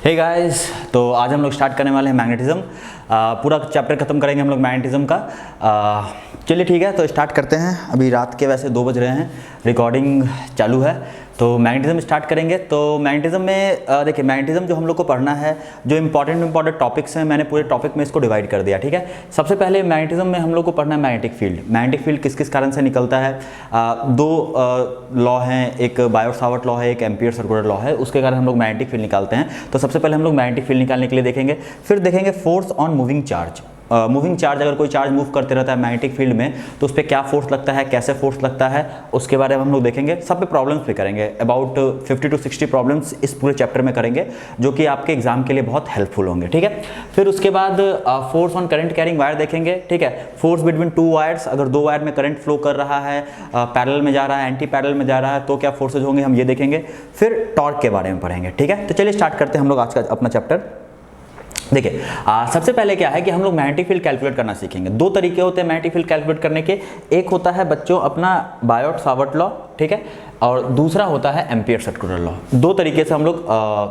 Hey guys, तो आज हम लोग स्टार्ट करने वाले हैं मैग्नेटिज्म। पूरा चैप्टर खत्म करेंगे हम लोग मैग्नेटिज्म का। चलिए ठीक है, तो स्टार्ट करते हैं। अभी रात के वैसे 2 बज रहे हैं, रिकॉर्डिंग चालू है, तो मैग्नेटिज्म स्टार्ट करेंगे। तो मैग्नेटिज्म में देखिए, मैग्नेटिज्म जो हम लोग को पढ़ना है, जो इंपॉर्टेंट टॉपिक्स हैं, मैंने पूरे टॉपिक में इसको डिवाइड कर दिया। ठीक है, सबसे पहले मैग्नेटिज्म में हम लोग को पढ़ना है मैग्नेटिक फील्ड। मैग्नेटिक फील्ड किस किस कारण से निकलता है। 2 लॉ हैं, एक बायोट-सावर्ट लॉ है, एक एम्पियर सर्कुलर लॉ है, उसके कारण हम लोग मैग्नेटिक फील्ड निकालते हैं। तो सबसे पहले हम लोग मैग्नेटिक फील्ड निकालने के लिए देखेंगे, फिर देखेंगे force on moving charge. Moving charge, अगर कोई चार्ज मूव करते रहता है मैग्नेटिक फील्ड में, तो उस पर क्या फोर्स लगता है, कैसे फोर्स लगता है, उसके बारे में हम लोग देखेंगे। सब पे प्रॉब्लम्स भी करेंगे, अबाउट 50 to 60 प्रॉब्लम्स इस पूरे चैप्टर में करेंगे, जो कि आपके एग्जाम के लिए बहुत हेल्पफुल होंगे। ठीक है, फिर उसके बाद force on current carrying wire देखेंगे। ठीक है, फोर्स बिटवीन 2 वायर्स, अगर 2 वायर में करंट फ्लो कर रहा है, पैरेलल में जा रहा है, एंटी पैरेलल में जा रहा है, तो क्या फोर्सेज होंगे, हम ये देखेंगे। फिर टॉर्क के बारे में पढ़ेंगे। ठीक है, तो चलिए स्टार्ट करते हैं हम लोग आज का अपना चैप्टर। देखिए, सबसे पहले क्या है कि हम लोग मैग्नेटिक फील्ड कैलकुलेट करना सीखेंगे। 2 तरीके होते हैं मैग्नेटिक फील्ड कैलकुलेट करने के। एक होता है बच्चों अपना बायोट-सावर्ट लॉ, ठीक है, और दूसरा होता है एम्पियर सर्कुलर लॉ। 2 तरीके से हम लोग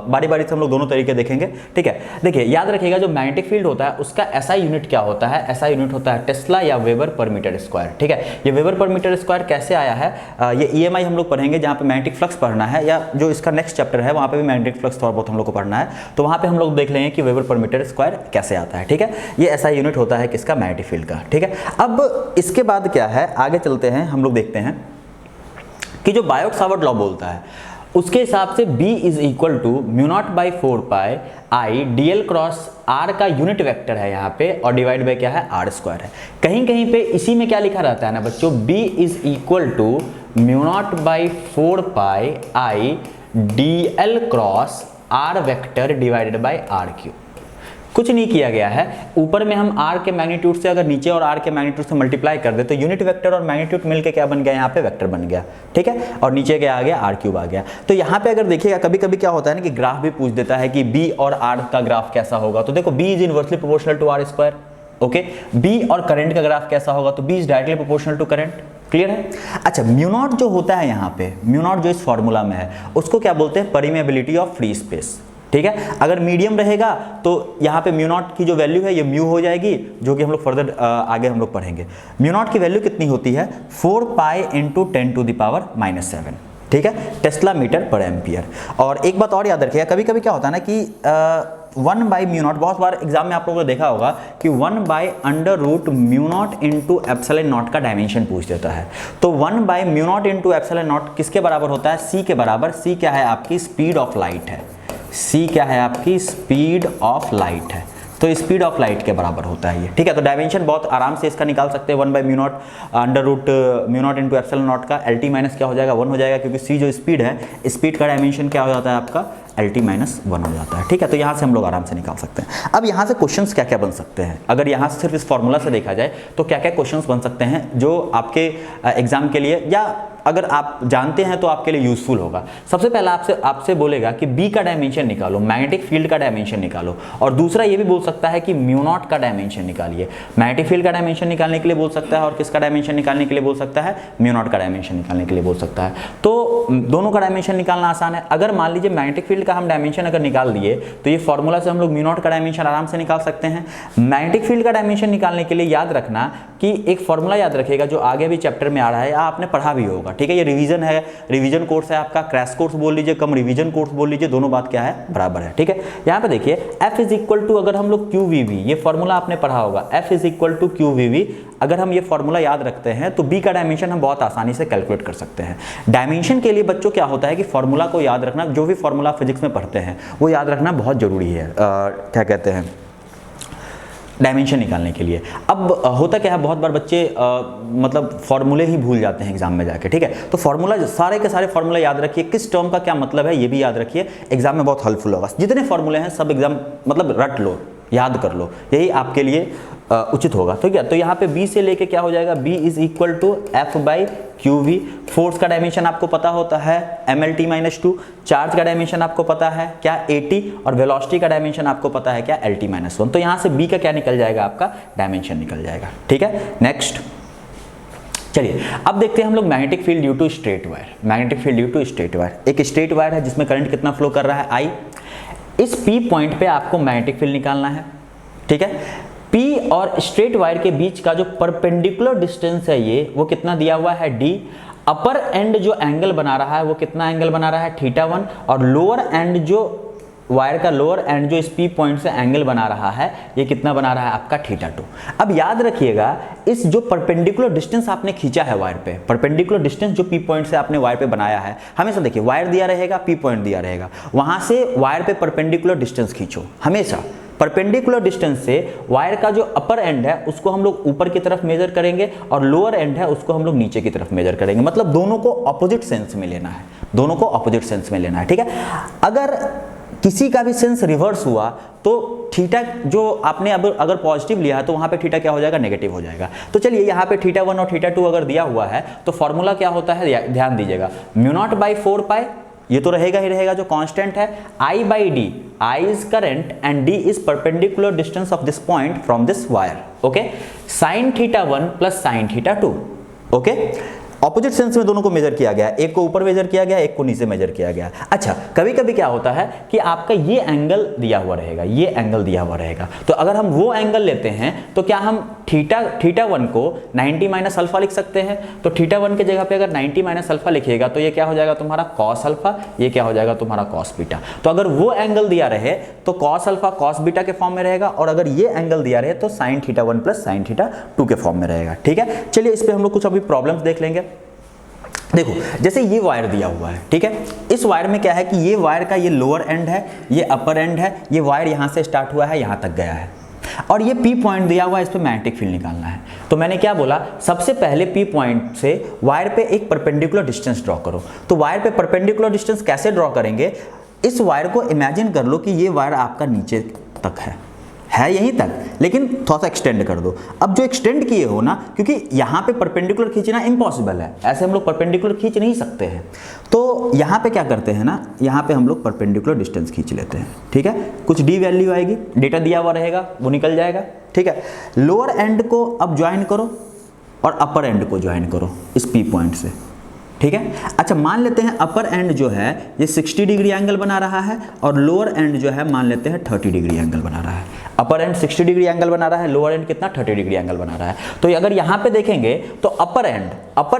बारी बारी से हम लोग दोनों तरीके देखेंगे। ठीक है, देखिए याद रखिएगा, जो मैग्नेटिक फील्ड होता है उसका एसआई यूनिट क्या होता है। एसआई यूनिट होता है टेस्ला या वेबर पर मीटर स्क्वायर। ठीक है, ये वेबर पर मीटर स्क्वायर कैसे आया है, ये ईएमआई हम लोग पढ़ेंगे, जहाँ पे मैग्नेटिक फ्लक्स पढ़ना है, या जो इसका नेक्स्ट चैप्टर है वहाँ पे भी मैग्नेटिक फ्लक्स थोड़ा बहुत हम लोग को पढ़ना है, तो वहाँ पे हम लोग देख लेंगे कि वेबर पर मीटर स्क्वायर कैसे आता है। ठीक है, ये एसआई यूनिट होता है किसका, मैग्नेटिक फील्ड का। ठीक है, अब इसके बाद क्या है, आगे चलते हैं, हम लोग देखते हैं कि जो बायोट-सावर्ट लॉ बोलता है उसके हिसाब से B is equal to μ0/4π I dl cross R का यूनिट वेक्टर है यहाँ पे, और डिवाइड बाय क्या है, R² है। कहीं कहीं पे इसी में क्या लिखा रहता है ना बच्चों, B is equal to μ0/4π I dl cross R vector divided by R³। कुछ नहीं किया गया है, ऊपर में हम R के मैग्नीट्यूड से अगर नीचे और R के मैग्नीट्यूड से मल्टीप्लाई कर दे तो यूनिट वेक्टर और मैग्नीट्यूड मिलके क्या बन गया, यहाँ पे वेक्टर बन गया। ठीक है, और नीचे क्या आ गया, R³ आ गया। तो यहाँ पे अगर देखिएगा, कभी कभी क्या होता है ना कि ग्राफ भी पूछ देता है कि B और R का ग्राफ कैसा होगा, तो देखो B is inversely proportional to R²। Okay, B और करंट का ग्राफ कैसा होगा, तो B is directly proportional to current. Clear है। अच्छा, μ0 जो होता है यहाँ पे, μ0 जो इस फॉर्मूला में है, उसको क्या बोलते हैं, परमेबिलिटी ऑफ फ्री स्पेस। ठीक है, अगर मीडियम रहेगा तो यहाँ पे μ0 की जो वैल्यू है ये म्यू हो जाएगी, जो कि हम लोग फर्दर आगे हम लोग पढ़ेंगे। μ0 की वैल्यू कितनी होती है, 4π × 10⁻⁻⁷। ठीक है, टेस्ला मीटर पर एम्पियर। और एक बात और याद रखिएगा, कभी कभी क्या होता है ना कि 1/μ0, बहुत बार एग्जाम में आप लोगों ने देखा होगा कि 1/√μ0 × ε0 का डायमेंशन पूछ देता है। तो 1/μ0 × ε0 किसके बराबर होता है, c के बराबर। c क्या है, आपकी स्पीड ऑफ लाइट है। c क्या है, आपकी स्पीड ऑफ लाइट है, तो स्पीड ऑफ लाइट के बराबर होता है ये। ठीक है, तो डायमेंशन बहुत आराम से इसका निकाल सकते हैं, 1/μ0 √μ0 × ε0 का LT माइनस क्या हो जाएगा, 1 हो जाएगा, क्योंकि c जो स्पीड है, स्पीड का डायमेंशन क्या हो जाता है आपका, LT-1 हो जाता है। ठीक है, तो यहाँ से हम लोग आराम से निकाल सकते हैं। अब यहाँ से क्वेश्चंस क्या क्या बन सकते हैं, अगर यहाँ से सिर्फ इस फॉर्मूला से देखा जाए तो क्या क्या क्वेश्चंस बन सकते हैं जो आपके एग्जाम के लिए, या अगर आप जानते हैं तो आपके लिए यूजफुल होगा। सबसे पहला आपसे बोलेगा कि B का डायमेंशन निकालो, मैग्नेटिक फील्ड का डायमेंशन निकालो, और दूसरा ये भी बोल सकता है कि μ0 का डायमेंशन निकालिए। मैग्नेटिक फील्ड का डायमेंशन निकालने के लिए बोल सकता है, और किसका डायमेंशन निकालने के लिए बोल सकता है, μ0 का डायमेंशन निकालने के लिए बोल सकता है। तो दोनों का डायमेंशन निकालना आसान है। अगर मान लीजिए मैग्नेटिक फील्ड का हम डायमेंशन अगर निकाल दिए तो ये फॉर्मूला से हम लोग μ0 का डायमेंशन आराम से निकाल सकते हैं। मैग्नेटिक फील्ड का डायमेंशन निकालने के लिए याद रखना कि एक फॉर्मूला याद रखिएगा, जो आगे भी चैप्टर में आ रहा है, या आपने पढ़ा भी होगा। ठीक है, ये रिवीजन है, रिवीजन कोर्स है आपका, क्रैश कोर्स बोल लीजिए, कम रिवीजन कोर्स बोल लीजिए, दोनों बात क्या है, बराबर है। ठीक है, यहाँ पे देखिए F इज इक्वल टू, अगर हम लोग QVV, ये फॉर्मूला आपने पढ़ा होगा, F is equal to QVV, अगर हम ये फॉर्मूला याद रखते हैं तो B का डायमेंशन हम बहुत आसानी से कैलकुलेट कर सकते हैं। डायमेंशन के लिए बच्चों क्या होता है कि फॉर्मूला को याद रखना, जो भी फॉर्मूला फिजिक्स में पढ़ते हैं वो याद रखना बहुत जरूरी है, क्या कहते हैं, डायमेंशन निकालने के लिए। अब होता क्या है, बहुत बार बच्चे मतलब फॉर्मूले ही भूल जाते हैं एग्जाम में जाके। ठीक है, तो फॉर्मूला, सारे के सारे फॉर्मूला याद रखिए, किस टर्म का क्या मतलब है ये भी याद रखिए, एग्जाम में बहुत हेल्पफुल होगा। जितने फॉर्मूले हैं सब एग्जाम मतलब रट लो, याद कर लो, यही आपके लिए उचित होगा। ठीक है, तो यहाँ पे B से लेके क्या हो जाएगा, B is equal to F/QV। Force का डायमेंशन आपको पता होता है mLT-2, चार्ज का डायमेंशन आपको पता है क्या, AT, और वेलोसिटी का डायमेंशन आपको पता है क्या, LT-1। तो यहाँ से B का क्या निकल जाएगा, आपका डायमेंशन निकल जाएगा। ठीक है, नेक्स्ट चलिए अब देखते हैं हम लोग magnetic field due to straight wire. Magnetic field due to straight wire, एक स्ट्रेट वायर है जिसमें करंट कितना फ्लो कर रहा है, I। इस P पॉइंट पे आपको मैग्नेटिक फील्ड निकालना है, ठीक है। P और स्ट्रेट वायर के बीच का जो परपेंडिकुलर डिस्टेंस है ये वो कितना दिया हुआ है D। अपर एंड जो एंगल बना रहा है वो कितना एंगल बना रहा है θ1, और लोअर एंड जो वायर का लोअर एंड जो इस P पॉइंट से एंगल बना रहा है ये कितना बना रहा है आपका θ2। अब याद रखिएगा इस जो परपेंडिकुलर डिस्टेंस आपने खींचा है वायर पे, परपेंडिकुलर डिस्टेंस जो P पॉइंट से आपने वायर पे बनाया है, हमेशा देखिए वायर दिया रहेगा, P पॉइंट दिया रहेगा, वहां से वायर पे परपेंडिकुलर डिस्टेंस खींचो। हमेशा परपेंडिकुलर डिस्टेंस से वायर का जो अपर एंड है उसको हम लोग ऊपर की तरफ मेजर करेंगे और लोअर एंड है उसको हम लोग नीचे की तरफ मेजर करेंगे। मतलब दोनों को ऑपोजिट सेंस में लेना है, दोनों को ऑपोजिट सेंस में लेना है, ठीक है। अगर किसी का भी सेंस रिवर्स हुआ तो थीटा जो आपने अब अगर पॉजिटिव लिया है तो वहां पे थीटा क्या हो जाएगा, नेगेटिव हो जाएगा। तो चलिए यहाँ पे θ1 और θ2 अगर दिया हुआ है तो फॉर्मूला क्या होता है, ध्यान दीजिएगा, μ0/4π, ये तो रहेगा ही रहेगा जो कांस्टेंट है, I/d, I is current and d is perpendicular distance of this point from this wire, okay, sin θ1 plus sin θ2, okay. Opposite sense में दोनों को मेजर किया गया, एक को ऊपर मेजर किया गया, एक को नीचे मेजर किया गया। अच्छा, कभी कभी क्या होता है कि आपका ये एंगल दिया हुआ रहेगा, ये एंगल दिया हुआ रहेगा, तो अगर हम वो एंगल लेते हैं तो क्या हम θ1 को 90 माइनस अल्फा लिख सकते हैं। तो θ1 की जगह पे अगर 90 माइनस अल्फा लिखिएगा तो ये क्या हो जाएगा तुम्हारा cos अल्फा, ये क्या हो जाएगा तुम्हारा cos बीटा। तो अगर वो एंगल दिया रहे तो cos अल्फा cos बीटा के फॉर्म में रहेगा, और अगर ये एंगल दिया रहे तो sin θ1 प्लस sin θ2 के फॉर्म में रहेगा, ठीक है। चलिए इस पे हम लोग कुछ अभी प्रॉब्लम्स देख लेंगे। देखो जैसे ये वायर दिया हुआ है, ठीक है, इस वायर में क्या है कि ये वायर का ये लोअर एंड है, ये अपर एंड है, ये वायर यहाँ से स्टार्ट हुआ है यहाँ तक गया है, और ये P पॉइंट दिया हुआ है, इस पे मैग्नेटिक फील्ड निकालना है। तो मैंने क्या बोला, सबसे पहले P पॉइंट से वायर पे एक परपेंडिकुलर डिस्टेंस ड्रॉ करो। तो वायर पे परपेंडिकुलर डिस्टेंस कैसे ड्रॉ करेंगे, इस वायर को इमेजिन कर लो कि ये वायर आपका नीचे तक है यहीं तक, लेकिन थोड़ा सा एक्सटेंड कर दो। अब जो एक्सटेंड किए हो ना, क्योंकि यहाँ पे परपेंडिकुलर खींचना इम्पॉसिबल है, ऐसे हम लोग परपेंडिकुलर खींच नहीं सकते हैं, तो यहाँ पे क्या करते हैं ना, यहाँ पे हम लोग परपेंडिकुलर डिस्टेंस खींच लेते हैं, ठीक है। कुछ डी वैल्यू आएगी, डेटा दिया हुआ रहेगा वो निकल जाएगा, ठीक है। लोअर एंड को अब ज्वाइन करो और अपर एंड को ज्वाइन करो इस P पॉइंट से, ठीक है। अच्छा, मान लेते हैं अपर एंड जो है ये 60 डिग्री एंगल बना रहा है और लोअर एंड जो है मान लेते हैं 30 डिग्री एंगल बना रहा है। अपर एंड 60 डिग्री एंगल बना रहा है, लोअर एंड कितना 30 डिग्री एंगल बना रहा है। तो अगर यहाँ पे देखेंगे तो अपर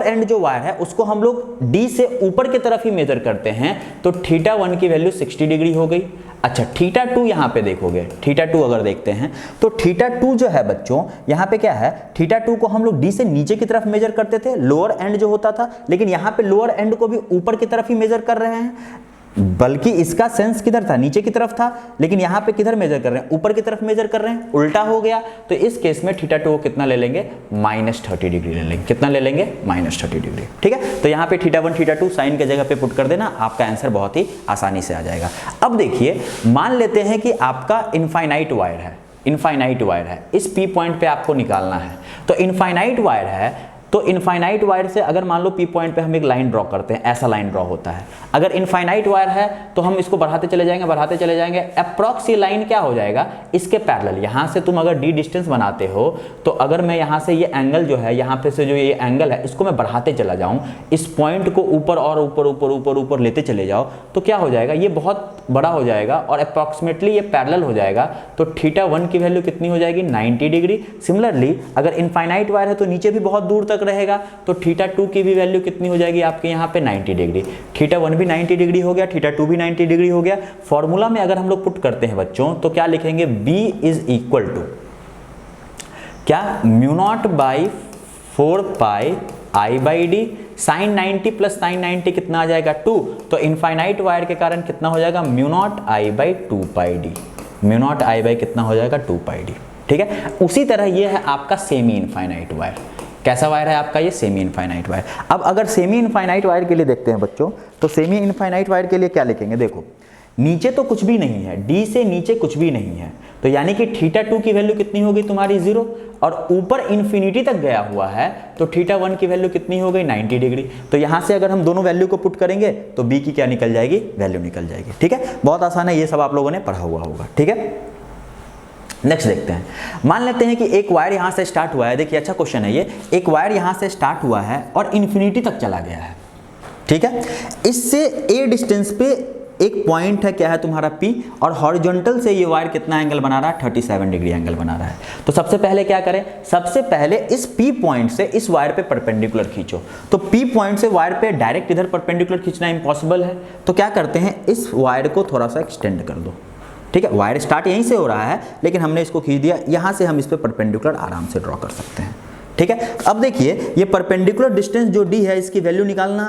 एंड जो वायर है उसको हम लोग D से ऊपर की तरफ ही मेजर करते हैं, तो θ1 की वैल्यू 60 डिग्री हो गई। अच्छा, θ2 यहाँ पे देखोगे, θ2 अगर देखते हैं तो θ2 जो है बच्चों यहाँ पे क्या है, θ2 को हम लोग D से नीचे की तरफ मेजर करते थे, लोअर एंड जो होता था, लेकिन यहाँ पे लोअर एंड को भी ऊपर की तरफ ही मेजर कर रहे हैं, बल्कि इसका सेंस किधर था, नीचे की तरफ था, लेकिन यहाँ पे किधर मेजर कर रहे हैं, ऊपर की तरफ मेजर कर रहे हैं, उल्टा हो गया। तो इस केस में θ2 को कितना ले लेंगे, -30 डिग्री ले लेंगे। कितना ले लेंगे, -30 डिग्री, ठीक है। तो यहाँ पे θ1 θ2 साइन के जगह पे पुट कर देना, आपका आंसर बहुत ही आसानी से आ जाएगा। अब देखिए, मान लेते हैं कि आपका इनफाइनाइट वायर है, इस P पॉइंट पे आपको निकालना है। तो इनफाइनाइट वायर है, तो इनफाइनाइट वायर से अगर मान लो P पॉइंट पे हम एक लाइन ड्रॉ करते हैं, ऐसा लाइन ड्रॉ होता है। अगर इनफाइनाइट वायर है तो हम इसको बढ़ाते चले जाएंगे, अप्रॉक्स ये लाइन क्या हो जाएगा, इसके पैरेलल। यहाँ से तुम अगर D डिस्टेंस बनाते हो तो अगर मैं यहाँ से ये एंगल जो है, यहाँ पे से जो ये एंगल है, इसको मैं बढ़ाते चला जाऊँ, इस पॉइंट को ऊपर और ऊपर लेते चले जाओ, तो क्या हो जाएगा, ये बहुत बड़ा हो जाएगा और अप्रॉक्सीमेटली ये पैरेलल हो जाएगा। तो θ1 की वैल्यू कितनी हो जाएगी, 90 डिग्री। सिमिलरली अगर इनफाइनाइट वायर है तो नीचे भी बहुत दूर तक रहेगा, तो θ2 की भी वैल्यू कितनी हो जाएगी आपके यहाँ पे, 90 डिग्री। θ1 भी 90 डिग्री हो गया, θ2 भी 90 डिग्री हो गया। फॉर्मूला में अगर हम लोग पुट करते हैं बच्चों तो क्या लिखेंगे, B इज इक्वल टू क्या, μ0/4π I/d, sin 90 प्लस sin 90 कितना आ जाएगा, 2। तो इनफाइनाइट वायर के कारण कितना हो जाएगा, μ0I/2πd, μ0I कितना हो जाएगा, 2πd, ठीक है। उसी तरह ये है आपका सेमी इनफाइनाइट वायर। कैसा वायर है आपका ये, सेमी इनफाइनाइट वायर। अब अगर सेमी इनफाइनाइट वायर के लिए देखते हैं बच्चों, तो सेमी इनफाइनाइट वायर के लिए क्या लिखेंगे, देखो नीचे तो कुछ भी नहीं है, D से नीचे कुछ भी नहीं है, तो यानी कि θ2 की वैल्यू कितनी होगी तुम्हारी 0, और ऊपर इन्फिनिटी तक गया हुआ है तो θ1 की वैल्यू कितनी हो गई, 90 डिग्री। तो यहाँ से अगर हम दोनों वैल्यू को पुट करेंगे तो B की क्या निकल जाएगी, वैल्यू निकल जाएगी, ठीक है। बहुत आसान है, ये सब आप लोगों ने पढ़ा हुआ होगा, ठीक है। नेक्स्ट देखते हैं, मान लेते हैं कि एक वायर यहाँ से स्टार्ट हुआ है। देखिए अच्छा क्वेश्चन है ये, एक वायर यहाँ से स्टार्ट हुआ है और इन्फिनिटी तक चला गया है, ठीक है। इससे A डिस्टेंस पे एक पॉइंट है, क्या है तुम्हारा P, और हॉरिजॉन्टल से ये वायर कितना एंगल बना रहा है, 37 डिग्री एंगल बना रहा है। तो सबसे पहले क्या करें, सबसे पहले इस P पॉइंट से इस वायर पे परपेंडिकुलर खींचो। तो P पॉइंट से वायर पे डायरेक्ट इधर परपेंडिकुलर खींचना इम्पॉसिबल है, तो क्या करते हैं, इस वायर को थोड़ा सा एक्सटेंड कर दो। ठीक है, वायर स्टार्ट यहीं से हो रहा है, लेकिन हमने इसको खींच दिया, यहाँ से हम इस पे परपेंडिकुलर आराम से ड्रॉ कर सकते हैं। ठीक है, अब देखिए ये परपेंडिकुलर डिस्टेंस जो D है, इसकी वैल्यू निकालना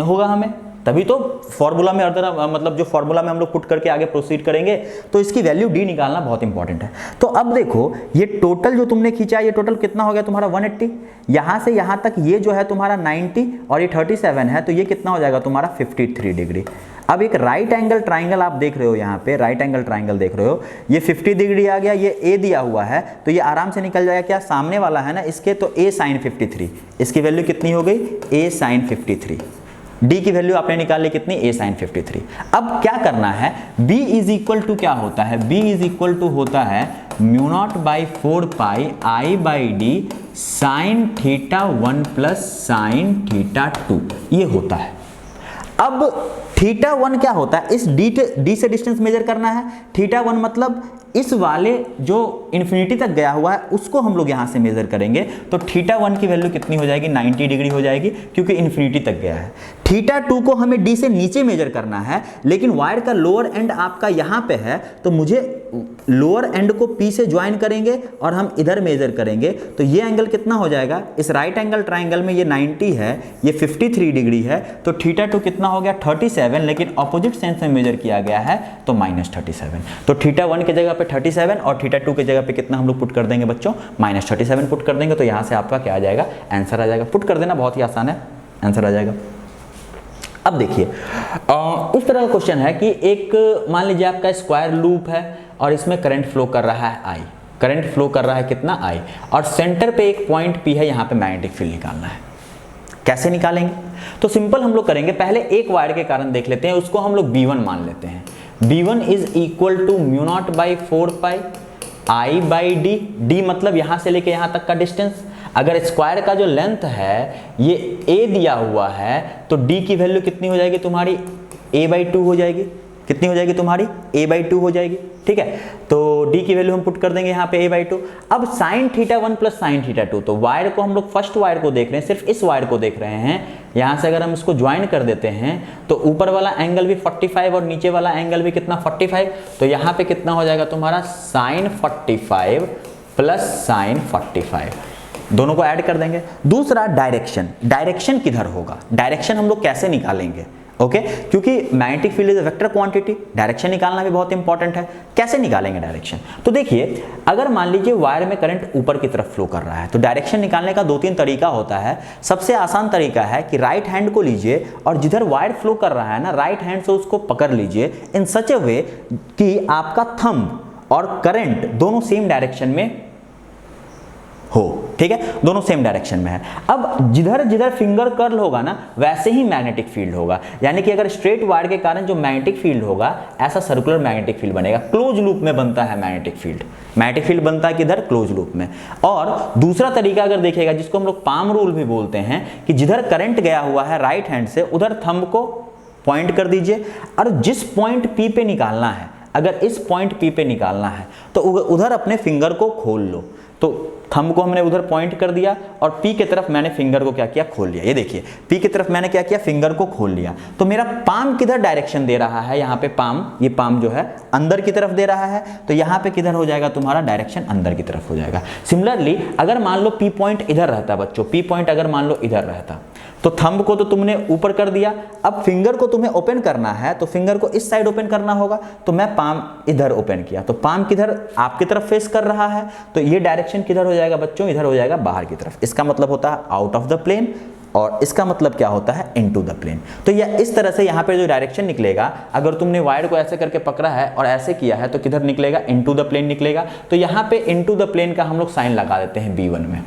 होगा हमें, तभी तो फॉर्मूला में मतलब जो फॉर्मूला में हम लोग पुट करके आगे प्रोसीड करेंगे, तो इसकी वैल्यू D निकालना बहुत इंपॉर्टेंट है। तो अब देखो ये टोटल जो तुमने खींचा, ये टोटल कितना हो गया तुम्हारा 180, यहाँ से यहाँ तक ये जो है तुम्हारा 90 और ये 37 है, तो ये कितना हो जाएगा तुम्हारा 53 डिग्री। अब एक राइट एंगल ट्राइंगल आप देख रहे हो, यहाँ पे राइट एंगल ट्राइंगल देख रहे हो, ये 50 डिग्री आ गया, ये A दिया हुआ है, तो ये आराम से निकल जाएगा, क्या सामने वाला है ना इसके, तो A sin 53, इसकी वैल्यू कितनी हो गई, A sin 53। D की वैल्यू आपने निकाल ली कितनी, A sin 53। अब क्या करना है, B इज इक्वल टू क्या होता है, B इज इक्वल टू होता है mu naught by 4 pi I by D sine theta 1 plus sine theta 2, ये होता है। अब थीटा 1 क्या होता है, इस D से डिस्टेंस मेजर करना है। थीटा 1 मतलब इस वाले जो इन्फिनिटी तक गया हुआ है उसको हम लोग यहाँ से मेजर करेंगे, तो थीटा 1 की वैल्यू कितनी हो जाएगी, 90 डिग्री हो जाएगी, क्योंकि इन्फिनिटी तक गया है। थीटा 2 को हमें D से नीचे मेजर करना है, लेकिन वायर का लोअर एंड आपका यहाँ पे है, तो मुझे लोअर एंड को P से ज्वाइन करेंगे और हम इधर मेजर करेंगे, तो ये एंगल कितना हो जाएगा, इस राइट एंगल ट्राइंगल में ये 90 है, ये 53 डिग्री है, तो थीटा 2 कितना हो गया 37, लेकिन ऑपोजिट सेंस में मेजर किया गया है तो -37। तो थीटा 1 की जगह पे 37 और थीटा 2 की जगह पे कितना हम लोग पुट कर देंगे बच्चों, -37 पुट कर देंगे, तो यहाँ से आपका क्या आ जाएगा, आंसर आ जाएगा। पुट कर देना बहुत ही आसान है, आंसर आ जाएगा। अब देखिए इस तरह का क्वेश्चन है कि एक मान लीजिए आपका स्क्वायर लूप है और इसमें करंट फ्लो कर रहा है I, करंट फ्लो कर रहा है कितना I, और सेंटर पे एक पॉइंट P है, यहाँ पे मैग्नेटिक फील्ड निकालना है। कैसे निकालेंगे, तो सिंपल हम लोग करेंगे, पहले एक वायर के कारण देख लेते हैं, उसको हम लोग B1 मान लेते हैं। B1 is equal to mu naught by 4 pi I by D, D मतलब यहाँ से लेके यहाँ तक का डिस्टेंस। अगर स्क्वायर का जो लेंथ है ये A दिया हुआ है, तो D की वैल्यू कितनी हो जाएगी तुम्हारी, A बाई 2 हो जाएगी। कितनी हो जाएगी तुम्हारी, A बाई 2 हो जाएगी। ठीक है, तो D की वैल्यू हम पुट कर देंगे यहाँ पे A बाई 2। अब sine theta 1 plus sine theta 2, तो वायर को हम लोग फर्स्ट वायर को देख रहे हैं, सिर्फ इस वायर को देख रहे हैं। यहाँ से अगर हम इसको ज्वाइन कर देते हैं तो ऊपर वाला एंगल भी 45 और नीचे वाला एंगल भी कितना 45, तो यहाँ पे कितना हो जाएगा तुम्हारा साइन 45 प्लस साइन 45, दोनों को ऐड कर देंगे। दूसरा डायरेक्शन, डायरेक्शन किधर होगा, डायरेक्शन हम लोग कैसे निकालेंगे, ओके क्योंकि magnetic field is a vector quantity, direction निकालना भी बहुत इंपॉर्टेंट है। कैसे निकालेंगे डायरेक्शन, तो देखिए अगर मान लीजिए वायर में करंट ऊपर की तरफ फ्लो कर रहा है, तो डायरेक्शन निकालने का 2-3 तरीका होता है। सबसे आसान तरीका है कि राइट हैंड को लीजिए और जिधर वायर फ्लो कर रहा है ना, राइट हैंड से उसको पकड़ लीजिए इन सच अ वे कि आपका थंब और करंट दोनों सेम डायरेक्शन में हो। ठीक है, दोनों सेम डायरेक्शन में है। अब जिधर जिधर फिंगर कर्ल होगा ना, वैसे ही मैग्नेटिक फील्ड होगा। यानी कि अगर स्ट्रेट वायर के कारण जो मैग्नेटिक फील्ड होगा, ऐसा सर्कुलर मैग्नेटिक फील्ड बनेगा। क्लोज लूप में बनता है मैग्नेटिक फील्ड, मैग्नेटिक फील्ड बनता है किधर, क्लोज लूप में। और दूसरा तरीका अगर देखिएगा, जिसको हम लोग पाम रूल भी बोलते हैं, कि जिधर करंट गया हुआ है राइट हैंड से, उधर थंब को पॉइंट कर दीजिए, और जिस पॉइंट पी पे निकालना है, अगर इस पॉइंट पी पे निकालना है तो उधर अपने फिंगर को खोल लो। तो थंब को हमने उधर पॉइंट कर दिया और पी की तरफ मैंने फिंगर को क्या किया, खोल लिया। ये देखिए पी की तरफ मैंने क्या किया, फिंगर को खोल लिया। तो मेरा पाम किधर डायरेक्शन दे रहा है, यहाँ पे पाम, ये पाम जो है अंदर की तरफ दे रहा है, तो यहाँ पे किधर हो जाएगा तुम्हारा, डायरेक्शन अंदर की तरफ हो जाएगा। सिमिलरली अगर मान लो पी पॉइंट इधर रहता बच्चों, पी पॉइंट अगर मान लो इधर रहता, तो थंब को तो तुमने ऊपर कर दिया, अब फिंगर को तुम्हें ओपन करना है, तो फिंगर को इस साइड ओपन करना होगा। तो मैं पाम इधर ओपन किया, तो पाम किधर आपकी तरफ फेस कर रहा है, तो ये डायरेक्शन किधर हो जाएगा बच्चों, इधर हो जाएगा बाहर की तरफ। इसका मतलब होता है आउट ऑफ द प्लेन, और इसका मतलब क्या होता है, इनटू द प्लेन। तो यह इस तरह से यहाँ पे जो डायरेक्शन निकलेगा, अगर तुमने वायर को ऐसे करके पकड़ा है और ऐसे किया है, तो किधर निकलेगा, इनटू द प्लेन निकलेगा। तो यहाँ पे इनटू द प्लेन का हम लोग साइन लगा देते हैं B1 में,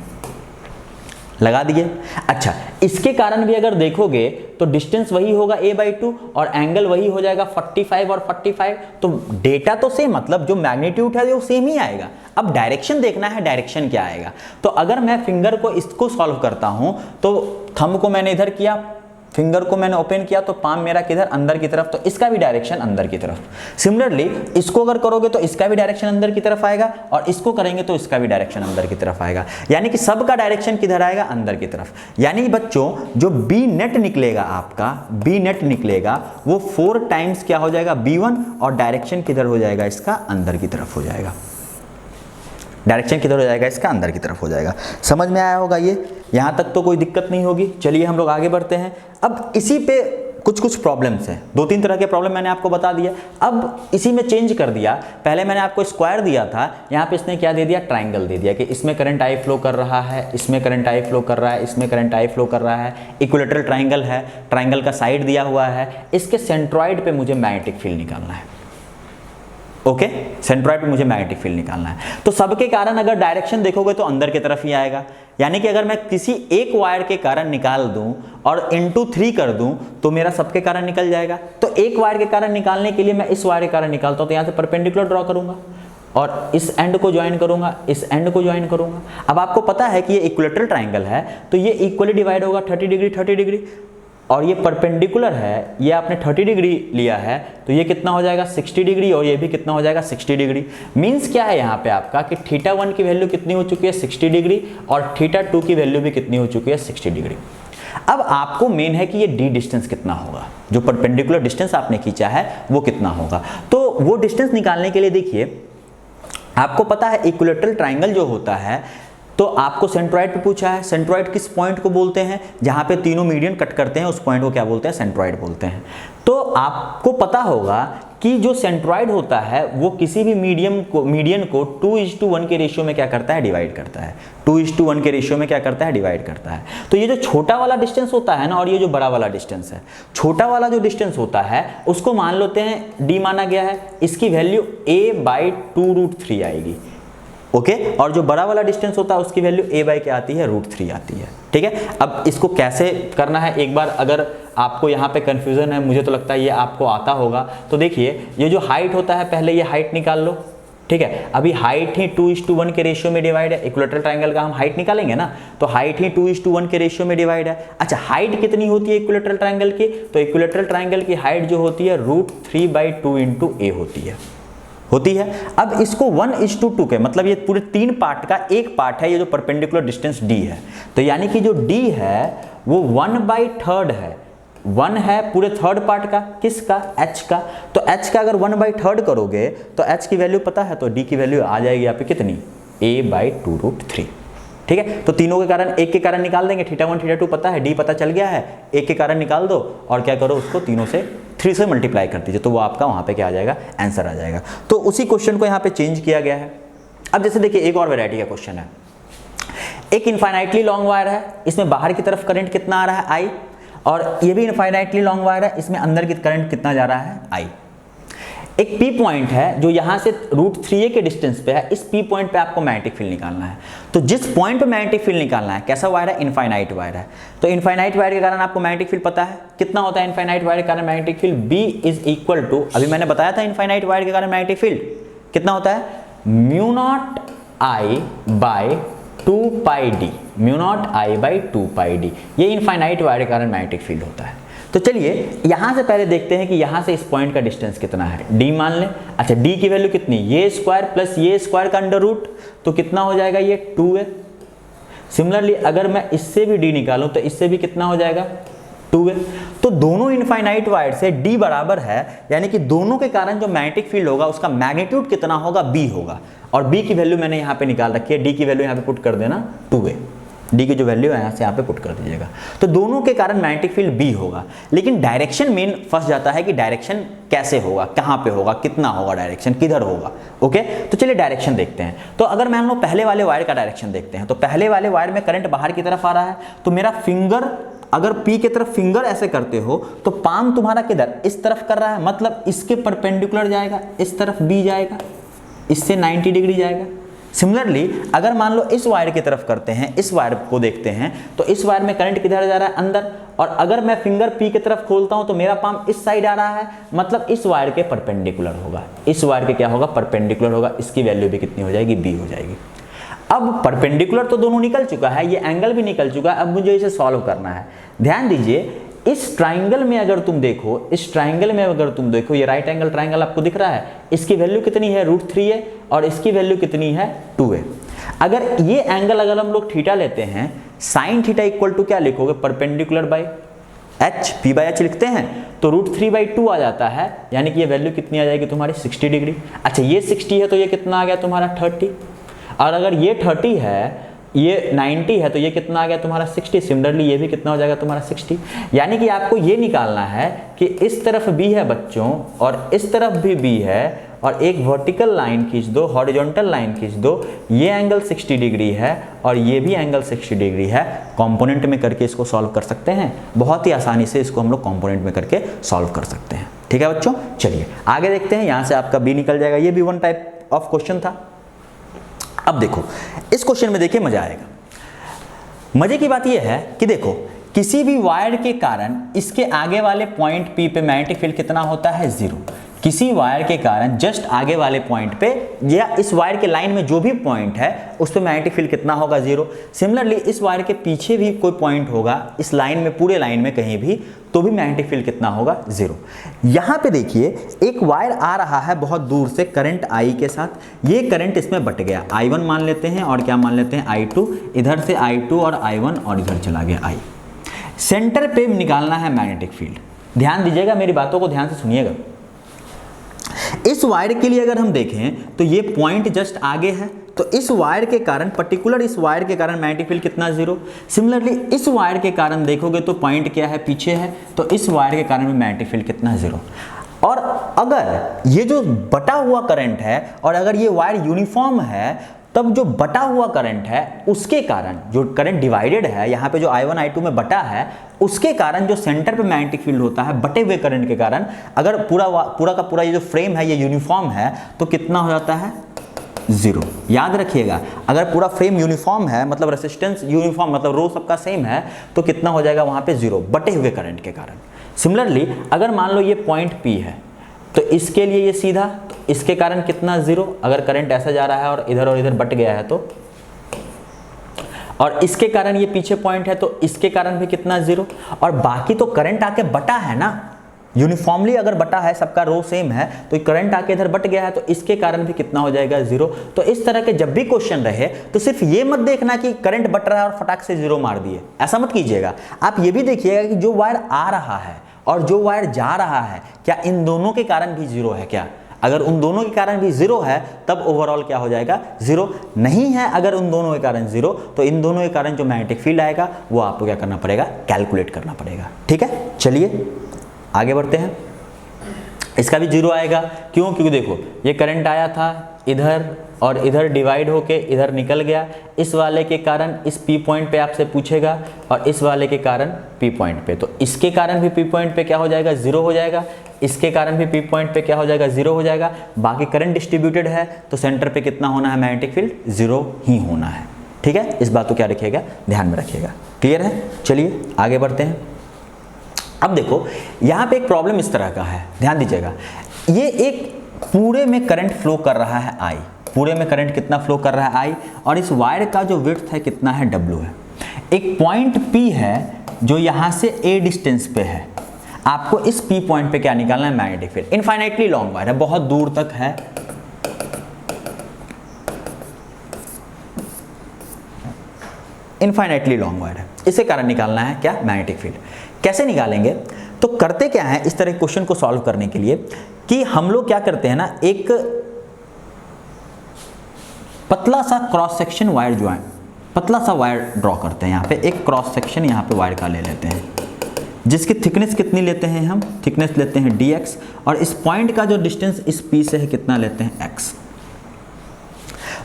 लगा दिए। अच्छा, इसके कारण भी अगर देखोगे तो डिस्टेंस वही होगा A/2 और एंगल वही हो जाएगा 45 और 45। तो डेटा तो सेम, मतलब जो मैग्नीट्यूड है वो सेम ही आएगा। अब डायरेक्शन देखना है, डायरेक्शन क्या आएगा। तो अगर मैं फिंगर को इसको सॉल्व करता हूं, तो थंब को मैंने इधर किया, फिंगर को मैंने ओपन किया तो पाम मेरा किधर, अंदर की तरफ, तो इसका भी डायरेक्शन अंदर की तरफ। सिमिलरली इसको अगर करोगे तो इसका भी डायरेक्शन अंदर की तरफ आएगा, और इसको करेंगे तो इसका भी डायरेक्शन अंदर की तरफ आएगा, यानी कि सबका डायरेक्शन किधर आएगा, अंदर की तरफ। यानी बच्चों जो बी नेट निकलेगा, आपका बी नेट निकलेगा वो 4 टाइम्स क्या हो जाएगा, B1, और डायरेक्शन किधर हो जाएगा, इसका अंदर की तरफ हो जाएगा। डायरेक्शन किधर हो जाएगा, इसका अंदर की तरफ हो जाएगा। समझ में आया होगा ये, यहाँ तक तो कोई दिक्कत नहीं होगी। चलिए हम लोग आगे बढ़ते हैं। अब इसी पे कुछ प्रॉब्लम्स हैं, 2-3 तरह के प्रॉब्लम मैंने आपको बता दिया। अब इसी में चेंज कर दिया, पहले मैंने आपको स्क्वायर दिया था, यहाँ पे इसने क्या दे दिया, ट्राइंगल दे दिया कि इसमें करंट आई फ्लो कर रहा है, इसमें करंट आई फ्लो कर रहा है, इसमें करंट आई फ्लो कर रहा है। इक्विलेटरल ट्राइंगल है, ट्राइंगल का साइड दिया हुआ है, इसके सेंट्रॉइड पे मुझे मैग्नेटिक फील्ड निकालना है। ओके, सेंट्रॉइड पे मुझे मैग्नेटिक फील्ड निकालना है। तो सबके कारण अगर डायरेक्शन देखोगे तो अंदर की तरफ ही आएगा, यानी कि अगर मैं किसी एक वायर के कारण निकाल दूं और इंटू 3 कर दूं तो मेरा सबके कारण निकल जाएगा। तो एक वायर के कारण निकालने के लिए मैं इस वायर के कारण निकालता हूं, तो यहां से परपेंडिकुलर ड्रॉ करूंगा और इस एंड को ज्वाइन करूंगा, इस एंड को ज्वाइन करूंगा। अब आपको पता है कि ये इक्विलेटरल ट्राइंगल है, तो ये इक्वली डिवाइड होगा 30 डिग्री 30 डिग्री, और ये परपेंडिकुलर है, ये आपने 30 डिग्री लिया है, तो ये कितना हो जाएगा 60 डिग्री, और ये भी कितना हो जाएगा 60 डिग्री। मीन्स क्या है यहाँ पे आपका कि θ1 की वैल्यू कितनी हो चुकी है 60 डिग्री, और θ2 की वैल्यू भी कितनी हो चुकी है 60 डिग्री। अब आपको मेन है कि ये डी डिस्टेंस कितना होगा, जो परपेंडिकुलर डिस्टेंस आपने खींचा है वो कितना होगा। तो वो डिस्टेंस निकालने के लिए देखिए, आपको पता है इक्विलेटरल ट्राइंगल जो होता है, तो आपको सेंट्रॉइड पे पूछा है। सेंट्रॉइड किस पॉइंट को बोलते हैं, जहां पे तीनों मीडियन कट करते हैं उस पॉइंट को क्या बोलते हैं, सेंट्रॉइड बोलते हैं। तो आपको पता होगा कि जो सेंट्रॉइड होता है वो किसी भी मीडियन को 2:1 के रेशियो में क्या करता है, डिवाइड करता है। 2:1 के रेशियो में क्या करता है, डिवाइड करता है। तो ये जो छोटा वाला डिस्टेंस होता है ना, और ये जो बड़ा वाला डिस्टेंस है, छोटा वाला जो डिस्टेंस होता है उसको मान लेते हैं d माना गया है, इसकी वैल्यू a/2√3 आएगी। ओके, और जो बड़ा वाला डिस्टेंस होता है उसकी वैल्यू a क्या आती है, √3 आती है। ठीक है, अब इसको कैसे करना है, एक बार अगर आपको यहाँ पे कंफ्यूजन है, मुझे तो लगता है ये आपको आता होगा। तो देखिए, ये जो हाइट होता है, पहले ये हाइट निकाल लो। ठीक है, अभी हाइट ही 2:1 के रेशियो में डिवाइड है। इक्विलेटरल ट्राइंगल का हम हाइट निकालेंगे ना, तो हाइट ही 2:1 के रेशियो में डिवाइड है। अच्छा, हाइट कितनी होती है इक्विलेटरल ट्राइंगल की, तो इक्विलेटरल ट्राइंगल की हाइट जो होती है √3/2 × a होती है। अब इसको 1:2 के, मतलब ये पूरे 3 पार्ट का एक पार्ट है, ये जो परपेंडिकुलर डिस्टेंस d है। तो यानी कि जो d है वो 1/3 है, 1 है पूरे थर्ड पार्ट का, किसका, h का। तो h का अगर 1/3 करोगे तो h की वैल्यू पता है, तो d की वैल्यू आ जाएगी यहाँ पे कितनी, a/2√3। ठीक है, तो तीनों के कारण, एक के कारण निकाल देंगे, θ1 θ2 पता है, d पता चल गया है, एक के कारण निकाल दो और क्या करो, उसको तीनों से 3 से मल्टीप्लाई कर दीजिए, तो वो आपका वहां पे क्या आ जाएगा, आंसर आ जाएगा। तो उसी क्वेश्चन को यहाँ पे चेंज किया गया है। अब जैसे देखिए, एक और वैरायटी का क्वेश्चन है। एक इनफाइनाइटली लॉन्ग वायर है, इसमें बाहर की तरफ करंट कितना आ रहा है, I, और ये भी इनफाइनाइटली लॉन्ग वायर है, इसमें अंदर की करंट कितना जा रहा है, I। एक P पॉइंट है जो यहाँ से √3a के डिस्टेंस पे है, इस P पॉइंट पे आपको मैग्नेटिक फील्ड निकालना है। तो जिस पॉइंट पे मैग्नेटिक फील्ड निकालना है, कैसा वायर है, इनफाइनाइट वायर है। तो इनफाइनाइट वायर के कारण आपको मैग्नेटिक फील्ड पता है कितना होता है, इनफाइनाइट वायर के कारण मैग्नेटिक फील्ड B = अभी मैंने बताया था इनफाइनाइट वायर के कारण मैग्नेटिक फील्ड कितना होता है, μ0I/2πd, μ0I/2πd, ये इनफाइनाइट वायर के कारण मैग्नेटिक फील्ड होता है। तो चलिए यहां से पहले देखते हैं कि यहां से इस पॉइंट का डिस्टेंस कितना है, d मान लें। अच्छा, d की वैल्यू कितनी, ये स्क्वायर प्लस ये स्क्वायर का अंडर रूट, तो कितना हो जाएगा, ये 2a। सिमिलरली अगर मैं इससे भी d निकालूं तो इससे भी कितना हो जाएगा, 2a। तो दोनों इनफाइनाइट वायर से d बराबर है, यानी कि दोनों के कारण जो मैग्नेटिक फील्ड होगा उसका मैग्नीट्यूड कितना होगा, b होगा। और b की वैल्यू मैंने यहाँ पे निकाल रखी है, d की वैल्यू यहाँ पे पुट कर देना 2a, डी की जो वैल्यू है यहाँ से यहाँ पे पुट कर दीजिएगा। तो दोनों के कारण मैग्नेटिक फील्ड बी होगा, लेकिन डायरेक्शन मेन फंस जाता है कि डायरेक्शन कैसे होगा, कहाँ पे होगा, कितना होगा, डायरेक्शन किधर होगा। ओके, तो चलिए डायरेक्शन देखते हैं। तो अगर मान लो पहले वाले वायर का डायरेक्शन देखते हैं, तो पहले वाले वायर में करंट बाहर की तरफ आ रहा है, तो मेरा फिंगर, अगर पी की तरफ फिंगर ऐसे करते हो तो पाम तुम्हारा किधर, इस तरफ कर रहा है, मतलब इसके परपेंडिकुलर जाएगा, इस तरफ बी जाएगा, इससे 90 डिग्री जाएगा। सिमिलरली अगर मान लो इस वायर की तरफ करते हैं, इस वायर को देखते हैं, तो इस वायर में करंट किधर जा रहा है, अंदर, और अगर मैं फिंगर पी की तरफ खोलता हूं तो मेरा पाम इस साइड आ रहा है, मतलब इस वायर के परपेंडिकुलर होगा, इस वायर के क्या होगा, परपेंडिकुलर होगा, इसकी वैल्यू भी कितनी हो जाएगी, बी हो जाएगी। अब परपेंडिकुलर तो दोनों निकल चुका है, ये एंगल भी निकल चुका है, अब मुझे इसे सॉल्व करना है। ध्यान दीजिए, इस ट्राइंगल में अगर तुम देखो, इस ट्राइंगल में अगर तुम देखो, ये राइट एंगल ट्राइंगल आपको दिख रहा है, इसकी वैल्यू कितनी है √3 है और इसकी वैल्यू कितनी है 2 है। अगर ये एंगल अगर हम लोग थीटा लेते हैं, साइन थीटा इक्वल टू क्या लिखोगे, परपेंडिकुलर बाई h, p/h लिखते हैं तो √3/2 आ जाता है, यानी कि ये वैल्यू कितनी आ जाएगी तुम्हारी 60 डिग्री। अच्छा ये 60 है तो ये कितना आ गया तुम्हारा 30, और अगर ये 30 है, ये 90 है तो ये कितना आ गया तुम्हारा 60। सिमिलरली ये भी कितना हो जाएगा तुम्हारा 60। यानी कि आपको ये निकालना है कि इस तरफ भी है बच्चों और इस तरफ भी है, और एक वर्टिकल लाइन खींच दो, हॉरिजॉन्टल लाइन खींच दो, ये एंगल 60 डिग्री है और ये भी एंगल 60 डिग्री है। कंपोनेंट में करके इसको सॉल्व कर सकते हैं, बहुत ही आसानी से इसको हम लोग कंपोनेंट में करके सॉल्व कर सकते हैं। ठीक है बच्चों, चलिए आगे देखते हैं। यहाँ से आपका बी निकल जाएगा, ये भी वन टाइप ऑफ क्वेश्चन था। अब देखो इस क्वेश्चन में देखिए मजा आएगा। मजे की बात यह है कि देखो किसी भी वायर के कारण इसके आगे वाले पॉइंट P पे मैग्नेटिक फील्ड कितना होता है 0। किसी वायर के कारण जस्ट आगे वाले पॉइंट पे या इस वायर के लाइन में जो भी पॉइंट है उस पे मैग्नेटिक फील्ड कितना होगा 0। सिमिलरली इस वायर के पीछे भी कोई पॉइंट होगा इस लाइन में, पूरे लाइन में कहीं भी, तो भी मैग्नेटिक फील्ड कितना होगा 0। यहाँ पे देखिए एक वायर आ रहा है बहुत दूर से करंट I के साथ, ये करंट इसमें बट गया, I1 मान लेते हैं और क्या मान लेते हैं I2, इधर से I2 और I1 और इधर चला गया I। सेंटर पे निकालना है मैग्नेटिक फील्ड। ध्यान दीजिएगा, मेरी बातों को ध्यान से सुनिएगा। इस वायर के लिए अगर हम देखें तो ये पॉइंट जस्ट आगे है, तो इस वायर के कारण, पर्टिकुलर इस वायर के कारण मैग्नेटिक फील्ड कितना 0। सिमिलरली इस वायर के कारण देखोगे तो पॉइंट क्या है, पीछे है, तो इस वायर के कारण भी मैग्नेटिक फील्ड कितना 0। और अगर ये जो बटा हुआ करंट है और अगर ये वायर यूनिफॉर्म है, तब जो बटा हुआ करंट है उसके कारण, जो करंट डिवाइडेड है यहाँ पे जो I1 I2 में बटा है, उसके कारण जो सेंटर पे मैग्नेटिक फील्ड होता है बटे हुए करंट के कारण, अगर पूरा का पूरा ये जो फ्रेम है ये यूनिफॉर्म है तो कितना हो जाता है 0। याद रखिएगा, अगर पूरा फ्रेम यूनिफॉर्म है मतलब रेसिस्टेंस यूनिफॉर्म मतलब रो सबका सेम है तो कितना हो जाएगा वहाँ पे 0 बटे हुए करंट के कारण। सिमिलरली अगर मान लो ये पॉइंट P है तो इसके लिए ये सीधा, तो इसके कारण कितना 0, अगर करंट ऐसा जा रहा है और इधर बट गया है तो, और इसके कारण ये पीछे पॉइंट है तो इसके कारण भी कितना 0। और बाकी तो करंट आके बटा है ना, यूनिफॉर्मली अगर बटा है, सबका रो सेम है, तो करंट आके इधर बट गया है तो इसके कारण भी कितना हो जाएगा 0। तो इस तरह के जब भी क्वेश्चन रहे तो सिर्फ ये मत देखना कि करंट बट रहा है और फटाक से 0 मार दिए, ऐसा मत कीजिएगा। आप ये भी देखिएगा कि जो वायर आ रहा है और जो वायर जा रहा है, क्या इन दोनों के कारण भी 0 है क्या। अगर उन दोनों के कारण भी 0 है तब ओवरऑल क्या हो जाएगा 0। नहीं है अगर उन दोनों के कारण 0, तो इन दोनों के कारण जो मैग्नेटिक फील्ड आएगा वो आपको क्या करना पड़ेगा, कैलकुलेट करना पड़ेगा। ठीक है, चलिए आगे बढ़ते हैं। इसका भी 0 आएगा, क्यों, क्योंकि देखो ये करंट आया था इधर और इधर डिवाइड होके इधर निकल गया, इस वाले के कारण इस P पॉइंट पे आपसे पूछेगा और इस वाले के कारण P पॉइंट पे, तो इसके कारण भी P पॉइंट पे क्या हो जाएगा 0 हो जाएगा, इसके कारण भी P पॉइंट पे क्या हो जाएगा 0 हो जाएगा। बाकी करंट डिस्ट्रीब्यूटेड है तो सेंटर पे कितना होना है, मैग्नेटिक फील्ड 0 ही होना है। ठीक है, इस बात को क्या रखिएगा, ध्यान में रखिएगा। क्लियर है, चलिए आगे बढ़ते हैं। अब देखो यहाँ पे एक प्रॉब्लम इस तरह का है, ध्यान दीजिएगा। ये एक पूरे में करंट फ्लो कर रहा है I, पूरे में करंट कितना फ्लो कर रहा है I, और इस वायर का जो विड्थ है कितना है W है। एक पॉइंट P है जो यहाँ से A डिस्टेंस पे है, आपको इस P पॉइंट पे क्या निकालना है, magnetic field. Infinitely long wire है, बहुत दूर तक है, इनफाइनाइटली लॉन्ग वायर है, इसे कारण निकालना है क्या, मैग्नेटिक फील्ड। कैसे निकालेंगे, तो करते क्या है इस तरह क्वेश्चन को सॉल्व करने के लिए कि हम लोग क्या करते हैं ना, एक पतला सा क्रॉस सेक्शन वायर जो है, पतला सा वायर ड्रॉ करते हैं। यहाँ पे एक क्रॉस सेक्शन यहाँ पे वायर का ले लेते हैं, जिसकी थिकनेस कितनी लेते हैं हम, थिकनेस लेते हैं dx, और इस पॉइंट का जो डिस्टेंस इस P से है कितना लेते हैं x।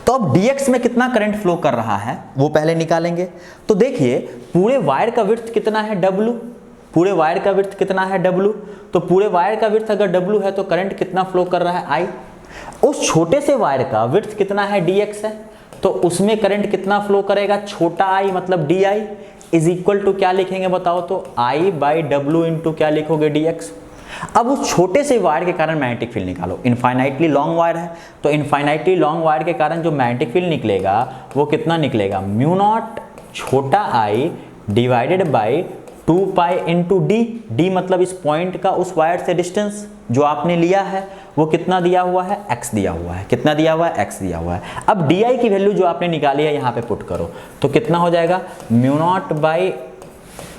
तो अब dx में कितना करंट फ्लो कर रहा है वो पहले निकालेंगे। तो देखिए पूरे वायर का विड्थ कितना है w, पूरे वायर का विड्थ कितना है w, तो पूरे वायर का विड्थ अगर w है तो करंट कितना फ्लो कर रहा है I। उस छोटे से वायर का विड्थ कितना है dx है, तो उसमें करंट कितना फ्लो करेगा, छोटा I मतलब di इज इक्वल टू क्या लिखेंगे बताओ, तो I/w इंटू क्या लिखोगे dx। अब उस छोटे से वायर के कारण मैग्नेटिक फील्ड निकालो। इनफाइनाइटली लॉन्ग वायर है तो इनफाइनाइटली लॉन्ग वायर के कारण जो मैग्नेटिक फील्ड निकलेगा वो कितना निकलेगा, μ0 छोटा I divided by 2 pi into D, D मतलब इस पॉइंट का उस वायर से डिस्टेंस जो आपने लिया है वो कितना दिया हुआ है, x दिया हुआ है। कितना दिया हुआ है, x दिया हुआ है। अब डी की वैल्यू जो आपने निकाली है यहाँ पे पुट करो तो कितना हो जाएगा, mu naught by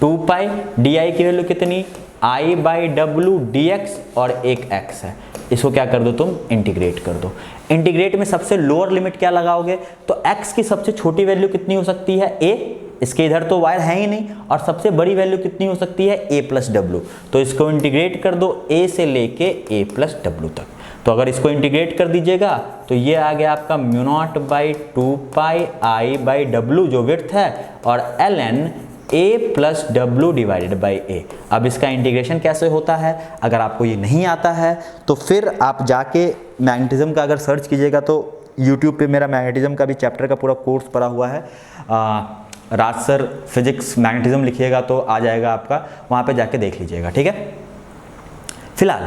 2 pi, D की वैल्यू कितनी, I by W D x और एक x है। इसको क्या कर दो तुम, इंटीग्रेट कर दो। इंटीग्रेट में सबसे लोअर लिमिट क्या लगाओगे, तो x की सबसे छोटी वैल्यू कितनी हो सकती है, a, इसके इधर तो वायर है ही नहीं, और सबसे बड़ी वैल्यू कितनी हो सकती है, a प्लस डब्लू। तो इसको इंटीग्रेट कर दो a से लेके a प्लस डब्लू तक। तो अगर इसको इंटीग्रेट कर दीजिएगा तो ये आ गया आपका mu naught by 2 pi I by W जो विड्थ है, और ln a plus W divided by a। अब इसका इंटीग्रेशन कैसे होता है, अगर आपको ये नहीं आता है तो फिर आप जाके मैग्नेटिज्म का अगर सर्च कीजिएगा तो YouTube पे मेरा मैग्नेटिज्म का भी चैप्टर का पूरा कोर्स पड़ा हुआ है, राज सर फिजिक्स मैग्नेटिज्म लिखिएगा तो आ जाएगा आपका, वहाँ पे जाके देख लीजिएगा, ठीक है। फिलहाल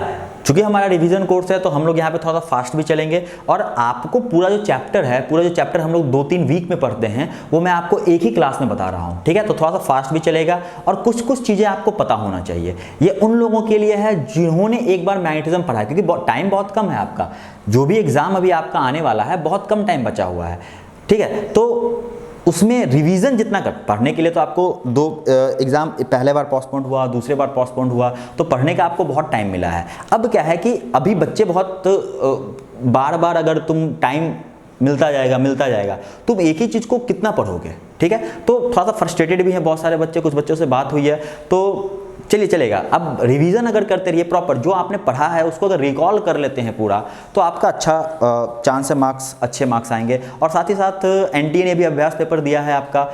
चूंकि हमारा रिवीजन कोर्स है तो हम लोग यहाँ पे थोड़ा सा फास्ट भी चलेंगे, और आपको पूरा जो चैप्टर है, पूरा जो चैप्टर हम लोग 2-3 वीक में पढ़ते हैं वो मैं आपको एक ही क्लास में बता रहा हूँ, ठीक है। तो थोड़ा सा फास्ट भी चलेगा, और कुछ चीज़ें आपको पता होना चाहिए। ये उन लोगों के लिए है जिन्होंने एक बार मैग्नेटिज्म पढ़ा है, क्योंकि टाइम बहुत कम है आपका, जो भी एग्जाम अभी आपका आने वाला है बहुत कम टाइम बचा हुआ है, ठीक है। तो उसमें रिवीजन जितना कर, पढ़ने के लिए तो आपको 2 एग्ज़ाम पहले बार पोस्टपोन हुआ, दूसरे बार पोस्टपोन हुआ, तो पढ़ने का आपको बहुत टाइम मिला है। अब क्या है कि अभी बच्चे बहुत बार बार अगर तुम टाइम मिलता जाएगा तुम एक ही चीज़ को कितना पढ़ोगे, ठीक है। तो थोड़ा सा फ्रस्ट्रेटेड भी है बहुत सारे बच्चे, कुछ बच्चों से बात हुई है, तो चलिए चलेगा। अब रिवीजन अगर करते रहिए प्रॉपर, जो आपने पढ़ा है उसको अगर रिकॉल कर लेते हैं पूरा, तो आपका अच्छा चांस है अच्छे मार्क्स आएंगे। और साथ ही साथ एनटीए ने भी अभ्यास पेपर दिया है आपका,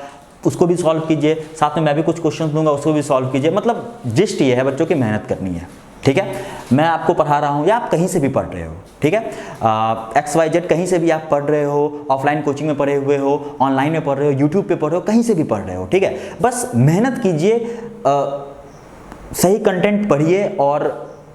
उसको भी सॉल्व कीजिए, साथ में मैं भी कुछ क्वेश्चन दूंगा उसको भी सॉल्व कीजिए। मतलब जिस्ट ये है बच्चों की मेहनत करनी है, ठीक है। मैं आपको पढ़ा रहा हूँ या आप कहीं से भी पढ़ रहे हो, ठीक है, XYZ कहीं से भी आप पढ़ रहे हो, ऑफलाइन कोचिंग में पढ़े हुए हो, ऑनलाइन में पढ़ रहे हो, यूट्यूब पे पढ़ रहे हो, कहीं से भी पढ़ रहे हो, ठीक है। बस मेहनत कीजिए, सही कंटेंट पढ़िए और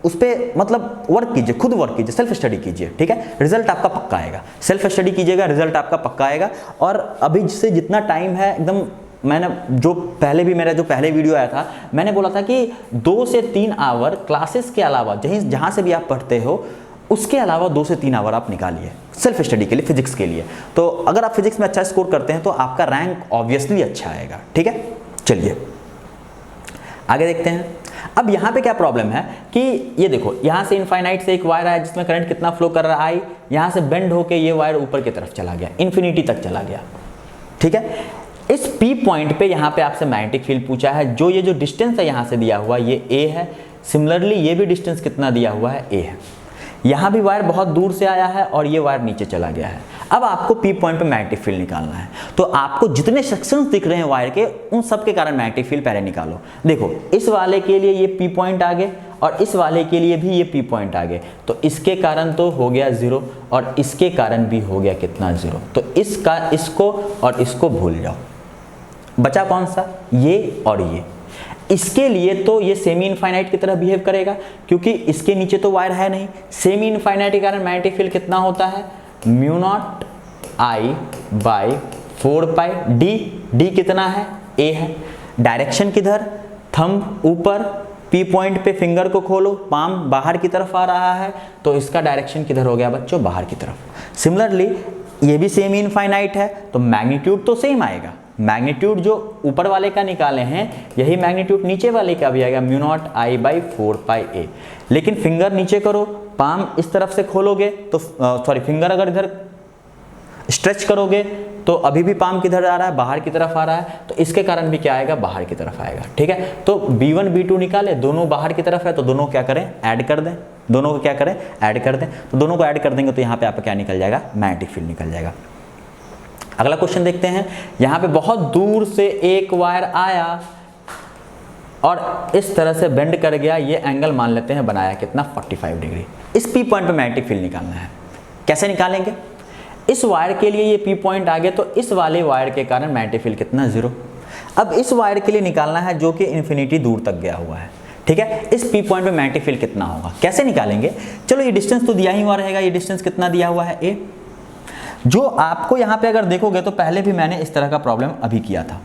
उस पर मतलब वर्क कीजिए, खुद वर्क कीजिए, सेल्फ स्टडी कीजिए, ठीक है। रिजल्ट आपका पक्का आएगा, सेल्फ स्टडी कीजिएगा, रिजल्ट आपका पक्का आएगा। और अभी से जितना टाइम है एकदम, मैंने जो पहले भी मेरा जो पहले वीडियो आया था मैंने बोला था कि 2 से 3 आवर क्लासेस के अलावा जहाँ से भी आप पढ़ते हो उसके अलावा 2 से 3 आवर आप निकालिए सेल्फ स्टडी के लिए, फिजिक्स के लिए। तो अगर आप फिजिक्स में अच्छा स्कोर करते हैं तो आपका रैंक ऑब्वियसली अच्छा आएगा, ठीक है। चलिए आगे देखते हैं। अब यहाँ पे क्या प्रॉब्लम है कि ये देखो, यहाँ से इनफाइनाइट से एक वायर है जिसमें करंट कितना फ्लो कर रहा है, यहाँ से बेंड होके ये वायर ऊपर की तरफ चला गया, इन्फिनिटी तक चला गया, ठीक है। इस P पॉइंट पे यहाँ पे आपसे मैग्नेटिक फील्ड पूछा है, जो ये जो डिस्टेंस है यहाँ से दिया हुआ ये A है, सिमिलरली ये भी डिस्टेंस कितना दिया हुआ है, A है। यहाँ भी वायर बहुत दूर से आया है और ये वायर नीचे चला गया है। अब आपको P पॉइंट पे मैग्नेटिक फील्ड निकालना है, तो आपको जितने सेक्शंस दिख रहे हैं वायर के उन सब के कारण मैग्नेटिक फील्ड पहले निकालो। देखो इस वाले के लिए ये P पॉइंट आ गए और इस वाले के लिए भी ये P पॉइंट आ गए, तो इसके कारण तो हो गया 0 और इसके कारण भी हो गया कितना 0। तो इसका इसको और इसको भूल जाओ, बचा कौन सा, ये और ये। इसके लिए तो ये सेमी इनफाइनाइट की तरह बिहेव करेगा क्योंकि इसके नीचे तो वायर है नहीं। सेमी इनफाइनाइट के कारण मैग्नेटिक फील्ड कितना होता है, mu not I by 4 pi D, D कितना है, A है। डायरेक्शन किधर, थंब ऊपर, P पॉइंट पे फिंगर को खोलो, पाम बाहर की तरफ आ रहा है, तो इसका डायरेक्शन किधर हो गया बच्चों, बाहर की तरफ। सिमिलरली ये भी सेमी इनफाइनाइट है तो मैग्नीट्यूड तो सेम आएगा। मैग्नीट्यूड जो ऊपर वाले का निकाले हैं यही मैग्नीट्यूड नीचे वाले का भी आएगा, mu not I by 4 pi A। लेकिन फिंगर नीचे करो, पाम इस तरफ से खोलोगे तो सॉरी फिंगर अगर इधर स्ट्रेच करोगे तो अभी भी पाम किधर आ रहा है, बाहर की तरफ आ रहा है, तो इसके कारण भी क्या आएगा, बाहर की तरफ आएगा, ठीक है। तो B1 B2 निकाले, दोनों बाहर की तरफ है तो दोनों क्या करें, ऐड कर दें, दोनों को क्या करें, ऐड कर दें। तो दोनों को ऐड कर देंगे तो यहाँ पे आपका क्या निकल जाएगा, मैग्नेटिक फील्ड निकल जाएगा। अगला क्वेश्चन देखते हैं। यहाँ पे बहुत दूर से एक वायर आया और इस तरह से बेंड कर गया, ये एंगल मान लेते हैं बनाया कितना, 45 डिग्री। इस P पॉइंट पे मैग्नेटिक फील्ड निकालना है, कैसे निकालेंगे। इस वायर के लिए ये P पॉइंट आ गया तो इस वाले वायर के कारण मैग्नेटिक फील्ड कितना, 0। अब इस वायर के लिए निकालना है जो कि इन्फिनिटी दूर तक गया हुआ है, ठीक है। इस P पॉइंट पे मैग्नेटिक फील्ड कितना होगा, कैसे निकालेंगे। चलो ये डिस्टेंस तो दिया ही हुआ रहेगा, ये डिस्टेंस कितना दिया हुआ है, A। जो आपको यहाँ पे अगर देखोगे तो पहले भी मैंने इस तरह का प्रॉब्लम अभी किया था,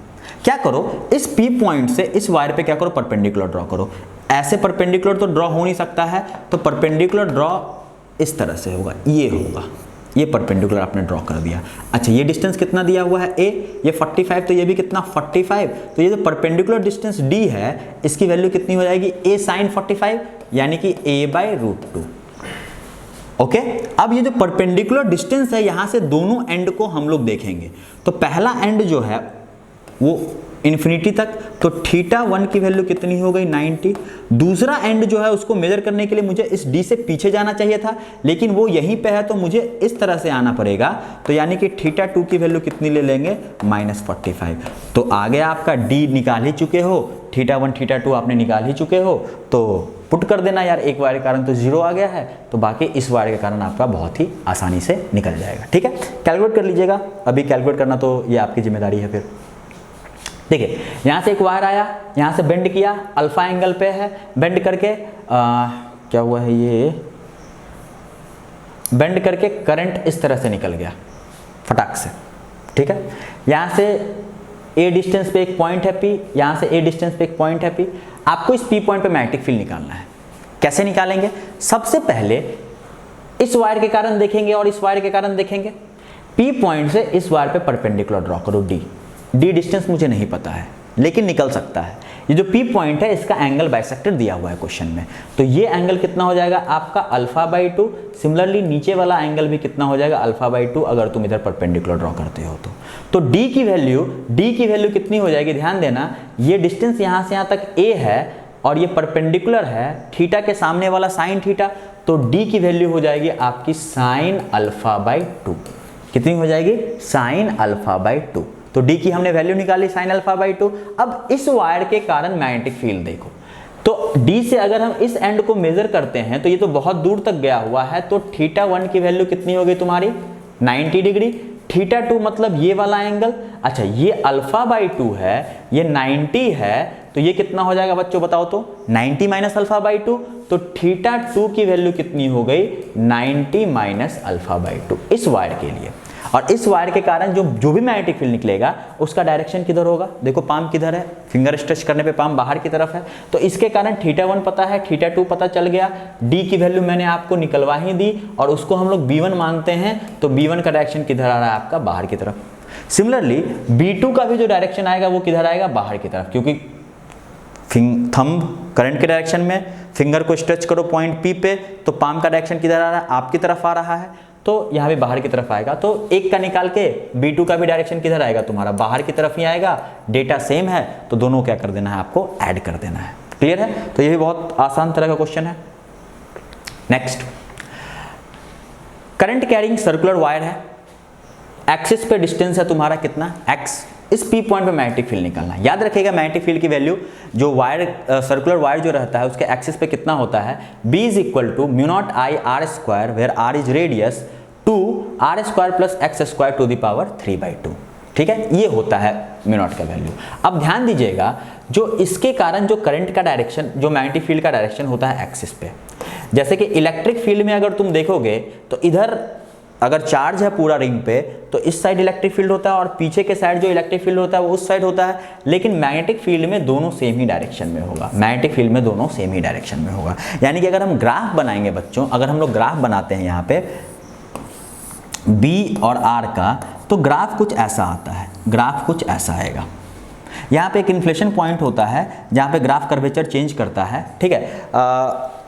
क्या करो, इस P पॉइंट से इस वायर पे क्या करो, परपेंडिकुलर ड्रॉ करो। ऐसे परपेंडिकुलर तो ड्रॉ हो नहीं सकता है, तो परपेंडिकुलर ड्रॉ इस तरह से होगा, ये होगा, ये परपेंडिकुलर आपने ड्रॉ कर दिया। अच्छा, ये डिस्टेंस कितना दिया हुआ है a, ये 45, तो ये भी कितना 45, तो ये जो परपेंडिकुलर डिस्टेंस d है इसकी वैल्यू कितनी हो जाएगी, a sin 45, यानी कि a/√2। ओके, अब ये जो परपेंडिकुलर डिस्टेंस है यहां से दोनों एंड को हम लोग देखेंगे। तो पहला एंड जो है वो इन्फिनिटी तक, तो θ1 की वैल्यू कितनी हो गई, 90। दूसरा एंड जो है उसको मेजर करने के लिए मुझे इस d से पीछे जाना चाहिए था, लेकिन वो यहीं पे है तो मुझे इस तरह से आना पड़ेगा। तो यानी कि θ2 की वैल्यू कितनी ले लेंगे, -45। तो आ गया आपका d निकाल ही चुके हो, θ1 θ2 आपने निकाल ही चुके हो, तो पुट कर देना यार, एक वायर के कारण तो 0 आ गया है, तो बाकी इस वायर के कारण आपका बहुत ही आसानी से निकल जाएगा। ठीक है, कैलकुलेट कर लीजिएगा, अभी कैलकुलेट करना तो ये आपकी जिम्मेदारी है। फिर देखिए, यहाँ से एक वायर आया, यहाँ से बेंड किया, अल्फा एंगल पे है, बेंड करके क्या हुआ है, ये बेंड करके करंट इस तरह से निकल गया फटाक से। ठीक है, यहाँ से ए डिस्टेंस पे एक पॉइंट है P, यहाँ से ए डिस्टेंस पे एक पॉइंट है P। आपको इस P पॉइंट पे मैग्नेटिक फील्ड निकालना है। कैसे निकालेंगे, सबसे पहले इस वायर के कारण देखेंगे और इस वायर के कारण देखेंगे। P पॉइंट से इस वायर पे परपेंडिकुलर ड्रॉ करो, D डिस्टेंस मुझे नहीं पता है लेकिन निकल सकता है। ये जो P पॉइंट है इसका एंगल बाइसेक्टर दिया हुआ है क्वेश्चन में, तो ये एंगल कितना हो जाएगा आपका α/2। सिमिलरली नीचे वाला एंगल भी कितना हो जाएगा, α/2, अगर तुम इधर परपेंडिकुलर ड्रॉ करते हो तो D की वैल्यू कितनी हो जाएगी, ध्यान देना, ये डिस्टेंस यहाँ से यहाँ तक a है और ये परपेंडिकुलर है थीटा के सामने वाला साइन थीटा, तो D की वैल्यू हो जाएगी आपकी sin α/2। कितनी हो जाएगी, sin α/2। तो D की हमने वैल्यू निकाली sin α/2। अब इस वायर के कारण मैग्नेटिक फील्ड देखो, तो D से अगर हम इस एंड को मेजर करते हैं तो ये तो बहुत दूर तक गया हुआ है, तो θ1 की वैल्यू कितनी होगी तुम्हारी, 90 डिग्री। θ2 मतलब ये वाला एंगल, अच्छा ये α/2 है, ये 90 है, तो ये कितना हो जाएगा बच्चों बताओ तो, 90 - α/2, तो θ2 की वैल्यू कितनी हो गई, 90 - α/2 इस वायर के लिए। और इस वायर के कारण जो भी मैग्नेटिक फील्ड निकलेगा उसका डायरेक्शन किधर होगा, देखो पाम किधर है, फिंगर स्ट्रेच करने पे पाम बाहर की तरफ है, तो इसके कारण θ1 पता है, θ2 पता चल गया, D की वैल्यू मैंने आपको निकलवा ही दी और उसको हम लोग B1 मानते हैं, तो B1 का डायरेक्शन किधर आ रहा है आपका, बाहर की तरफ। सिमिलरली B2 का भी जो डायरेक्शन आएगा वो किधर आएगा, बाहर की तरफ, क्योंकि थंब करंट के डायरेक्शन में, फिंगर को स्ट्रेच करो पॉइंट P पे, तो पाम का डायरेक्शन किधर आ रहा है, आपकी तरफ आ रहा है, तो यहाँ भी बाहर की तरफ आएगा। तो एक का निकाल के B2 का भी डायरेक्शन किधर आएगा, तुम्हारा बाहर की तरफ ही आएगा। डेटा सेम है तो दोनों क्या कर देना है, आपको ऐड कर देना है। क्लियर है, तो ये भी बहुत आसान तरह का क्वेश्चन है। Next, current carrying circular wire है, एक्सिस पे डिस्टेंस है तुम्हारा कितना, x। इस P पॉइंट पे मैग्नेटिक फील्ड निकालना है। याद रखिएगा मैग्नेटिक फील्ड की वैल्यू जो वायर सर्कुलर वायर जो रहता है उसके एक्सिस पे कितना होता है, B = μ0I r², where r is radius, to r² + x² to the power 3/2। ठीक है, ये होता है μ0 का वैल्यू। अब ध्यान दीजिएगा, जो इसके कारण जो करंट का डायरेक्शन, जो मैग्नेटिक फील्ड का डायरेक्शन होता है एक्सिस पे, जैसे कि इलेक्ट्रिक फील्ड में अगर तुम देखोगे तो इधर अगर चार्ज है पूरा रिंग पे तो इस साइड इलेक्ट्रिक फील्ड होता है और पीछे के साइड जो इलेक्ट्रिक फील्ड होता है वो उस साइड होता है, लेकिन मैग्नेटिक फील्ड में दोनों सेम ही डायरेक्शन में होगा। मैग्नेटिक फील्ड में दोनों सेम ही डायरेक्शन में होगा, यानी कि अगर हम ग्राफ बनाएंगे बच्चों, अगर हम लोग ग्राफ बनाते हैं यहाँ पे B और R का, तो ग्राफ कुछ ऐसा आता है, ग्राफ कुछ ऐसा आएगा। यहाँ पे एक इन्फ्लेशन पॉइंट होता है जहाँ पे ग्राफ कर्वेचर चेंज करता है। ठीक है,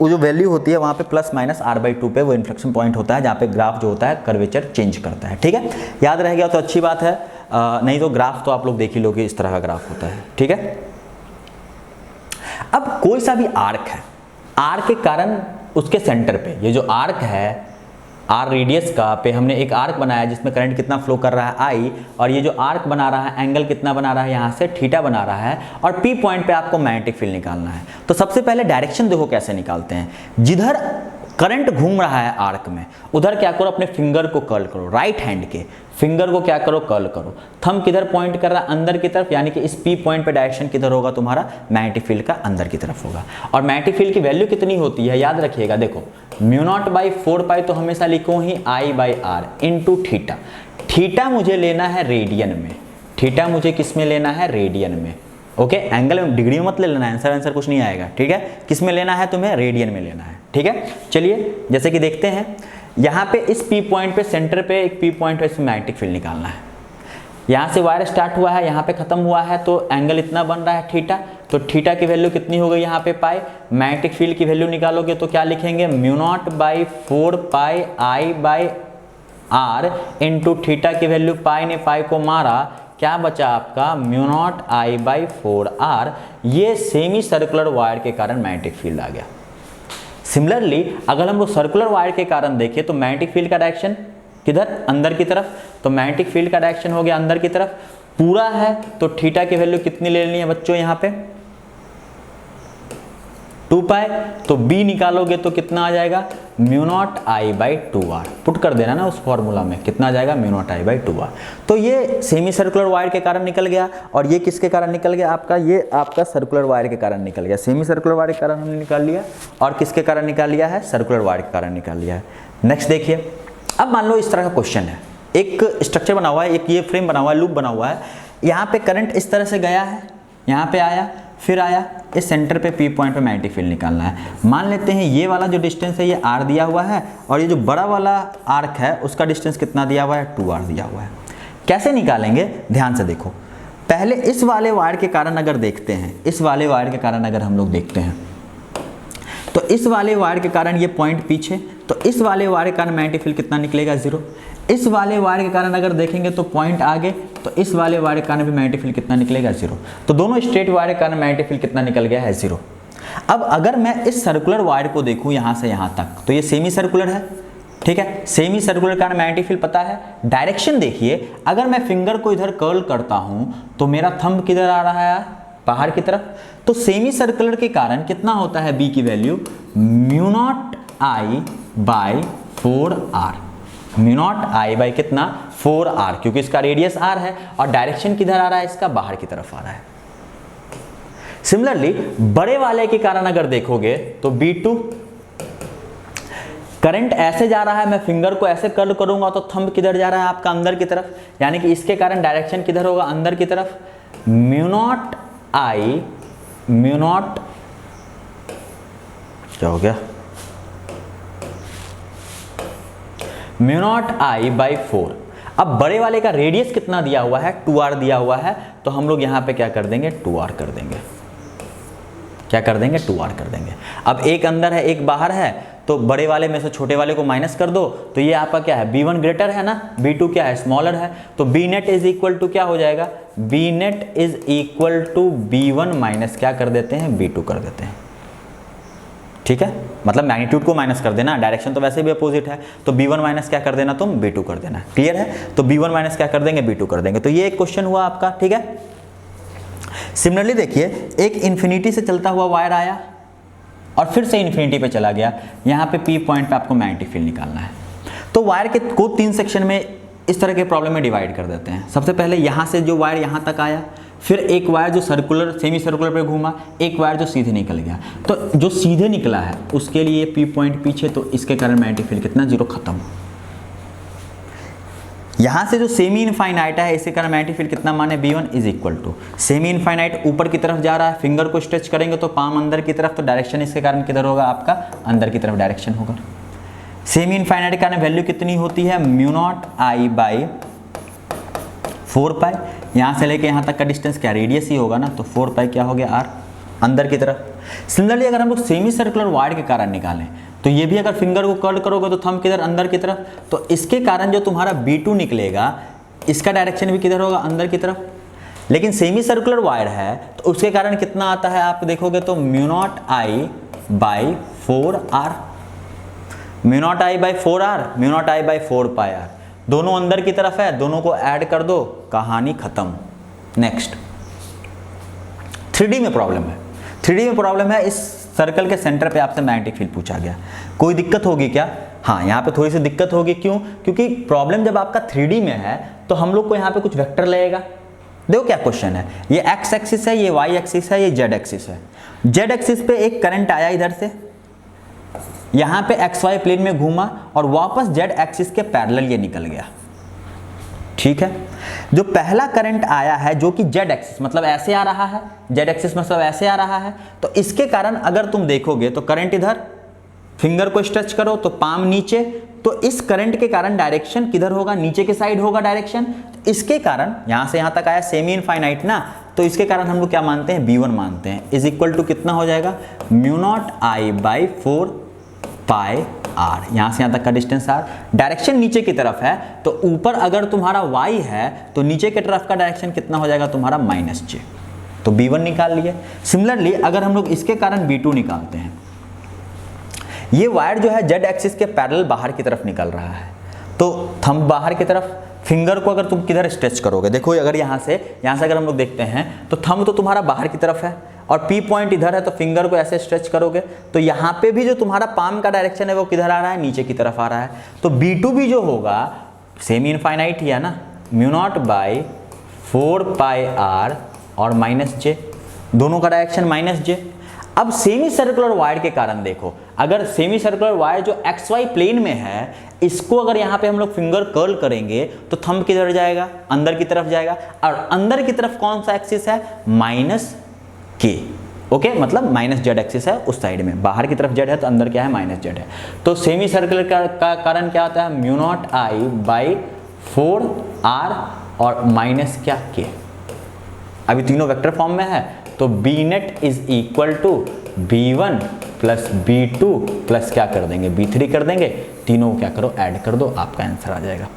वो जो वैल्यू होती है वहाँ पे +-r/2 पे वो इन्फ्लेक्शन पॉइंट होता है जहाँ पे ग्राफ जो होता है कर्वेचर चेंज करता है। ठीक है, याद रह गया तो अच्छी बात है, नहीं तो ग्राफ तो आप लोग देख ही लोगे, इस तरह का ग्राफ होता है। ठीक है, अब कोई सा भी आर्क है, आर्क के कारण उसके सेंटर पे ये जो आर्क है आर रेडियस का पे हमने एक आर्क बनाया जिसमें करंट कितना फ्लो कर रहा है I, और ये जो आर्क बना रहा है एंगल कितना बना रहा है, यहाँ से थीटा बना रहा है, और P पॉइंट पे आपको मैग्नेटिक फील्ड निकालना है। तो सबसे पहले डायरेक्शन देखो कैसे निकालते हैं, जिधर करंट घूम रहा है आर्क में उधर क्या करो, अपने फिंगर को कर्ल करो, राइट हैंड के फिंगर को क्या करो, कर्ल करो। थंब किधर पॉइंट कर रहा है, अंदर की तरफ, यानी कि इस P पॉइंट पे डायरेक्शन किधर होगा तुम्हारा, मैग्नेटिक फील्ड का अंदर की तरफ होगा। और मैग्नेटिक फील्ड की वैल्यू कितनी होती है, याद रखिएगा, देखो μ0/4π तो हमेशा लिखो ही I/r इंटू थीटा। थीटा मुझे लेना है रेडियन में, थीटा मुझे किस में लेना है, रेडियन में। ओके, एंगल में, डिग्री में मत ले लेना, आंसर कुछ नहीं आएगा, ठीक है। किस में लेना है तुम्हें, रेडियन में लेना है, ठीक है। चलिए जैसे कि देखते हैं यहाँ पे इस पी पॉइंट पे, सेंटर पे एक पी पॉइंट है, इसमें मैग्नेटिक फील्ड निकालना है। यहाँ से वायर स्टार्ट हुआ है, यहाँ पे खत्म हुआ है, तो एंगल इतना बन रहा है थीटा। तो थीटा की वैल्यू कितनी हो गई यहाँ पे, पाई। मैग्नेटिक फील्ड की वैल्यू निकालोगे तो क्या लिखेंगे, mu naught by 4 pi I by R into theta की वैल्यू पाई ने पाई को मारा, क्या बचा आपका, mu naught I by 4 R. ये सेमी सर्कुलर वायर के कारण मैग्नेटिक फील्ड आ गया। सिमिलरली अगर हम लोग सर्कुलर वायर के कारण देखें तो मैग्नेटिक फील्ड का डायरेक्शन किधर, अंदर की तरफ। तो मैग्नेटिक फील्ड का डायरेक्शन हो गया अंदर की तरफ, पूरा है। तो थीटा की वैल्यू कितनी ले लेनी है बच्चों, यहाँ पे 2 पाई। तो b निकालोगे तो कितना आ जाएगा, mu naught I by 2r। Put कर देना ना उस फॉर्मूला में, कितना आ जाएगा, mu naught I by 2r। तो ये सेमी सर्कुलर वायर के कारण निकल गया, और ये किसके कारण निकल गया आपका, ये आपका सर्कुलर वायर के कारण निकल गया। सेमी सर्कुलर वायर के कारण हमने निकाल लिया, और किसके कारण निकाल लिया है, सर्कुलर वायर के कारण निकाल लिया है। नेक्स्ट देखिए, अब मान लो इस तरह का क्वेश्चन है, एक स्ट्रक्चर बना हुआ है, एक ये फ्रेम बना हुआ है, लूप बना हुआ है। यहाँ पे करंट इस तरह से गया है, यहाँ पे आया, फिर आया, इस सेंटर पे पी पॉइंट पे मैग्नेटिक फील्ड निकालना है। मान लेते हैं ये वाला जो डिस्टेंस है ये r दिया हुआ है, और ये जो बड़ा वाला आर्क है उसका डिस्टेंस कितना दिया हुआ है, 2r दिया हुआ है। कैसे निकालेंगे, ध्यान से देखो। पहले इस वाले वायर के कारण अगर देखते हैं, इस वाले वायर के कारण अगर हम लोग देखते हैं, तो इस वाले वायर के कारण ये पॉइंट पीछे, तो इस वाले वायर के कारण मैग्नेटिक फील्ड कितना निकलेगा, 0। इस वाले वायर के कारण अगर देखेंगे तो पॉइंट आगे, तो इस वाले वायर के कारण भी मैग्नेटिक फील्ड कितना निकलेगा, 0। तो दोनों स्ट्रेट वायर के कारण मैग्नेटिक फील्ड कितना निकल गया है, 0। अब अगर मैं इस सर्कुलर वायर को देखूं यहाँ से यहाँ तक, तो ये सेमी सर्कुलर है, ठीक है। सेमी सर्कुलर के कारण मैग्नेटिक फील्ड पता है। डायरेक्शन देखिए, अगर मैं फिंगर को इधर कर्ल करता हूँ तो मेरा थंब किधर आ रहा है, बाहर की तरफ। तो सेमी सर्कुलर के कारण कितना होता है b की value, mu naught I by 4r। Mu naught I by कितना, 4r, क्योंकि इसका रेडियस r है, और डायरेक्शन किधर आ रहा है, इसका बाहर की तरफ आ रहा है। सिमिलरली बड़े वाले के कारण अगर देखोगे तो b2, करंट ऐसे जा रहा है, मैं फिंगर को ऐसे कर्ल करूंगा तो थंब किधर जा रहा है आपका, अंदर की तरफ, यानी कि इसके कारण डायरेक्शन किधर होगा, अंदर की तरफ। म्यू नॉट आई, म्यू नॉट, क्या हो गया, म्यू नॉट आई बाई 4। अब बड़े वाले का रेडियस कितना दिया हुआ है, 2r दिया हुआ है, तो हम लोग यहाँ पे क्या कर देंगे, 2r कर देंगे। क्या कर देंगे, 2r कर देंगे। अब एक अंदर है एक बाहर है, तो बड़े वाले में से छोटे वाले को माइनस कर दो, तो ये आपका क्या है, b1 ग्रेटर है ना, b2 क्या है, स्मॉलर है। तो b net is equal to क्या हो जाएगा, b net is equal to b1 minus क्या कर देते हैं, b2 कर देते हैं, ठीक है। मतलब मैग्नीट्यूड को माइनस कर देना, डायरेक्शन तो वैसे भी अपोजिट है, तो b1 माइनस क्या कर देना तुम, b2 कर देना। क्लियर है, तो b1 माइनस क्या कर देंगे, b2 कर देंगे। तो ये एक क्वेश्चन हुआ आपका, ठीक है। सिमिलरली देखिए, एक इन्फिनिटी से चलता हुआ वायर आया और फिर से इन्फिनिटी पे चला गया। यहाँ पे पी पॉइंट पे आपको मैग्नेटिक फील्ड निकालना है। तो वायर के को 3 सेक्शन में इस तरह के प्रॉब्लम में डिवाइड कर देते हैं। सबसे पहले यहाँ से जो वायर यहाँ तक आया, फिर एक वायर जो सर्कुलर, सेमी सर्कुलर पे घूमा, एक वायर जो सीधे निकल गया। तो जो सीधे निकला है उसके लिए पी पॉइंट पीछे, तो इसके कारण मैग्नेटिक फील्ड कितना, 0, खत्म। यहाँ से जो सेमी इनफाइनाइट है, इसके कारण मैग्नेटिक फील्ड कितना माने, b1 is equal to, semi infinite ऊपर की तरफ जा रहा है, फिंगर को स्ट्रेच करेंगे तो पाम अंदर की तरफ, तो डायरेक्शन इसके कारण किधर होगा आपका, अंदर की तरफ डायरेक्शन होगा। सेमी इनफाइनाइट के कारण वैल्यू कितनी होती है, म्यू नॉट आई बाई 4 पाई। यहाँ से लेके यहाँ तक का डिस्टेंस क्या, रेडियस ही होगा ना, तो 4 पाई क्या हो गया, r, अंदर की तरफ। सिमिलरली अगर हम लोग सेमी सर्कुलर वायर के कारण निकालें, तो ये भी अगर फिंगर को कर्ल करोगे तो थंब किधर, अंदर की तरफ, तो इसके कारण जो तुम्हारा b2 निकलेगा, इसका डायरेक्शन भी किधर होगा, अंदर की तरफ। लेकिन सेमी सर्कुलर वायर है तो उसके कारण कितना आता है, आप देखोगे तो mu naught I by 4r, mu naught I by 4r, mu naught I by 4 pi r, दोनों अंदर की तरफ है, दोनों को ऐड कर दो, कहानी खत्म। नेक्स्ट 3D में प्रॉब्लम है। 3D में प्रॉब्लम है, इस सर्कल के सेंटर पे आपसे मैग्नेटिक फील्ड पूछा गया। कोई दिक्कत होगी क्या, हाँ यहाँ पे थोड़ी सी दिक्कत होगी। क्यों, क्योंकि प्रॉब्लम जब आपका 3D में है तो हम लोग को यहाँ पे कुछ वेक्टर लगेगा। देखो क्या क्वेश्चन है, ये x एक्सिस है, ये y एक्सिस है, ये z एक्सिस है। z एक्सिस पे एक करंट आया इधर से, यहाँ पे xy प्लेन में घूमा और वापस z एक्सिस के पैरेलल ये निकल गया। ठीक है। जो पहला करंट आया है जो कि जेड एक्सिस मतलब ऐसे आ रहा है, जेड एक्सिस मतलब ऐसे आ रहा है, तो इसके कारण अगर तुम देखोगे तो करंट इधर, फिंगर को स्ट्रेच करो तो पाम नीचे, तो इस करंट के कारण डायरेक्शन किधर होगा, नीचे के साइड होगा डायरेक्शन। इसके कारण यहां से यहां तक आया सेमी इनफाइनाइट ना, तो इसके कारण हम लोग क्या मानते हैं, V1 मानते हैं, इज इक्वल टू कितना हो जाएगा, mu naught I by 4 pi R. यहां से यहां तक का डिस्टेंस आर, डायरेक्शन नीचे की तरफ है, तो ऊपर अगर तुम्हारा y है तो नीचे की तरफ का डायरेक्शन कितना हो जाएगा तुम्हारा -j, तो B1 निकाल लिए। सिमिलरली अगर हम लोग इसके कारण B2 निकालते हैं, ये वायर जो है जेड एक्सिस के पैरेलल बाहर की तरफ निकल रहा है, तो थंब बाहर की तरफ, फिंगर को अगर तुम किधर स्ट्रेच करोगे, देखो अगर यहाँ से अगर हम लोग देखते हैं तो थंब तो तुम्हारा बाहर की तरफ है और P पॉइंट इधर है, तो फिंगर को ऐसे स्ट्रेच करोगे तो यहाँ पे भी जो तुम्हारा पाम का डायरेक्शन है वो किधर आ रहा है, नीचे की तरफ आ रहा है। तो B2 भी जो होगा सेमी इनफाइनाइट ही है ना, mu naught by 4 pi R और -j, दोनों का डायरेक्शन -j। अब सेमी सर्कुलर वायर के कारण देखो, अगर सेमी सर्कुलर वायर जो XY प्लेन में है, इसको अगर यहाँ पे हम लोग फिंगर कर्ल करेंगे तो थंब किधर जाएगा, अंदर की तरफ जाएगा, और अंदर की तरफ कौन सा एक्सिस है, -k, ओके, मतलब -z एक्सिस है उस साइड में, बाहर की तरफ z है तो अंदर क्या है, -z है। तो सेमी सर्कुलर का कारण क्या होता है, mu naught I by 4 R और माइनस क्या k, अभी तीनों वेक्टर फॉर्म में है, तो B net is equal to B1 plus B2 plus क्या कर देंगे, B3 कर देंगे, तीनों को क्या करो, ऐड कर दो, आपका आंसर आ जाएगा।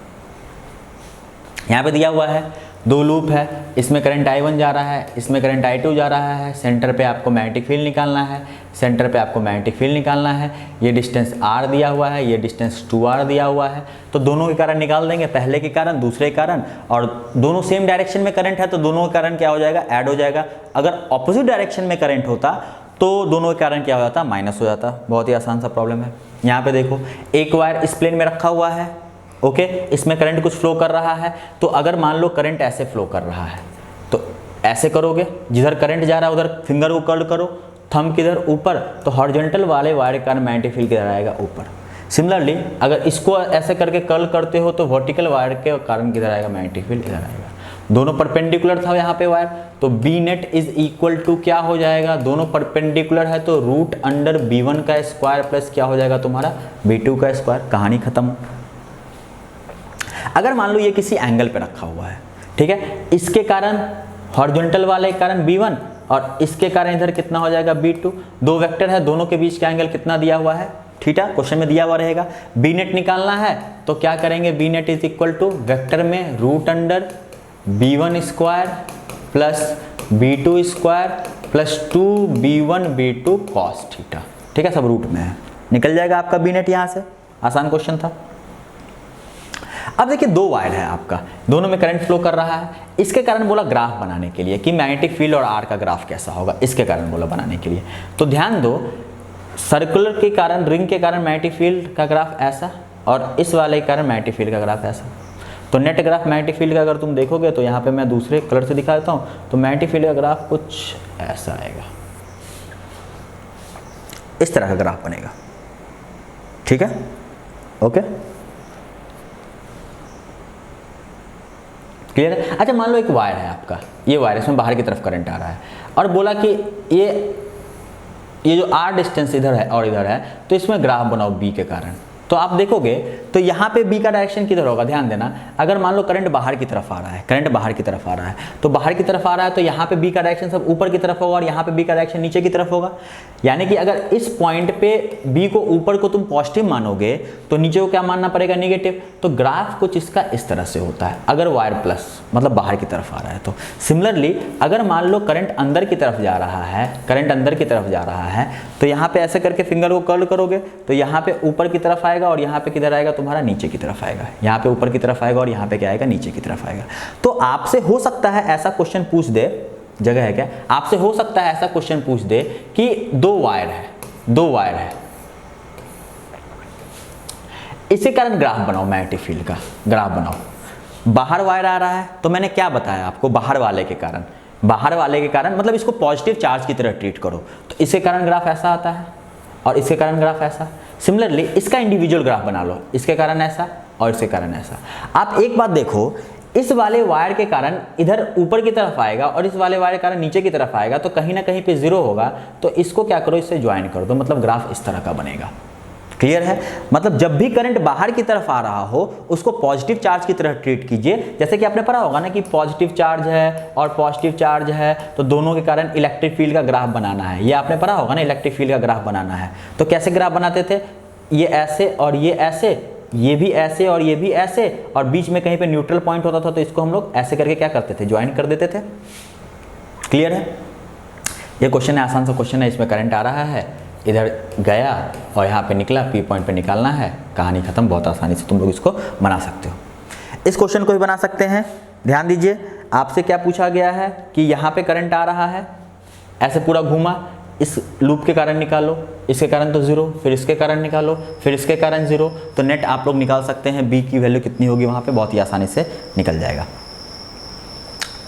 यहाँ पे दिया हुआ है 2 लूप है, इसमें करंट I1 जा रहा है, इसमें करंट I2 जा रहा है, सेंटर पे आपको मैग्नेटिक फील्ड निकालना है, सेंटर पे आपको मैग्नेटिक फील्ड निकालना है, ये डिस्टेंस r दिया हुआ है, ये डिस्टेंस 2r दिया हुआ है, तो दोनों के कारण निकाल देंगे, पहले के कारण दूसरे कारण, और दोनों सेम डायरेक्शन में करंट है तो दोनों के कारण क्या हो जाएगा, ऐड हो जाएगा। अगर ऑपोजिट डायरेक्शन में करंट होता तो दोनों के कारण क्या हो जाता, माइनस हो जाता। बहुत ही आसान सा प्रॉब्लम है। यहाँ पे देखो एक वायर इस प्लेन में रखा हुआ है, ओके, इसमें करंट कुछ फ्लो कर रहा है, तो अगर मान लो करंट ऐसे फ्लो कर रहा है तो ऐसे करोगे, जिधर करंट जा रहा है उधर फिंगर को कर्ल करो, थंब किधर ऊपर, तो हॉरिजॉन्टल वाले वायर के कारण मैग्नेटिक फील्ड किधर आएगा, ऊपर। सिमिलरली अगर इसको ऐसे करके कर्ल करते हो तो वर्टिकल वायर के कारण किधर आएगा, मैग्नेटिक फील्ड इधर आएगा। दोनों परपेंडिकुलर था यहाँ पे वायर, तो B net is equal to क्या हो जाएगा, दोनों परपेंडिकुलर है तो रूट अंडर B1 का स्क्वायर प्लस क्या हो जाएगा तुम्हारा, B2 का स्क्वायर, कहानी खत्म। अगर मान लो ये किसी एंगल पे रखा हुआ है, ठीक है, इसके कारण हॉरिजॉन्टल वाले के कारण B1 और इसके कारण इधर कितना हो जाएगा, B2, दो वेक्टर है, दोनों के बीच का एंगल कितना दिया हुआ है, थीटा, क्वेश्चन में दिया हुआ रहेगा। बी नेट निकालना है तो क्या करेंगे, B net is equal to vector में root under B1 square plus B2 square plus 2B1 B2 cos theta, ठीक है, सब रूट में है, निकल जाएगा आपका बी नेट। यहाँ से आसान क्वेश्चन था। अब देखिए 2 वायर है आपका, दोनों में करंट फ्लो कर रहा है, इसके कारण बोला ग्राफ बनाने के लिए कि मैग्नेटिक फील्ड और आर का ग्राफ कैसा होगा, इसके कारण बोला बनाने के लिए। तो ध्यान दो, सर्कुलर के कारण, रिंग के कारण मैग्नेटिक फील्ड का ग्राफ ऐसा, और इस वाले के कारण मैग्नेटिक फील्ड का ग्राफ ऐसा। तो नेट ग्राफ मैग्नेटिक फील्ड का अगर तुम देखोगे तो यहाँ पे मैं दूसरे कलर से दिखा देता हूँ, तो मैग्नेटिक फील्ड का ग्राफ कुछ ऐसा आएगा, इस तरह का ग्राफ बनेगा, ठीक है, ओके, क्लियर है। अच्छा मान लो एक वायर है आपका, ये वायर, इसमें बाहर की तरफ करंट आ रहा है, और बोला कि ये जो r डिस्टेंस इधर है और इधर है, तो इसमें ग्राफ बनाओ b के कारण। तो आप देखोगे तो यहाँ पे b का डायरेक्शन किधर होगा, ध्यान देना, अगर मान लो करंट बाहर की तरफ आ रहा है, करंट बाहर की तरफ आ रहा है, तो बाहर की तरफ आ रहा है तो यहाँ पे b का डायरेक्शन सब ऊपर की तरफ होगा और यहाँ पे b का डायरेक्शन नीचे की तरफ होगा। यानी कि अगर इस पॉइंट पे b को ऊपर को तुम पॉजिटिव मानोगे तो नीचे को क्या मानना पड़ेगा, नेगेटिव। तो ग्राफ कुछ इसका इस तरह से होता है अगर वायर प्लस मतलब बाहर की तरफ आ रहा है तो। सिमिलरली अगर मान लो करंट अंदर की तरफ जा रहा है, करंट अंदर की तरफ जा रहा है, तो यहाँ पे ऐसे करके फिंगर को कर्ल करोगे तो यहाँ पे ऊपर की तरफ आएगा और यहाँ पे किधर आएगा तुम्हारा, नीचे की तरफ आएगा। यहाँ पे ऊपर की तरफ आएगा और यहाँ पे क्या आएगा, नीचे की तरफ आएगा। तो आपसे हो सकता है ऐसा क्वेश्चन पूछ दे, जगह है क्या, आपसे हो सकता है ऐसा क्वेश्चन पूछ दे कि 2 वायर है, 2 वायर है, इसी कारण ग्राफ बनाओ, मैग्नेटिक फील्ड का ग्राफ बनाओ। बाहर वायर आ रहा है तो मैंने क्या बताया आपको, बाहर वाले के कारण, बाहर वाले के कारण मतलब इसको पॉजिटिव चार्ज की तरह ट्रीट करो, तो इसके कारण ग्राफ ऐसा आता है और इसके कारण ग्राफ ऐसा। सिमिलरली इसका इंडिविजुअल ग्राफ बना लो, इसके कारण ऐसा और इसके कारण ऐसा। आप एक बात देखो, इस वाले वायर के कारण इधर ऊपर की तरफ आएगा और इस वाले वायर के कारण नीचे की तरफ आएगा, तो कहीं ना कहीं पे जीरो होगा। तो इसको क्या करो, इससे ज्वाइन कर दो, मतलब ग्राफ इस तरह का बनेगा। क्लियर है? मतलब जब भी करंट बाहर की तरफ आ रहा हो उसको पॉजिटिव चार्ज की तरह ट्रीट कीजिए। जैसे कि आपने पढ़ा होगा ना कि पॉजिटिव चार्ज है और पॉजिटिव चार्ज है तो दोनों के कारण इलेक्ट्रिक फील्ड का ग्राफ बनाना है। ये आपने पढ़ा होगा ना, इलेक्ट्रिक फील्ड का ग्राफ बनाना है। तो कैसे ग्राफ बनाते थे? ये ऐसे और ये ऐसे, ये भी ऐसे और ये भी ऐसे, और बीच में कहीं पे न्यूट्रल पॉइंट होता था तो इसको हम लोग ऐसे करके क्या करते थे, ज्वाइन कर देते थे। क्लियर है? ये क्वेश्चन है, आसान सा क्वेश्चन है। इसमें करंट आ रहा है, इधर गया और यहाँ पे निकला, पी पॉइंट पे निकालना है, कहानी खत्म। बहुत आसानी से तुम लोग इसको बना सकते हो। इस क्वेश्चन को भी बना सकते हैं। ध्यान दीजिए, आपसे क्या पूछा गया है कि यहाँ पे करंट आ रहा है, ऐसे पूरा घूमा, इस लूप के कारण निकालो, इसके कारण तो जीरो, फिर इसके कारण निकालो, फिर इसके कारण जीरो। तो नेट आप लोग निकाल सकते हैं बी की वैल्यू कितनी होगी, वहाँ पे बहुत ही आसानी से निकल जाएगा।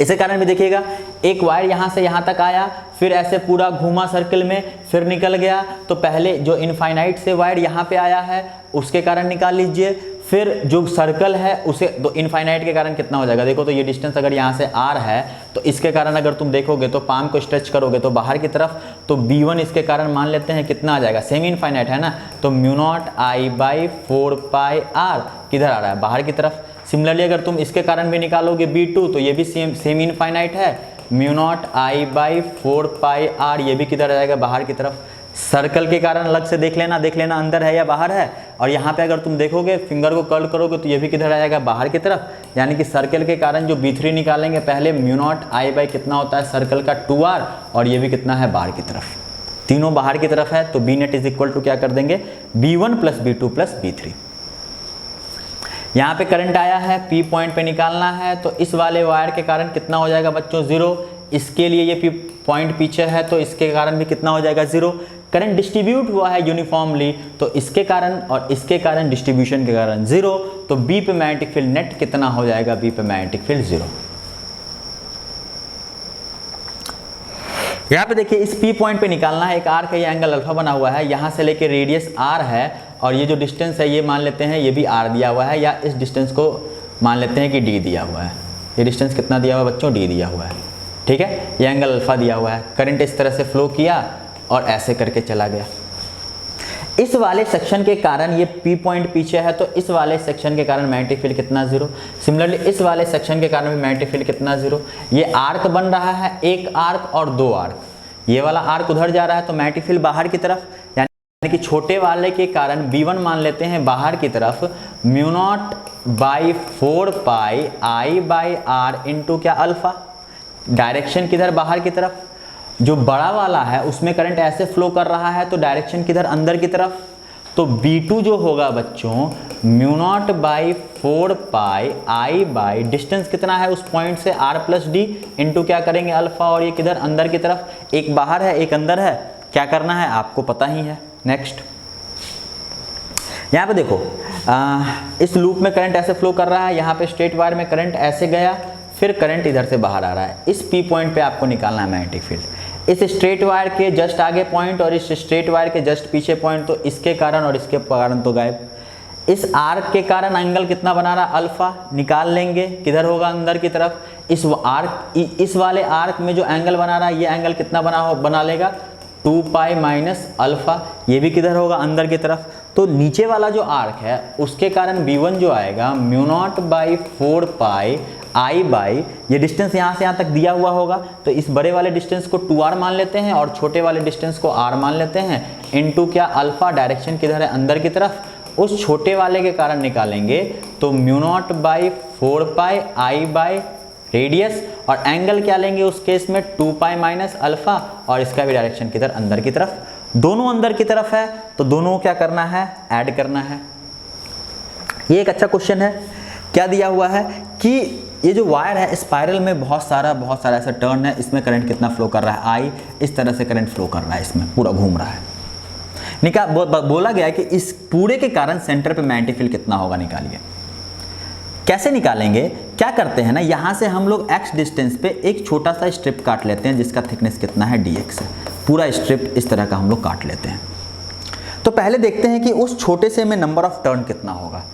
इसे कारण भी देखिएगा, एक वायर यहाँ से यहाँ तक आया, फिर ऐसे पूरा घूमा सर्कल में, फिर निकल गया। तो पहले जो इनफाइनाइट से वायर यहाँ पे आया है उसके कारण निकाल लीजिए, फिर जो सर्कल है उसे तो इनफाइनाइट के कारण कितना हो जाएगा। देखो तो ये डिस्टेंस अगर यहाँ से r है तो इसके कारण अगर तुम देखोगे तो पाम को स्ट्रेच करोगे तो बाहर की तरफ, तो b1 इसके कारण मान लेते हैं कितना आ जाएगा, सेमी इनफाइनाइट है ना, तो mu naught I by 4πr किधर आ रहा है, बाहर की तरफ। सिमिलरली अगर तुम इसके कारण भी निकालोगे b2 तो ये भी सेमी इनफाइनाइट है, mu naught I by 4πr, ये भी किधर आ जाएगा, बाहर की तरफ। सर्कल के कारण अलग से देख लेना अंदर है या बाहर है। और यहाँ पे अगर तुम देखोगे फिंगर को कर्ल करोगे तो ये भी किधर आ जाएगा, बाहर की तरफ। यानी कि सर्कल के कारण जो b3 निकालेंगे पहले, म्यू नॉट आई बाई कितना होता है सर्कल का 2r, और ये भी कितना है, बाहर की तरफ। तीनों बाहर की तरफ है तो B net is equal to क्या कर देंगे, b1 plus b2 plus b3। यहाँ पे करंट आया है, पी पॉइंट पे निकालना है, तो इस वाले वायर के कारण कितना हो जाएगा बच्चों, जीरो। इसके लिए ये पी पॉइंट पीछे है तो इसके कारण भी कितना हो जाएगा, जीरो। करंट डिस्ट्रीब्यूट हुआ है यूनिफॉर्मली तो इसके कारण और इसके कारण, डिस्ट्रीब्यूशन के कारण जीरो। तो बी पे मैग्नेटिक फील्ड नेट कितना हो जाएगा, बी पे मैग्नेटिक फील्ड जीरो। यहाँ पे देखिए इस पी पॉइंट पे निकालना है, एक आर का ये एंगल अल्फा बना हुआ है, यहाँ से लेके रेडियस आर है और ये जो डिस्टेंस है ये मान लेते हैं ये भी आर दिया हुआ है, या इस डिस्टेंस को मान लेते हैं कि डी दिया हुआ है। ये डिस्टेंस कितना दिया हुआ है बच्चों, डी दिया हुआ है। ठीक है, ये एंगल अल्फा दिया हुआ है। करंट इस तरह से फ्लो किया और ऐसे करके चला गया। इस वाले सेक्शन के कारण ये पी पॉइंट पीछे है तो इस वाले सेक्शन के कारण मैग्नेटिक फील्ड कितना, जीरो। सिमिलरली इस वाले सेक्शन के कारण भी मैग्नेटिक फील्ड कितना, जीरो। ये आर्क बन रहा है, एक आर्क और दो आर्क। ये वाला आर्क उधर जा रहा है तो मैग्नेटिक फील्ड बाहर की तरफ, यानी कि छोटे वाले के कारण b1 मान लेते हैं बाहर की तरफ, mu naught by 4π I by R into क्या, अल्फा। डायरेक्शन किधर, बाहर की तरफ। जो बड़ा वाला है उसमें करंट ऐसे फ्लो कर रहा है तो डायरेक्शन किधर, अंदर की तरफ। तो b2 जो होगा बच्चों, mu naught by 4π I by distance कितना है उस पॉइंट से, r प्लस डी इंटू क्या करेंगे, अल्फा। और ये किधर, अंदर की तरफ। एक बाहर है एक अंदर है, क्या करना है आपको पता ही है। नेक्स्ट यहाँ पे देखो, इस लूप में करंट ऐसे फ्लो कर रहा है, यहाँ पे स्ट्रेट वायर में करंट ऐसे गया, फिर करंट इधर से बाहर आ रहा है। इस पी पॉइंट पे आपको निकालना है मैग्नेटिक फील्ड। इस स्ट्रेट वायर के जस्ट आगे पॉइंट और इस स्ट्रेट वायर के जस्ट पीछे पॉइंट, तो इसके कारण और इसके कारण तो गायब। इस आर्क के कारण एंगल कितना बना रहा, अल्फा। निकाल लेंगे, किधर होगा, अंदर की तरफ। इस वाले आर्क में जो एंगल बना रहा है ये एंगल कितना बना लेगा, 2π माइनस अल्फा। ये भी किधर होगा, अंदर की तरफ। तो नीचे वाला जो आर्क है उसके कारण b1 जो आएगा, mu naught by 4π I by, ये डिस्टेंस यहाँ से यहाँ तक दिया हुआ होगा तो इस बड़े वाले डिस्टेंस को 2r मान लेते हैं और छोटे वाले डिस्टेंस को r मान लेते हैं, इनटू क्या, अल्फा। डायरेक्शन किधर है, अंदर की तरफ। उस छोटे वाले के कारण निकालेंगे तो mu naught by 4π I by radius, और एंगल क्या लेंगे उस केस में, 2π माइनस अल्फा, और इसका भी डायरेक्शन किधर, अंदर की तरफ। दोनों अंदर की तरफ है तो दोनों क्या करना है, ऐड करना है। ये एक अच्छा क्वेश्चन है। क्या दिया हुआ है कि ये जो वायर है स्पाइरल में बहुत सारा ऐसा टर्न है, इसमें करंट कितना फ्लो कर रहा है, आई। इस तरह से करंट फ्लो कर रहा है, इसमें पूरा घूम रहा है। बोला गया है कि इस पूरे के कारण सेंटर पे मैग्नेटिक फील्ड कितना होगा, निकालिए। कैसे निकालेंगे, क्या करते हैं ना, यहाँ से हम लोग x डिस्टेंस पे एक छोटा सा स्ट्रिप काट लेते हैं जिसका थिकनेस कितना है, dx है। पूरा स्ट्रिप इस तरह का हम लोग काट लेते हैं। तो पहले देखते हैं कि उस छोटे से में नंबर ऑफ टर्न कितना होगा।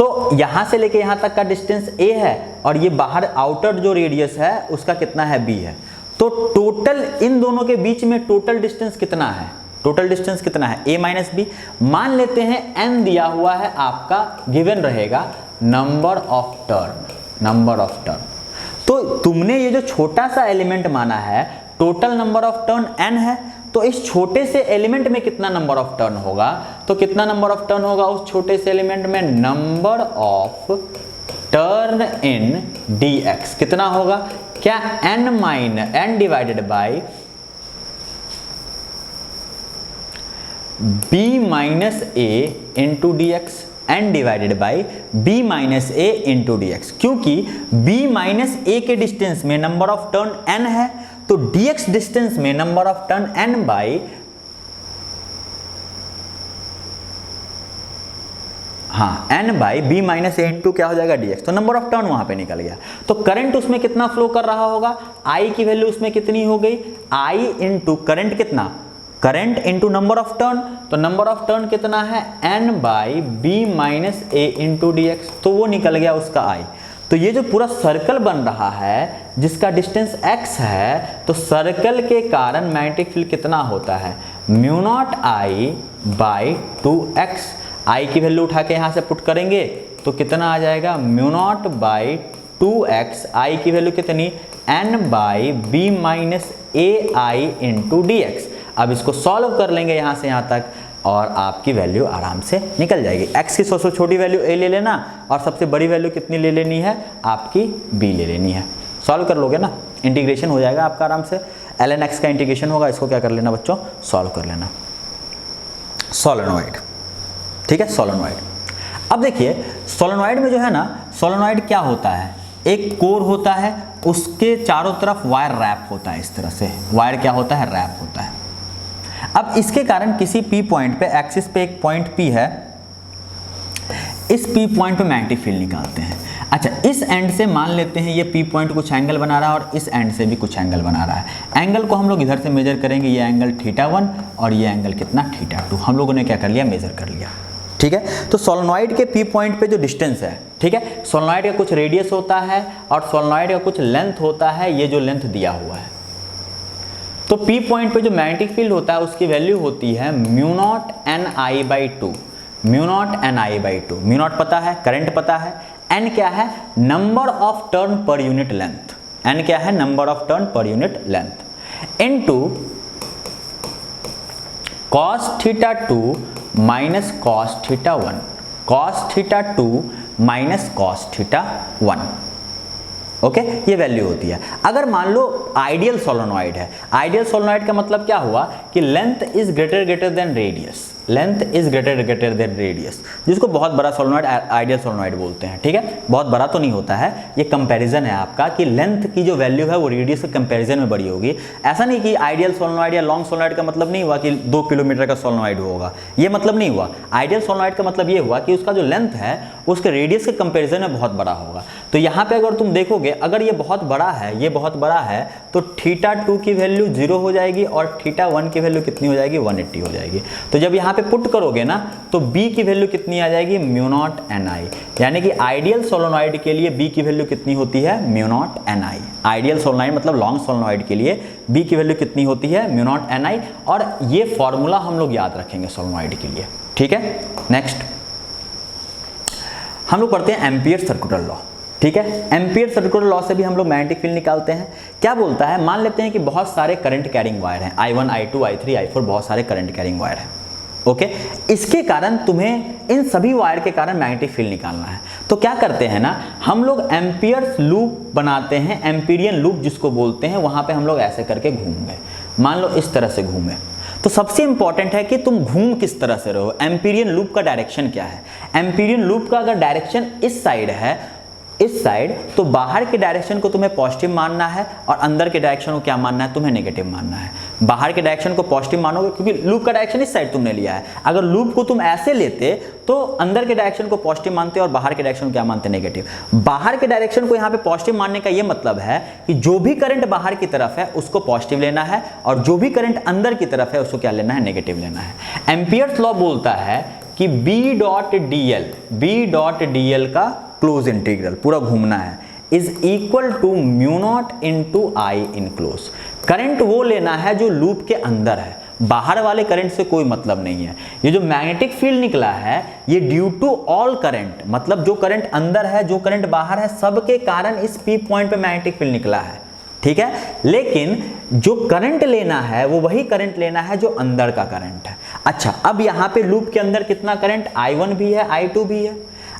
तो यहां से लेके यहां तक का डिस्टेंस a है और ये बाहर आउटर जो रेडियस है उसका कितना है b है। तो टोटल इन दोनों के बीच में टोटल डिस्टेंस कितना है, टोटल डिस्टेंस कितना है a माइनस बी। मान लेते हैं n दिया हुआ है आपका, गिवन रहेगा number of turn, number of turn. तो तुमने ये जो छोटा सा एलिमेंट माना है, total number of turn n है, तो इस छोटे से एलिमेंट में कितना नंबर ऑफ टर्न होगा, तो कितना नंबर ऑफ टर्न होगा उस छोटे से एलिमेंट में, number of turn in dx कितना होगा, क्या n divided by b minus a into D x, n divided by b minus a into D x. क्योंकि b माइनस a के डिस्टेंस में नंबर ऑफ टर्न n है, तो dx distance में number of turn n by, हाँ n by b minus a into क्या हो जाएगा dx, तो नंबर ऑफ टर्न वहां पे निकल गया। तो करंट उसमें कितना फ्लो कर रहा होगा, I की वैल्यू उसमें कितनी हो गई, I इंटू करंट कितना, current into number of turn, तो नंबर ऑफ टर्न कितना है n by b minus a into D x, तो वो निकल गया उसका I। तो ये जो पूरा सर्कल बन रहा है जिसका डिस्टेंस x है, तो सर्कल के कारण मैग्नेटिक फील्ड कितना होता है, mu not I by 2x। I की वैल्यू उठा के यहाँ से पुट करेंगे तो कितना आ जाएगा, mu naught by 2x, I की वैल्यू कितनी, n by b minus ai into D x. अब इसको सॉल्व कर लेंगे यहाँ से यहाँ तक और आपकी वैल्यू आराम से निकल जाएगी। x की सबसे छोटी वैल्यू a ले लेना और सबसे बड़ी वैल्यू कितनी ले लेनी है, आपकी b ले लेनी है। सॉल्व कर लोगे ना, इंटीग्रेशन हो जाएगा आपका आराम से, ln x का इंटीग्रेशन होगा, इसको क्या कर लेना बच्चों, सॉल्व कर लेना। सोलेनॉइड, ठीक है, सोलेनॉइड। अब देखिए सोलेनॉइड में जो है ना, सोलेनॉइड क्या होता है, एक कोर होता है, उसके चारों तरफ वायर रैप होता है, इस तरह से वायर क्या होता है, रैप होता है। अब इसके कारण किसी P पॉइंट पे, एक्सिस पे एक पॉइंट P है, इस P पॉइंट पे मैग्नेटिक फील्ड निकालते हैं। अच्छा, इस एंड से मान लेते हैं ये P पॉइंट कुछ एंगल बना रहा है और इस एंड से भी कुछ एंगल बना रहा है। एंगल को हम लोग इधर से मेजर करेंगे, ये एंगल θ1 और ये एंगल कितना θ2, हम लोगों ने क्या कर लिया, मेजर कर लिया, ठीक है। तो सोलेनॉइड के P पॉइंट पे जो डिस्टेंस है, ठीक है, सोलेनॉइड का कुछ रेडियस होता है और सोलेनॉइड का कुछ लेंथ होता है, ये जो लेंथ दिया हुआ है। तो P पॉइंट पे जो मैग्नेटिक फील्ड होता है उसकी वैल्यू होती है mu naught NI by 2, mu naught NI by 2। Mu naught पता है, करंट पता है, N क्या है, number of turn per unit length, N क्या है, number of turn per unit length, into cos θ2 minus cos θ1, cos θ2 minus cos θ1, okay, ये value होती है। अगर मान लो आइडियल सोलेनॉइड है, आइडियल सोलेनॉइड का मतलब क्या हुआ कि length is greater than radius, length is greater than radius, जिसको बहुत बड़ा सोलेनॉइड आइडियल सोलेनॉइड बोलते हैं, ठीक है। बहुत बड़ा तो नहीं होता है, ये कंपैरिजन है आपका कि लेंथ की जो वैल्यू है वो रेडियस के कंपैरिजन में बड़ी होगी। ऐसा नहीं कि आइडियल सोलेनॉइड या लॉन्ग सोलेनॉइड का मतलब नहीं हुआ कि 2 किलोमीटर का सोलेनॉइड होगा, ये मतलब नहीं हुआ। आइडियल सोलेनॉइड का मतलब ये हुआ कि उसका जो लेंथ है उसके रेडियस के कंपैरिजन में बहुत बड़ा होगा। तो यहाँ पे अगर तुम देखोगे, अगर ये बहुत बड़ा है, ये बहुत बड़ा है, तो θ2 की वैल्यू 0 हो जाएगी और θ1 की वैल्यू कितनी हो जाएगी, 180 हो जाएगी। तो जब यहाँ पे पुट करोगे ना तो B की वैल्यू कितनी आ जाएगी, म्यू नॉट NI, यानी कि आइडियल सोलेनॉइड के लिए B की वैल्यू कितनी होती है, mu naught NI। Ideal solenoid मतलब लॉन्ग सोलेनॉइड के लिए B की वैल्यू कितनी होती है, म्यू नॉट NI। और ये फॉर्मूला हम लोग याद रखेंगे सोलेनॉइड के लिए, ठीक है। नेक्स्ट हम लोग पढ़ते हैं एम्पियर सर्कुलर लॉ, ठीक है। एम्पियर सर्कुलर लॉ से भी हम लोग मैग्नेटिक फील्ड निकालते हैं। क्या बोलता है, मान लेते हैं कि बहुत सारे करंट कैरिंग वायर हैं, I1 I2 I3 I4, बहुत सारे करंट कैरिंग वायर हैं, ओके। इसके कारण तुम्हें इन सभी वायर के कारण मैग्नेटिक फील्ड निकालना है। तो क्या करते हैं ना, हम लोग एम्पियर लूप बनाते हैं, एम्पीरियन लूप जिसको बोलते हैं, वहां पे हम लोग ऐसे करके घूम गए, मान लो इस तरह से घूमे। तो सबसे इंपॉर्टेंट है कि तुम घूम किस तरह से रहो। एम्पीरियन लूप का डायरेक्शन क्या है, एम्पीरियन लूप का अगर डायरेक्शन इस साइड है, इस साइड, तो बाहर के डायरेक्शन को तुम्हें पॉजिटिव मानना है और अंदर के डायरेक्शन को क्या मानना है, तुम्हें नेगेटिव मानना है। बाहर के डायरेक्शन को पॉजिटिव मानोगे क्योंकि लूप का डायरेक्शन इस साइड तुमने लिया है। अगर लूप को तुम ऐसे लेते तो अंदर के डायरेक्शन को पॉजिटिव मानते और बाहर के डायरेक्शन को क्या मानते, नेगेटिव। बाहर के डायरेक्शन को यहाँ पे पॉजिटिव मानने का ये मतलब है कि जो भी करंट बाहर की तरफ है उसको पॉजिटिव लेना है और जो भी करंट अंदर की तरफ है उसको क्या लेना है, नेगेटिव लेना है। एम्पियर्स लॉ बोलता है कि बी डॉट डी एल का क्लोज इंटीग्रल पूरा घूमना है is equal to mu naught into I enclose. Current वो लेना है जो लूप के अंदर है, बाहर वाले करंट से कोई मतलब नहीं है। ये जो मैग्नेटिक फील्ड निकला है ये ड्यू टू ऑल करंट, मतलब जो करंट अंदर है जो करंट बाहर है सबके कारण इस पी पॉइंट पे मैग्नेटिक फील्ड निकला है, ठीक है। लेकिन जो करंट लेना है वो वही करंट लेना है जो अंदर का करंट है। अच्छा, अब यहाँ पे लूप के अंदर कितना करंट, I1 भी है I2 भी है।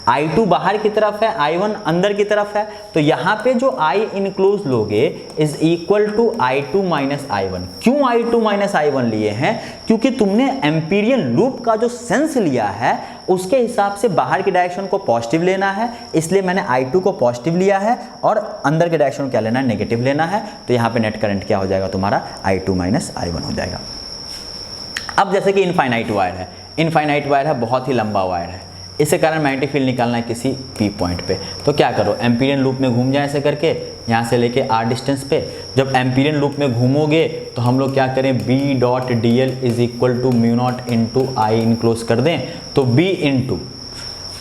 I2 बाहर की तरफ है, I1 अंदर की तरफ है, तो यहाँ पे जो I इनक्लोज लोगे is equal to I2 minus I1। क्यों I2 माइनस I1 लिए हैं? क्योंकि तुमने एम्पीरियन लूप का जो सेंस लिया है उसके हिसाब से बाहर की डायरेक्शन को पॉजिटिव लेना है, इसलिए मैंने I2 को पॉजिटिव लिया है और अंदर के डायरेक्शन क्या लेना है, नेगेटिव लेना है। तो यहाँ पे नेट करंट क्या हो जाएगा तुम्हारा, I2 माइनस I1 हो जाएगा। अब जैसे कि इनफाइनाइट वायर है, इनफाइनाइट वायर है, बहुत ही लंबा वायर है, इसके कारण मैग्नेटिक फील्ड निकालना है किसी पी पॉइंट पे, तो क्या करो, एम्पीरियन लूप में घूम जाए ऐसे करके यहाँ से लेके आर डिस्टेंस पे। जब एम्पीरियन लूप में घूमोगे तो हम लोग क्या करें, B dot D L is equal to mu naught into I enclose कर दें। तो बी इंटू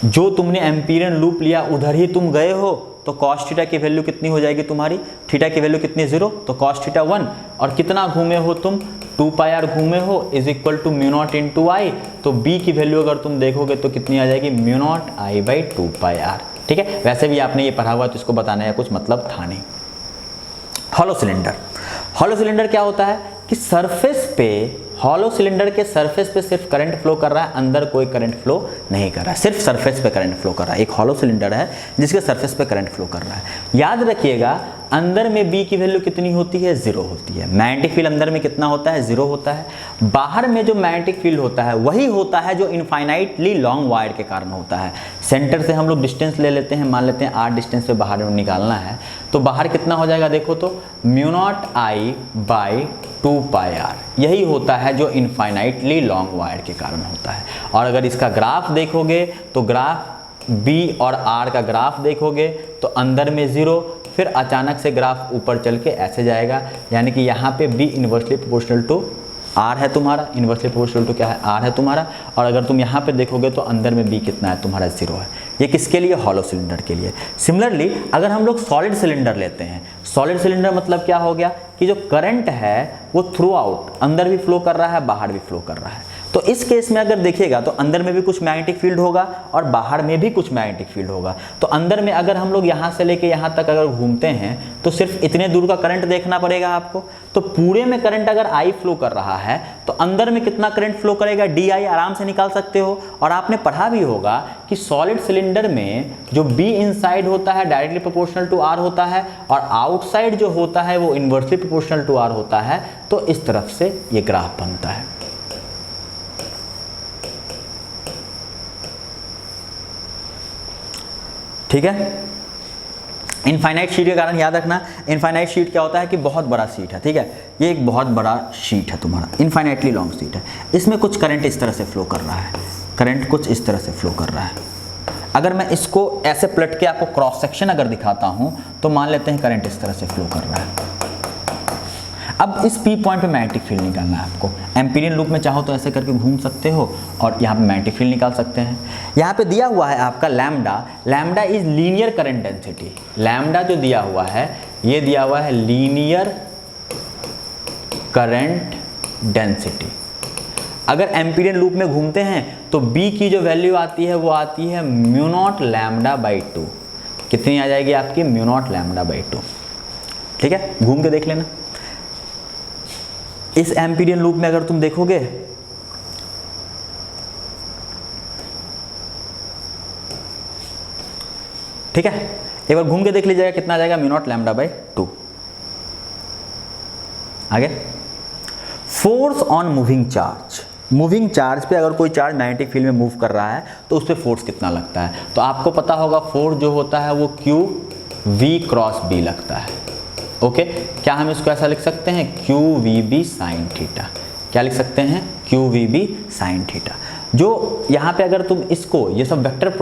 जो तुमने एम्पीरियन लूप लिया उधर ही तुम गए हो, तो कॉस थीटा की वैल्यू कितनी हो जाएगी तुम्हारी, थीटा की वैल्यू कितनी 0, तो कॉस थीटा 1, और कितना घूमे हो तुम, 2 पाई आर घूमे हो is equal to mu naught into I. तो बी की वैल्यू अगर तुम देखोगे तो कितनी आ जाएगी, mu naught I by 2 pi R, ठीक है। वैसे भी आपने ये पढ़ा हुआ तो इसको बताने का कुछ मतलब था नहीं। हॉलो सिलेंडर, हॉलो सिलेंडर क्या होता है कि सरफेस पे, हॉलो सिलेंडर के सरफेस पे सिर्फ करंट फ्लो कर रहा है, अंदर कोई करंट फ्लो नहीं कर रहा है, सिर्फ सरफेस पे करंट फ्लो कर रहा है। एक हॉलो सिलेंडर है जिसके सरफेस पे करंट फ्लो कर रहा है। याद रखिएगा अंदर में बी की वैल्यू कितनी होती है, 0 होती है। मैग्नेटिक फील्ड अंदर में कितना होता है, 0 होता है। बाहर में जो मैग्नेटिक फील्ड होता है वही होता है जो इनफाइनाइटली लॉन्ग वायर के कारण होता है। सेंटर से हम लोग डिस्टेंस ले लेते हैं, मान लेते हैं आर डिस्टेंस पे बाहर निकालना है, तो बाहर कितना हो जाएगा देखो तो, mu naught I by 2 pi R, यही होता है जो इनफाइनाइटली लॉन्ग वायर के कारण होता है। और अगर इसका ग्राफ देखोगे तो ग्राफ बी और आर का ग्राफ देखोगे तो अंदर में 0, फिर अचानक से ग्राफ ऊपर चल के ऐसे जाएगा, यानी कि यहाँ पे B inversely proportional to R है तुम्हारा, इन्वर्सली प्रोपोर्शनल टू क्या है, आर है तुम्हारा। और अगर तुम यहाँ पे देखोगे तो अंदर में बी कितना है तुम्हारा, 0 है। ये किसके लिए, हॉलो सिलेंडर के लिए। सिमिलरली अगर हम लोग सॉलिड सिलेंडर लेते हैं, सॉलिड सिलेंडर मतलब क्या हो गया कि जो करंट है वो थ्रू आउट, अंदर भी फ्लो कर रहा है बाहर भी फ्लो कर रहा है। तो इस केस में अगर देखिएगा तो अंदर में भी कुछ मैग्नेटिक फील्ड होगा और बाहर में भी कुछ मैग्नेटिक फील्ड होगा। तो अंदर में अगर हम लोग यहाँ से लेके यहाँ तक अगर घूमते हैं तो सिर्फ इतने दूर का करंट देखना पड़ेगा आपको। तो पूरे में करंट अगर आई फ्लो कर रहा है तो अंदर में कितना करंट फ्लो करेगा, डी आई आराम से निकाल सकते हो। और आपने पढ़ा भी होगा कि सॉलिड सिलेंडर में जो बी इनसाइड होता है डायरेक्टली प्रोपोर्शनल टू आर होता है और आउटसाइड जो होता है वो इन्वर्सली प्रोपोर्शनल टू आर होता है। तो इस तरफ से ये ग्राफ बनता है। ठीक है। इनफाइनाइट शीट के कारण याद रखना, इनफाइनाइट शीट क्या होता है कि बहुत बड़ा शीट है, ठीक है। ये एक बहुत बड़ा शीट है तुम्हारा, इनफाइनाइटली लॉन्ग शीट है। इसमें कुछ करंट इस तरह से फ्लो कर रहा है, करंट कुछ इस तरह से फ्लो कर रहा है। अगर मैं इसको ऐसे पलट के आपको क्रॉस सेक्शन अगर दिखाता हूं तो मान लेते हैं करंट इस तरह से फ्लो कर रहा है। अब इस पी पॉइंट पे मैग्नेटिक फील्ड निकालना है आपको। एम्पीरियन लूप में चाहो तो ऐसे करके घूम सकते हो और यहाँ पे मैग्नेटिक फील्ड निकाल सकते हैं। यहाँ पे दिया हुआ है आपका lambda, lambda is linear current density. Lambda जो दिया हुआ है ये दिया हुआ है लीनियर करंट डेंसिटी। अगर एम्पीरियन लूप में घूमते हैं तो बी की जो वैल्यू आती है वो आती है म्यू नॉट लैम्डा बाई 2। कितनी आ जाएगी आपकी, म्यू नॉट लैम्डा बाई 2। ठीक है, घूम के देख लेना। इस एम्पीरियन लूप में अगर तुम देखोगे ठीक है, एक बार घूम के देख लीजिएगा कितना आ जाएगा, म्यू नॉट लैम्डा बाई 2। आगे, force on moving charge. Moving charge पे अगर कोई चार्ज मैग्नेटिक फील्ड में मूव कर रहा है तो उस पर फोर्स कितना लगता है। तो आपको पता होगा फोर्स जो होता है वो क्यू वी क्रॉस बी लगता है। ओके, क्या हम इसको ऐसा लिख सकते हैं, Q V B sine theta. क्या लिख सकते हैं, Q V B sine theta. जो यहाँ पे अगर तुम इसको, ये सब वेक्टर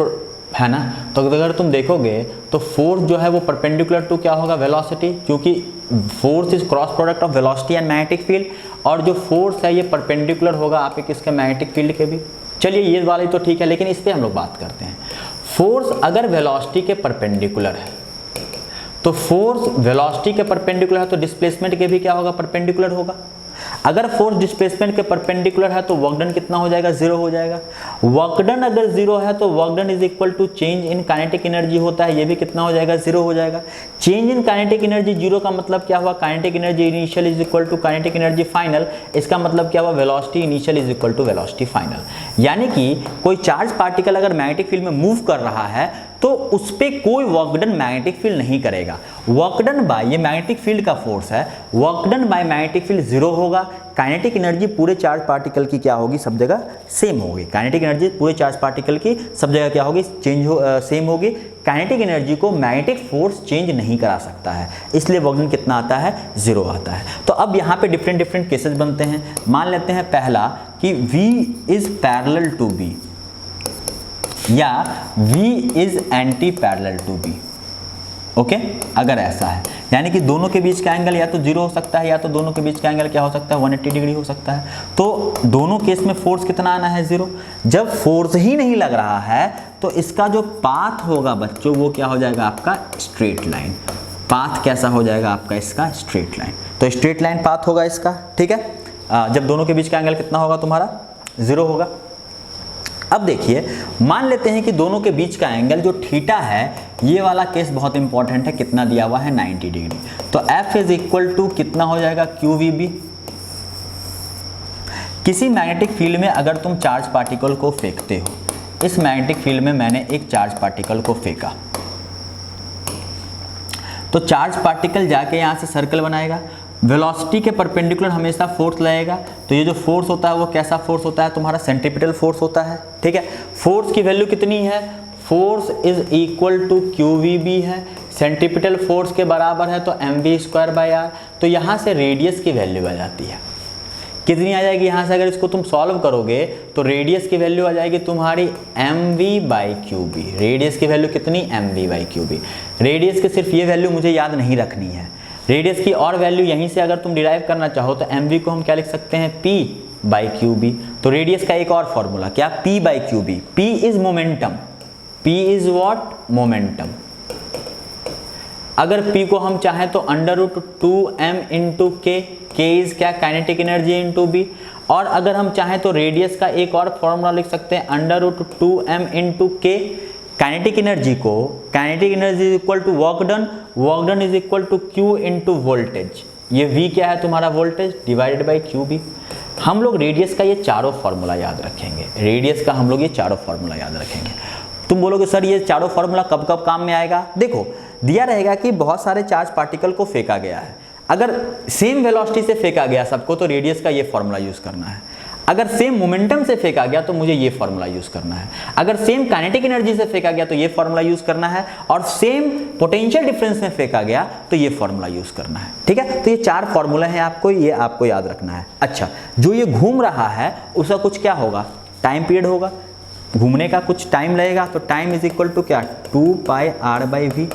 है ना, तो अगर तुम देखोगे तो फोर्स जो है वो परपेंडिकुलर टू क्या होगा, वेलोसिटी, क्योंकि force is cross product of velocity and magnetic field. और जो फोर्स है ये परपेंडिकुलर होगा आपके किसके, मैग्नेटिक फील्ड के भी। चलिए ये वाली तो ठीक है, लेकिन इस पर हम लोग बात करते हैं। फोर्स अगर वेलोसिटी के परपेंडिकुलर है, तो फोर्स वेलोसिटी के परपेंडिकुलर है तो डिस्प्लेसमेंट के भी क्या होगा, परपेंडिकुलर होगा। अगर फोर्स डिस्प्लेसमेंट के परपेंडिकुलर है तो वर्क डन कितना हो जाएगा, जीरो हो जाएगा। वर्क डन अगर जीरो है तो work done is equal to change in kinetic energy होता है, ये भी कितना हो जाएगा, जीरो हो जाएगा। Change in kinetic energy zero का मतलब क्या हुआ, kinetic energy initial is equal to kinetic energy final. इसका मतलब क्या हुआ, velocity initial is equal to velocity final. यानी कि कोई चार्ज पार्टिकल अगर मैग्नेटिक फील्ड में मूव कर रहा है तो उस पर कोई वर्क डन मैग्नेटिक फील्ड नहीं करेगा। वर्क डन बाय, ये मैग्नेटिक फील्ड का फोर्स है, work done by magnetic field zero होगा। काइनेटिक एनर्जी पूरे चार्ज पार्टिकल की क्या होगी, सब जगह सेम होगी। काइनेटिक एनर्जी पूरे चार्ज पार्टिकल की सब जगह क्या होगी, सेम होगी। काइनेटिक एनर्जी को मैग्नेटिक फोर्स चेंज नहीं करा सकता है, इसलिए वर्क डन कितना आता है, जीरो आता है। तो अब यहाँ पे डिफरेंट केसेस बनते हैं। मान लेते हैं पहला कि V is parallel to B या V is anti parallel to B। Okay, अगर ऐसा है यानी कि दोनों के बीच का एंगल या तो जीरो हो सकता है या तो दोनों के बीच का एंगल क्या हो सकता है, 180 डिग्री हो सकता है। तो दोनों केस में फोर्स कितना आना है, जीरो। जब फोर्स ही नहीं लग रहा है तो इसका जो पाथ होगा बच्चों वो क्या हो जाएगा, आपका स्ट्रेट लाइन। पाथ कैसा हो जाएगा आपका, इसका स्ट्रेट लाइन। तो स्ट्रेट लाइन पाथ होगा इसका, ठीक है। जब दोनों के बीच का एंगल कितना होगा तुम्हारा, जीरो होगा। अब देखिए, मान लेते हैं कि दोनों के बीच का एंगल जो थीटा है, ये वाला केस बहुत इंपॉर्टेंट है, कितना दिया हुआ है, 90 डिग्री। तो F इज इक्वल टू कितना हो जाएगा, QVB। किसी मैग्नेटिक फील्ड में अगर तुम चार्ज पार्टिकल को फेंकते हो, इस मैग्नेटिक फील्ड में मैंने एक चार्ज पार्टिकल को फेंका, तो चार्ज पार्टिकल जाके यहाँ से सर्कल बनाएगा। वेलोसिटी के परपेंडिकुलर हमेशा फोर्स लगेगा, तो ये जो फोर्स होता है वो कैसा फोर्स होता है, तुम्हारा सेंट्रीपिटल फोर्स होता है, ठीक है। फोर्स की वैल्यू कितनी है, force is equal to QVB है। सेंट्रीपिटल फोर्स के बराबर है तो mv²/r। तो यहाँ से रेडियस की वैल्यू आ जाती है, कितनी आ जाएगी, यहाँ से अगर इसको तुम सॉल्व करोगे तो रेडियस की वैल्यू आ जाएगी तुम्हारी mv/qb। रेडियस की वैल्यू कितनी, mv/qb। रेडियस की सिर्फ ये वैल्यू मुझे याद नहीं रखनी है, रेडियस की और वैल्यू यहीं से अगर तुम डिराइव करना चाहो तो mv को हम क्या लिख सकते हैं, p/qb। तो रेडियस का एक और फॉर्मूला क्या, p/qb। p is momentum, p is what, momentum. अगर p को हम चाहें तो √2m into k, k is क्या, काइनेटिक एनर्जी इंटू b। और अगर हम चाहें तो रेडियस का एक और फॉर्मूला लिख सकते हैं, √2m into k। Kinetic energy को, kinetic energy is equal to work done, work done is equal to Q into voltage. ये V क्या है तुम्हारा, वोल्टेज, डिवाइडेड बाई QB। हम लोग रेडियस का ये चारों फॉर्मूला याद रखेंगे, रेडियस का हम लोग ये चारों फॉर्मूला याद रखेंगे। तुम बोलोगे सर ये चारों फॉर्मूला कब कब काम में आएगा, देखो दिया रहेगा कि बहुत सारे चार्ज पार्टिकल को फेंका गया है, अगर सेम वेलोसिटी से फेंका गया सबको तो रेडियस का ये फॉर्मूला यूज करना है। अगर सेम मोमेंटम से फेंका गया तो मुझे ये फॉर्मूला यूज करना है। अगर सेम काइनेटिक एनर्जी से फेंका गया तो ये फॉर्मूला यूज करना है, और सेम पोटेंशियल डिफरेंस में फेंका गया तो ये फॉर्मूला यूज करना है, ठीक है। तो ये चार फॉर्मूला हैं आपको, ये आपको याद रखना है। अच्छा, जो ये घूम रहा है उसका कुछ क्या होगा, टाइम पीरियड होगा, घूमने का कुछ टाइम लगेगा। तो टाइम इज इक्वल टू क्या, 2πr/v।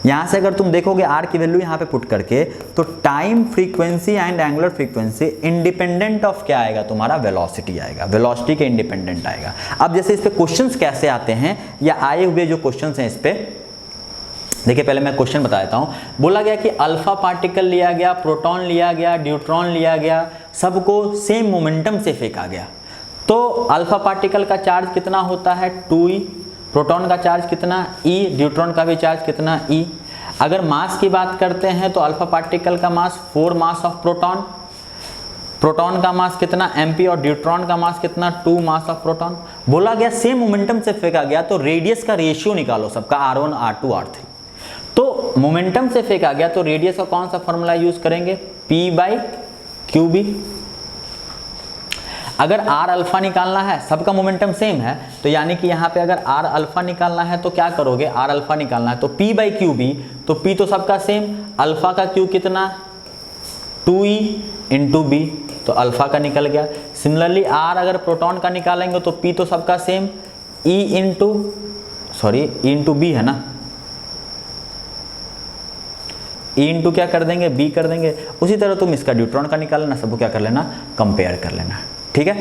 यहाँ से अगर तुम देखोगे r की वैल्यू यहाँ पे पुट करके, तो time, frequency and angular frequency independent of क्या आएगा, तुम्हारा वेलोसिटी आएगा, वेलोसिटी के इंडिपेंडेंट आएगा। अब जैसे इस पे क्वेश्चंस कैसे आते हैं या आए हुए जो क्वेश्चंस हैं इस पे देखिए, पहले मैं क्वेश्चन बता देता हूँ। बोला गया कि अल्फा पार्टिकल लिया गया, प्रोटॉन लिया गया, न्यूट्रॉन लिया गया, सबको सेम मोमेंटम से फेंका गया। तो अल्फा पार्टिकल का चार्ज कितना होता है, 2e। प्रोटॉन का चार्ज कितना, e। न्यूट्रॉन का भी चार्ज कितना, e। अगर मास की बात करते हैं तो अल्फा पार्टिकल का मास 4 मास ऑफ प्रोटॉन, प्रोटॉन का मास कितना, mp, और न्यूट्रॉन का मास कितना, 2 मास ऑफ प्रोटॉन। बोला गया सेम मोमेंटम से फेंका गया तो रेडियस का रेशियो निकालो सबका, r1 r2 r3। तो मोमेंटम से फेंका गया तो रेडियस का कौन सा फॉर्मूला यूज करेंगे, p/qb। अगर r अल्फा निकालना है, सबका मोमेंटम सेम है, तो यानी कि यहाँ पे अगर r अल्फा निकालना है तो क्या करोगे, r अल्फा निकालना है तो p/qb। तो p तो सबका सेम, अल्फा का q कितना, 2e इंटू b, तो अल्फा का निकल गया। सिमिलरली r अगर प्रोटॉन का निकालेंगे तो p तो सबका सेम, e इंटू b है ना, e इंटू क्या कर देंगे, b कर देंगे। उसी तरह तुम इसका न्यूट्रॉन का निकाल लेना, सबको क्या कर लेना, कंपेयर कर लेना, ठीक है।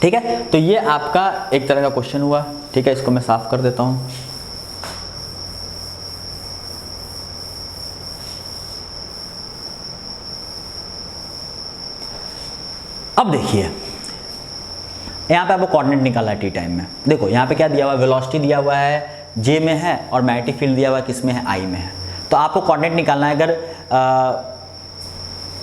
ठीक है, तो ये आपका एक तरह का क्वेश्चन हुआ। ठीक है, इसको मैं साफ कर देता हूं। अब देखिए यहाँ पे आपको कोऑर्डिनेट निकालना है टी टाइम में। देखो यहाँ पे क्या दिया हुआ है, वेलोसिटी दिया हुआ है जे में है और मैग्नेटिक फील्ड दिया हुआ है किस में है, आई में है। तो आपको कोऑर्डिनेट निकालना है। अगर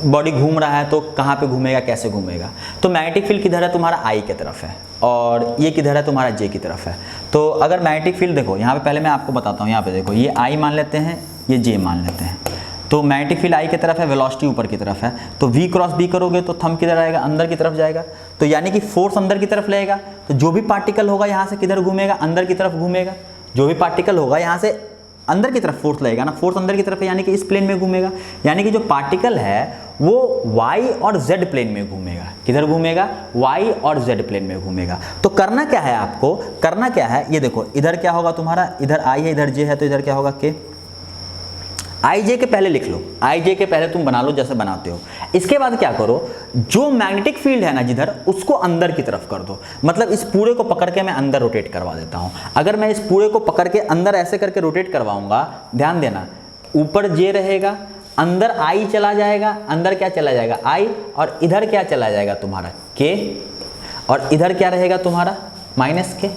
बॉडी घूम रहा है तो कहाँ पे घूमेगा, कैसे घूमेगा। तो मैग्नेटिक फील्ड किधर है, तुम्हारा आई की तरफ है, और ये किधर है, तुम्हारा जे की तरफ है। तो अगर मैग्नेटिक फील्ड देखो यहाँ पे, पहले मैं आपको बताता हूँ, यहाँ पे देखो ये आई मान लेते हैं, ये जे मान लेते हैं। तो मैग्नेटिक फील्ड आई की तरफ है, वेलोसिटी ऊपर की तरफ है, तो v क्रॉस b करोगे तो थंब किधर आएगा, अंदर की तरफ जाएगा। तो यानी कि फोर्स अंदर की तरफ लगेगा, तो जो भी पार्टिकल होगा यहाँ से किधर घूमेगा, अंदर की तरफ घूमेगा। जो भी पार्टिकल होगा यहाँ से अंदर की तरफ फोर्स लगेगा ना, फोर्स अंदर की तरफ है, यानी कि इस प्लेन में घूमेगा। यानी कि जो पार्टिकल है वो y और z प्लेन में घूमेगा। किधर घूमेगा, y और z प्लेन में घूमेगा। तो करना क्या है आपको, करना क्या है, ये देखो इधर क्या होगा तुम्हारा, इधर i है, इधर j है, तो इधर क्या होगा k। आई जे के पहले लिख लो, आई जे के पहले तुम बना लो जैसे बनाते हो। इसके बाद क्या करो, जो मैग्नेटिक फील्ड है ना जिधर, उसको अंदर की तरफ कर दो। मतलब इस पूरे को पकड़ के मैं अंदर रोटेट करवा देता हूं। अगर मैं इस पूरे को पकड़ के अंदर ऐसे करके रोटेट करवाऊंगा, ध्यान देना, ऊपर जे रहेगा, अंदर आई चला जाएगा, अंदर क्या चला जाएगा, आई, और इधर क्या चला जाएगा तुम्हारा के, और इधर क्या रहेगा तुम्हारा माइनस के।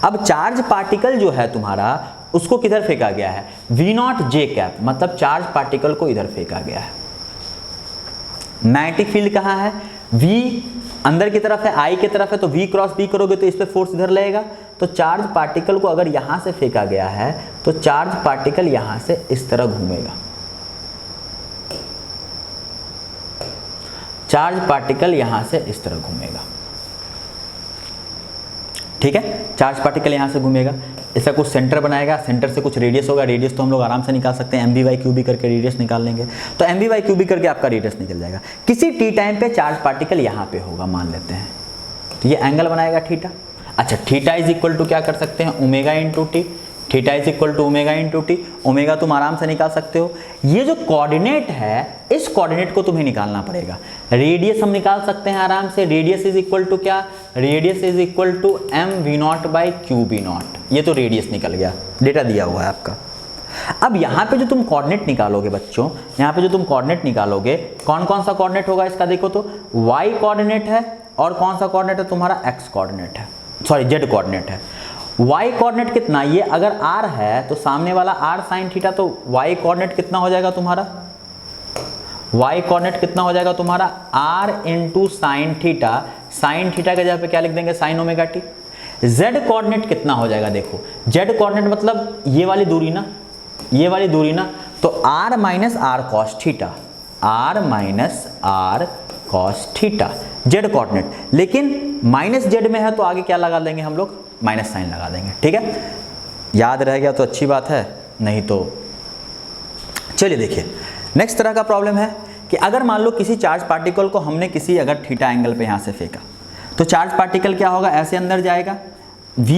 अब चार्ज पार्टिकल जो है तुम्हारा, उसको किधर फेंका गया है, वी नॉट जे कैप, मतलब चार्ज पार्टिकल को इधर फेंका गया है। मैग्नेटिक फील्ड कहाँ है, v अंदर की तरफ है, I की तरफ है, तो v क्रॉस b करोगे तो इस पे फोर्स इधर लगेगा। तो चार्ज पार्टिकल को अगर यहां से फेंका गया है तो चार्ज पार्टिकल यहां से इस तरह घूमेगा। चार्ज पार्टिकल यहां से इस तरह घूमेगा। ठीक है, चार्ज पार्टिकल यहां से घूमेगा, इसका कुछ सेंटर बनाएगा, सेंटर से कुछ रेडियस होगा। रेडियस तो हम लोग आराम से निकाल सकते हैं, mv/qb करके रेडियस निकाल लेंगे। तो mv/qb करके आपका रेडियस निकल जाएगा। किसी टी टाइम पे चार्ज पार्टिकल यहाँ पे होगा मान लेते हैं, तो ये एंगल बनाएगा थीटा। अच्छा, थीटा इज इक्वल टू क्या कर सकते हैं, omega into T. Theta is equal to omega into T. Omega तुम आराम से निकाल सकते हो। ये जो कोऑर्डिनेट है, इस कोऑर्डिनेट को तुम्हें निकालना पड़ेगा। रेडियस हम निकाल सकते हैं आराम से। रेडियस इज इक्वल टू क्या, radius is equal to mv0/qb0। ये तो रेडियस निकल गया, डेटा दिया हुआ है आपका। अब यहाँ पे जो तुम कोऑर्डिनेट निकालोगे बच्चों, यहाँ पे जो तुम कोऑर्डिनेट निकालोगे, कौन कौन सा कोऑर्डिनेट होगा इसका, देखो तो y कोऑर्डिनेट है, और कौन सा कोऑर्डिनेट है तुम्हारा, x कोऑर्डिनेट है, सॉरी z कोऑर्डिनेट है। y कोऑर्डिनेट कितना, ये अगर r है तो सामने वाला r sin थीटा, तो y कोऑर्डिनेट कितना हो जाएगा तुम्हारा, y कोऑर्डिनेट कितना हो जाएगा तुम्हारा, r into sine theta. Sine theta के जगह पे क्या लिख देंगे, sine omega T. z coordinate कितना हो जाएगा, देखो z कोऑर्डिनेट मतलब ये वाली दूरी ना, ये वाली दूरी ना, तो r minus R cos theta, r minus R cos theta z coordinate. लेकिन माइनस z में है तो आगे क्या लगा देंगे हम लोग, माइनस साइन लगा देंगे। ठीक है, याद रह गया तो अच्छी बात है, नहीं तो चलिए देखिए नेक्स्ट तरह का प्रॉब्लम है कि अगर मान लो किसी चार्ज पार्टिकल को हमने किसी अगर थीटा एंगल पे यहाँ से फेंका, तो चार्ज पार्टिकल क्या होगा, ऐसे अंदर जाएगा, v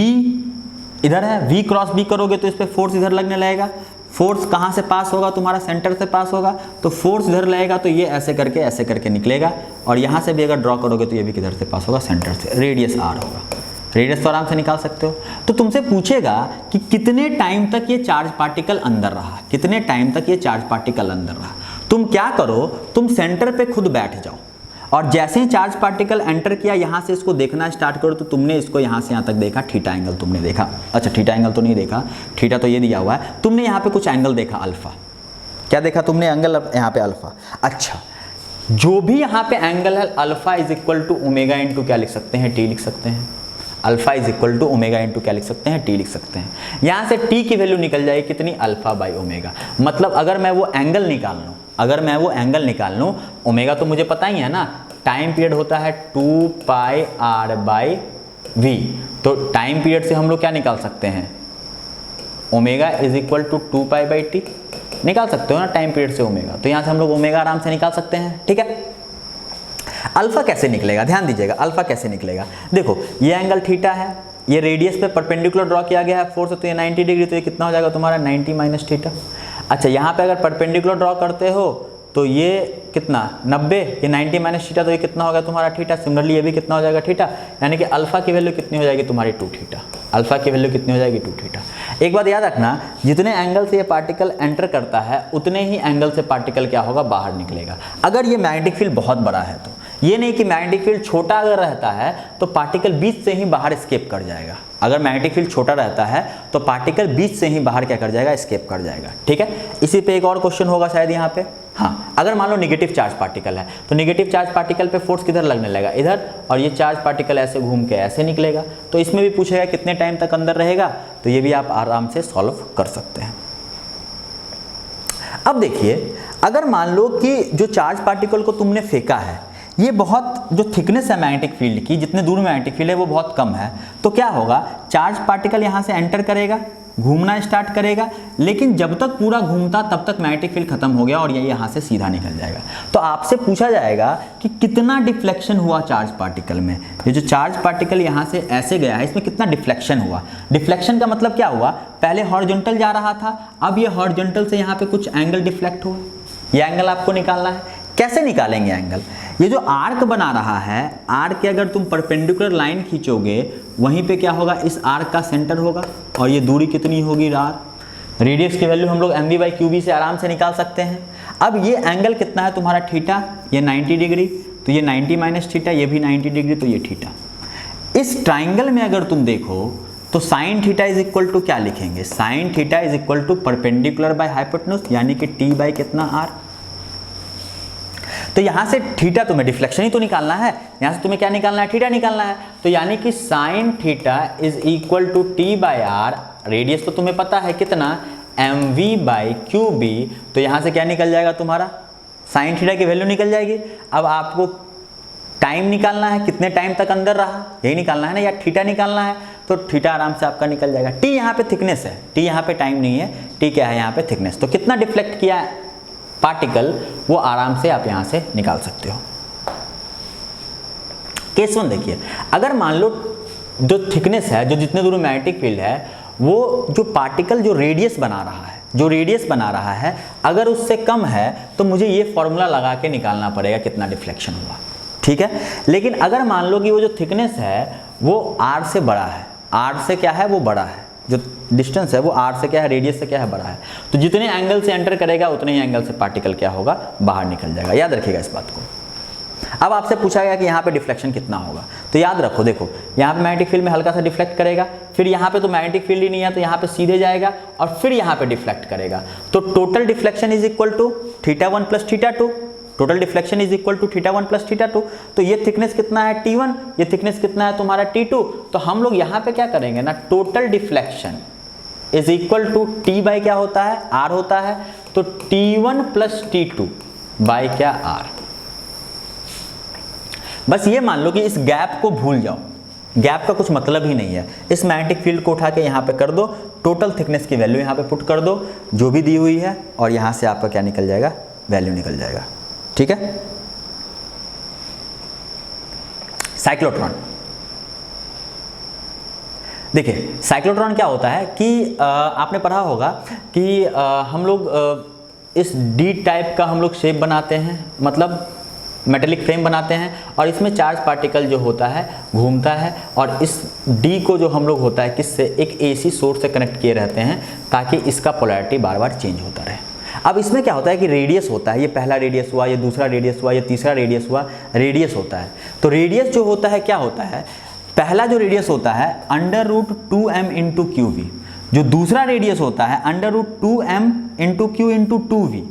इधर है, v क्रॉस b करोगे तो इस पे फोर्स इधर लगने लगेगा। फोर्स कहाँ से पास होगा, तुम्हारा सेंटर से पास होगा, तो फोर्स इधर लगेगा, तो ये ऐसे करके निकलेगा, और यहाँ से भी अगर ड्रॉ करोगे तो ये भी किधर से पास होगा, सेंटर से। रेडियस r होगा, रेडियस तो आराम से निकाल सकते हो। तो तुमसे पूछेगा कि कितने टाइम तक ये चार्ज पार्टिकल अंदर रहा, कितने टाइम तक ये चार्ज पार्टिकल अंदर रहा। तुम क्या करो, तुम सेंटर पे खुद बैठ जाओ, और जैसे ही चार्ज पार्टिकल एंटर किया, यहाँ से इसको देखना स्टार्ट करो, तो तुमने इसको यहाँ से यहाँ तक देखा, थीटा एंगल तुमने देखा। अच्छा, थीटा एंगल तो नहीं देखा, थीटा तो ये दिया हुआ है, तुमने यहाँ पे कुछ एंगल देखा, अल्फा। क्या देखा तुमने, एंगल यहाँ पे अल्फा। अच्छा, जो भी यहाँ पे एंगल है, alpha is equal to omega into क्या लिख सकते हैं, टी लिख सकते हैं। Alpha is equal to omega into क्या लिख सकते हैं, टी लिख सकते हैं। यहाँ से टी की वैल्यू निकल जाएगी कितनी, अल्फा बाई ओमेगा। मतलब अगर मैं वो एंगल निकाल लूँ, अगर मैं वो एंगल निकाल लूँ, ओमेगा तो मुझे पता ही है ना, टाइम पीरियड होता है 2πr/v। तो टाइम पीरियड से हम लोग क्या निकाल सकते हैं, omega is equal to 2π/t निकाल सकते हो ना टाइम पीरियड से ओमेगा। तो यहाँ से हम लोग ओमेगा आराम से निकाल सकते हैं। ठीक है, अल्फा कैसे निकलेगा, ध्यान दीजिएगा, अल्फा कैसे निकलेगा। देखो ये एंगल थीटा है, ये रेडियस पे परपेंडिकुलर ड्रॉ किया गया है फोर्स, तो ये 90 डिग्री, तो ये कितना हो जाएगा तुम्हारा 90 माइनस थीटा। अच्छा, यहाँ पे अगर परपेंडिकुलर ड्रॉ करते हो तो ये कितना 90, ये 90 माइनस थीटा, तो ये कितना होगा तुम्हारा थीटा। सिमिलरली ये भी कितना हो जाएगा थीटा, यानी कि अल्फा की वैल्यू कितनी हो जाएगी तुम्हारी 2 थीटा। अल्फा की वैल्यू कितनी हो जाएगी 2 थीटा। एक बात याद रखना, जितने एंगल से ये पार्टिकल एंटर करता है उतने ही एंगल से पार्टिकल क्या होगा, बाहर निकलेगा। अगर ये मैग्नेटिक फील्ड बहुत बड़ा है तो ये नहीं कि मैग्नेटिक फील्ड छोटा अगर रहता है तो पार्टिकल बीच से ही बाहर एस्केप कर जाएगा। अगर मैग्नेटिक फील्ड छोटा रहता है तो पार्टिकल बीच से ही बाहर क्या कर जाएगा, एस्केप कर जाएगा। ठीक है, इसी पे एक और क्वेश्चन होगा शायद यहाँ पे। हाँ, अगर मान लो निगेटिव चार्ज पार्टिकल है तो निगेटिव चार्ज पार्टिकल पे फोर्स किधर लगने लगेगा, इधर, और ये चार्ज पार्टिकल ऐसे घूम के ऐसे निकलेगा। तो इसमें भी पूछेगा कितने टाइम तक अंदर रहेगा, तो ये भी आप आराम से सॉल्व कर सकते हैं। अब देखिए, अगर मान लो कि जो चार्ज पार्टिकल को तुमने फेंका है, ये बहुत जो थिकनेस है मैग्नेटिक फील्ड की, जितने दूर मैग्नेटिक फील्ड है वो बहुत कम है, तो क्या होगा, चार्ज पार्टिकल यहाँ से एंटर करेगा, घूमना स्टार्ट करेगा, लेकिन जब तक पूरा घूमता तब तक मैग्नेटिक फील्ड खत्म हो गया और ये यहाँ से सीधा निकल जाएगा। तो आपसे पूछा जाएगा कि कितना डिफ्लेक्शन हुआ चार्ज पार्टिकल में। ये जो चार्ज पार्टिकल यहाँ से ऐसे गया है, इसमें कितना डिफ्लेक्शन हुआ। डिफ्लेक्शन का मतलब क्या हुआ, पहले हॉरिजॉन्टल जा रहा था, अब ये हॉरिजॉन्टल से यहाँ पे कुछ एंगल डिफ्लेक्ट हुआ। ये एंगल आपको निकालना है। कैसे निकालेंगे एंगल, ये जो आर्क बना रहा है, आर्क के अगर तुम परपेंडिकुलर लाइन खींचोगे वहीं पे क्या होगा, इस आर्क का सेंटर होगा, और ये दूरी कितनी होगी, r। रेडियस की वैल्यू हम लोग mv/qb से आराम से निकाल सकते हैं। अब ये एंगल कितना है तुम्हारा थीटा, ये 90 डिग्री, तो ये 90 माइनस थीटा, ये भी 90 डिग्री, तो ये थीटा। इस ट्राइंगल में अगर तुम देखो तो sine theta is equal to क्या लिखेंगे, sine theta is equal to perpendicular by hypotenuse, यानी कि t बाई कितना r। तो यहां से थीटा तुम्हें डिफ्लेक्शन ही तो निकालना है, यहां से तुम्हें क्या निकालना है, थीटा निकालना है। तो यानी कि sine theta is equal to t by r, radius तो तुम्हें पता है कितना, mv/qb, तो यहां से क्या निकल जाएगा तुम्हारा, साइन थीटा की वैल्यू निकल जाएगी। अब आपको टाइम निकालना है, कितने टाइम तक अंदर रहा, यही निकालना है ना, या थीटा निकालना है, तो थीटा आराम से आपका निकल जाएगा। t यहाँ पे थिकनेस है, t यहाँ पे टाइम नहीं है, t क्या है यहाँ पे थिकनेस। तो कितना डिफ्लेक्ट किया है पार्टिकल, वो आराम से आप यहाँ से निकाल सकते हो। केस 1 देखिए, अगर मान लो जो थिकनेस है, जो जितने दूर मैग्नेटिक फील्ड है, वो जो पार्टिकल जो रेडियस बना रहा है, जो रेडियस बना रहा है, अगर उससे कम है तो मुझे ये फॉर्मूला लगा के निकालना पड़ेगा कितना डिफ्लेक्शन हुआ। ठीक है, लेकिन अगर मान लो कि वो जो थिकनेस है वो r से बड़ा है, r से क्या है, वो बड़ा है, जो डिस्टेंस है वो r से क्या है, रेडियस से क्या है, बड़ा है, तो जितने एंगल से एंटर करेगा उतने ही एंगल से पार्टिकल क्या होगा, बाहर निकल जाएगा। याद रखिएगा इस बात को। अब आपसे पूछा गया कि यहाँ पे डिफ्लेक्शन कितना होगा, तो याद रखो, देखो यहाँ पे मैग्नेटिक फील्ड में हल्का सा डिफ्लेक्ट करेगा, फिर यहाँ पे तो मैग्नेटिक फील्ड ही नहीं है तो यहाँ पे सीधे जाएगा और फिर यहाँ पे डिफ्लेक्ट करेगा। तो total deflection is equal to θ1 plus θ2, total deflection is equal to θ1 plus θ2। तो ये थिकनेस कितना है t1, ये थिकनेस कितना है तुम्हारा t2। तो हम लोग यहाँ पे क्या करेंगे ना, total deflection is equal to t by क्या होता है, r होता है, तो t1 प्लस t2 बाई क्या, r। बस ये मान लो कि इस गैप को भूल जाओ, गैप का कुछ मतलब ही नहीं है। इस मैग्नेटिक फील्ड को उठा के यहाँ पे कर दो, टोटल थिकनेस की वैल्यू यहाँ पे पुट कर दो जो भी दी हुई है, और यहाँ से आपका क्या निकल जाएगा, वैल्यू निकल जाएगा। ठीक है, साइक्लोट्रॉन। देखिए साइक्लोट्रॉन क्या होता है कि आपने पढ़ा होगा कि हम लोग इस डी टाइप का हम लोग शेप बनाते हैं, मतलब मेटेलिक फ्रेम बनाते हैं, और इसमें चार्ज पार्टिकल जो होता है घूमता है, और इस डी को जो हम लोग होता है किससे, एक एसी सोर्स से कनेक्ट किए रहते हैं ताकि इसका पोलैरिटी बार बार चेंज होता रहे। अब इसमें क्या होता है कि रेडियस होता है, ये पहला रेडियस हुआ, ये दूसरा रेडियस हुआ, ये तीसरा रेडियस हुआ, रेडियस होता है। तो रेडियस जो होता है क्या होता है, पहला जो रेडियस होता है √2m इंटू QV, जो दूसरा रेडियस होता है √2m into Q into 2V।